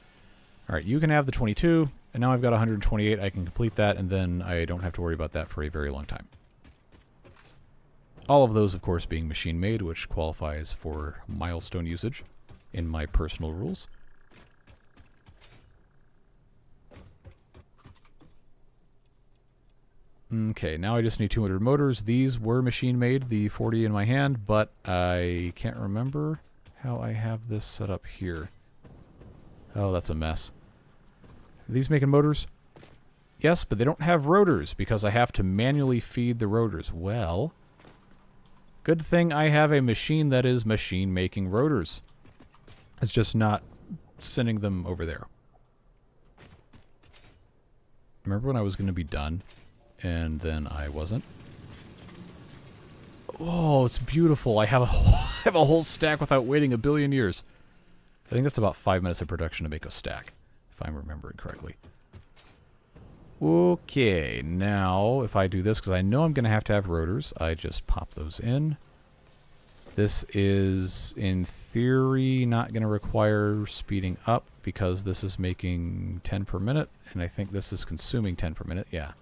Alright, you can have the 22, and now I've got 128. I can complete that, and then I don't have to worry about that for a very long time. All of those, of course, being machine-made, which qualifies for milestone usage in my personal rules. Okay, now I just need 200 motors. These were machine-made, the 40 in my hand, but I can't remember how I have this set up here. Oh, that's a mess. Are these making motors? Yes, but they don't have rotors because I have to manually feed the rotors. Well, good thing I have a machine that is machine-making rotors. It's just not sending them over there. Remember when I was going to be done? And then I wasn't. Oh, it's beautiful. I have a whole stack without waiting a billion years. I think that's about 5 minutes of production to make a stack, if I'm remembering correctly. Okay, now if I do this, because I know I'm going to have rotors, I just pop those in. This is, in theory, not going to require speeding up, because this is making 10 per minute, and I think this is consuming 10 per minute. Yeah.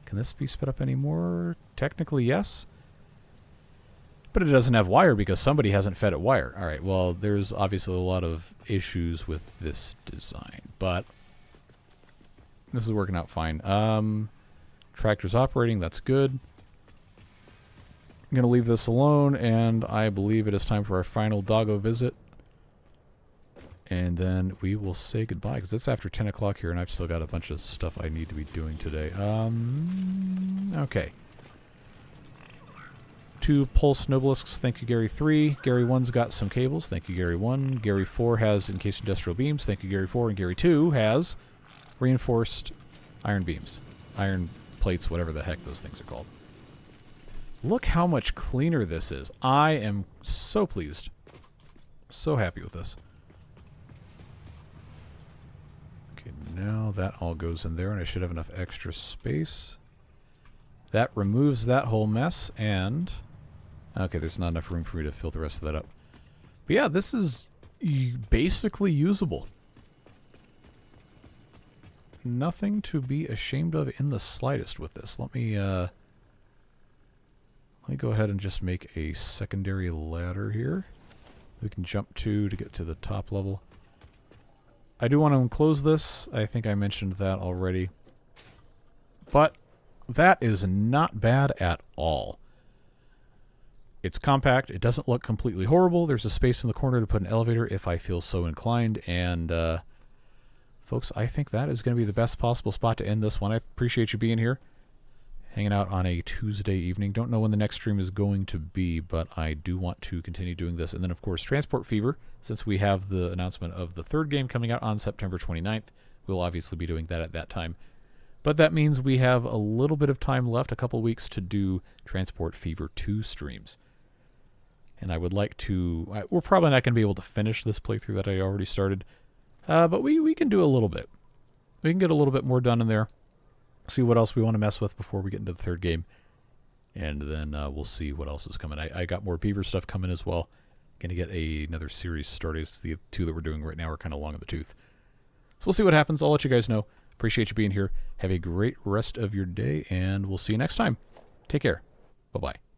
Can this be sped up anymore? Technically, yes. But it doesn't have wire because somebody hasn't fed it wire. Alright, well, there's obviously a lot of issues with this design, but this is working out fine. Tractor's operating, that's good. I'm going to leave this alone, and I believe it is time for our final doggo visit. And then we will say goodbye, because it's after 10 o'clock here, and I've still got a bunch of stuff I need to be doing today. Okay. 2 pulse nobelisks, thank you, Gary 3. Gary 1's got some cables, thank you, Gary 1. Gary 4 has encased industrial beams, thank you, Gary 4. And Gary 2 has reinforced iron beams. Iron plates, whatever the heck those things are called. Look how much cleaner this is. I am so pleased. So happy with this. Okay, now that all goes in there, and I should have enough extra space. That removes that whole mess, and... Okay, there's not enough room for me to fill the rest of that up. But yeah, this is basically usable. Nothing to be ashamed of in the slightest with this. Let me go ahead and just make a secondary ladder here. We can jump to get to the top level. I do want to enclose this. I think I mentioned that already. But that is not bad at all. It's compact. It doesn't look completely horrible. There's a space in the corner to put an elevator if I feel so inclined. And, folks, I think that is going to be the best possible spot to end this one. I appreciate you being here, hanging out on a Tuesday evening. Don't know when the next stream is going to be, but I do want to continue doing this. And then, of course, Transport Fever, since we have the announcement of the third game coming out on September 29th. We'll obviously be doing that at that time. But that means we have a little bit of time left, a couple weeks, to do Transport Fever 2 streams. And I would like to... we're probably not going to be able to finish this playthrough that I already started. But we can do a little bit. We can get a little bit more done in there. See what else we want to mess with before we get into the third game. And then we'll see what else is coming. I got more Beaver stuff coming as well. Going to get another series started. The two that we're doing right now are kind of long in the tooth. So we'll see what happens. I'll let you guys know. Appreciate you being here. Have a great rest of your day, and we'll see you next time. Take care. Bye-bye.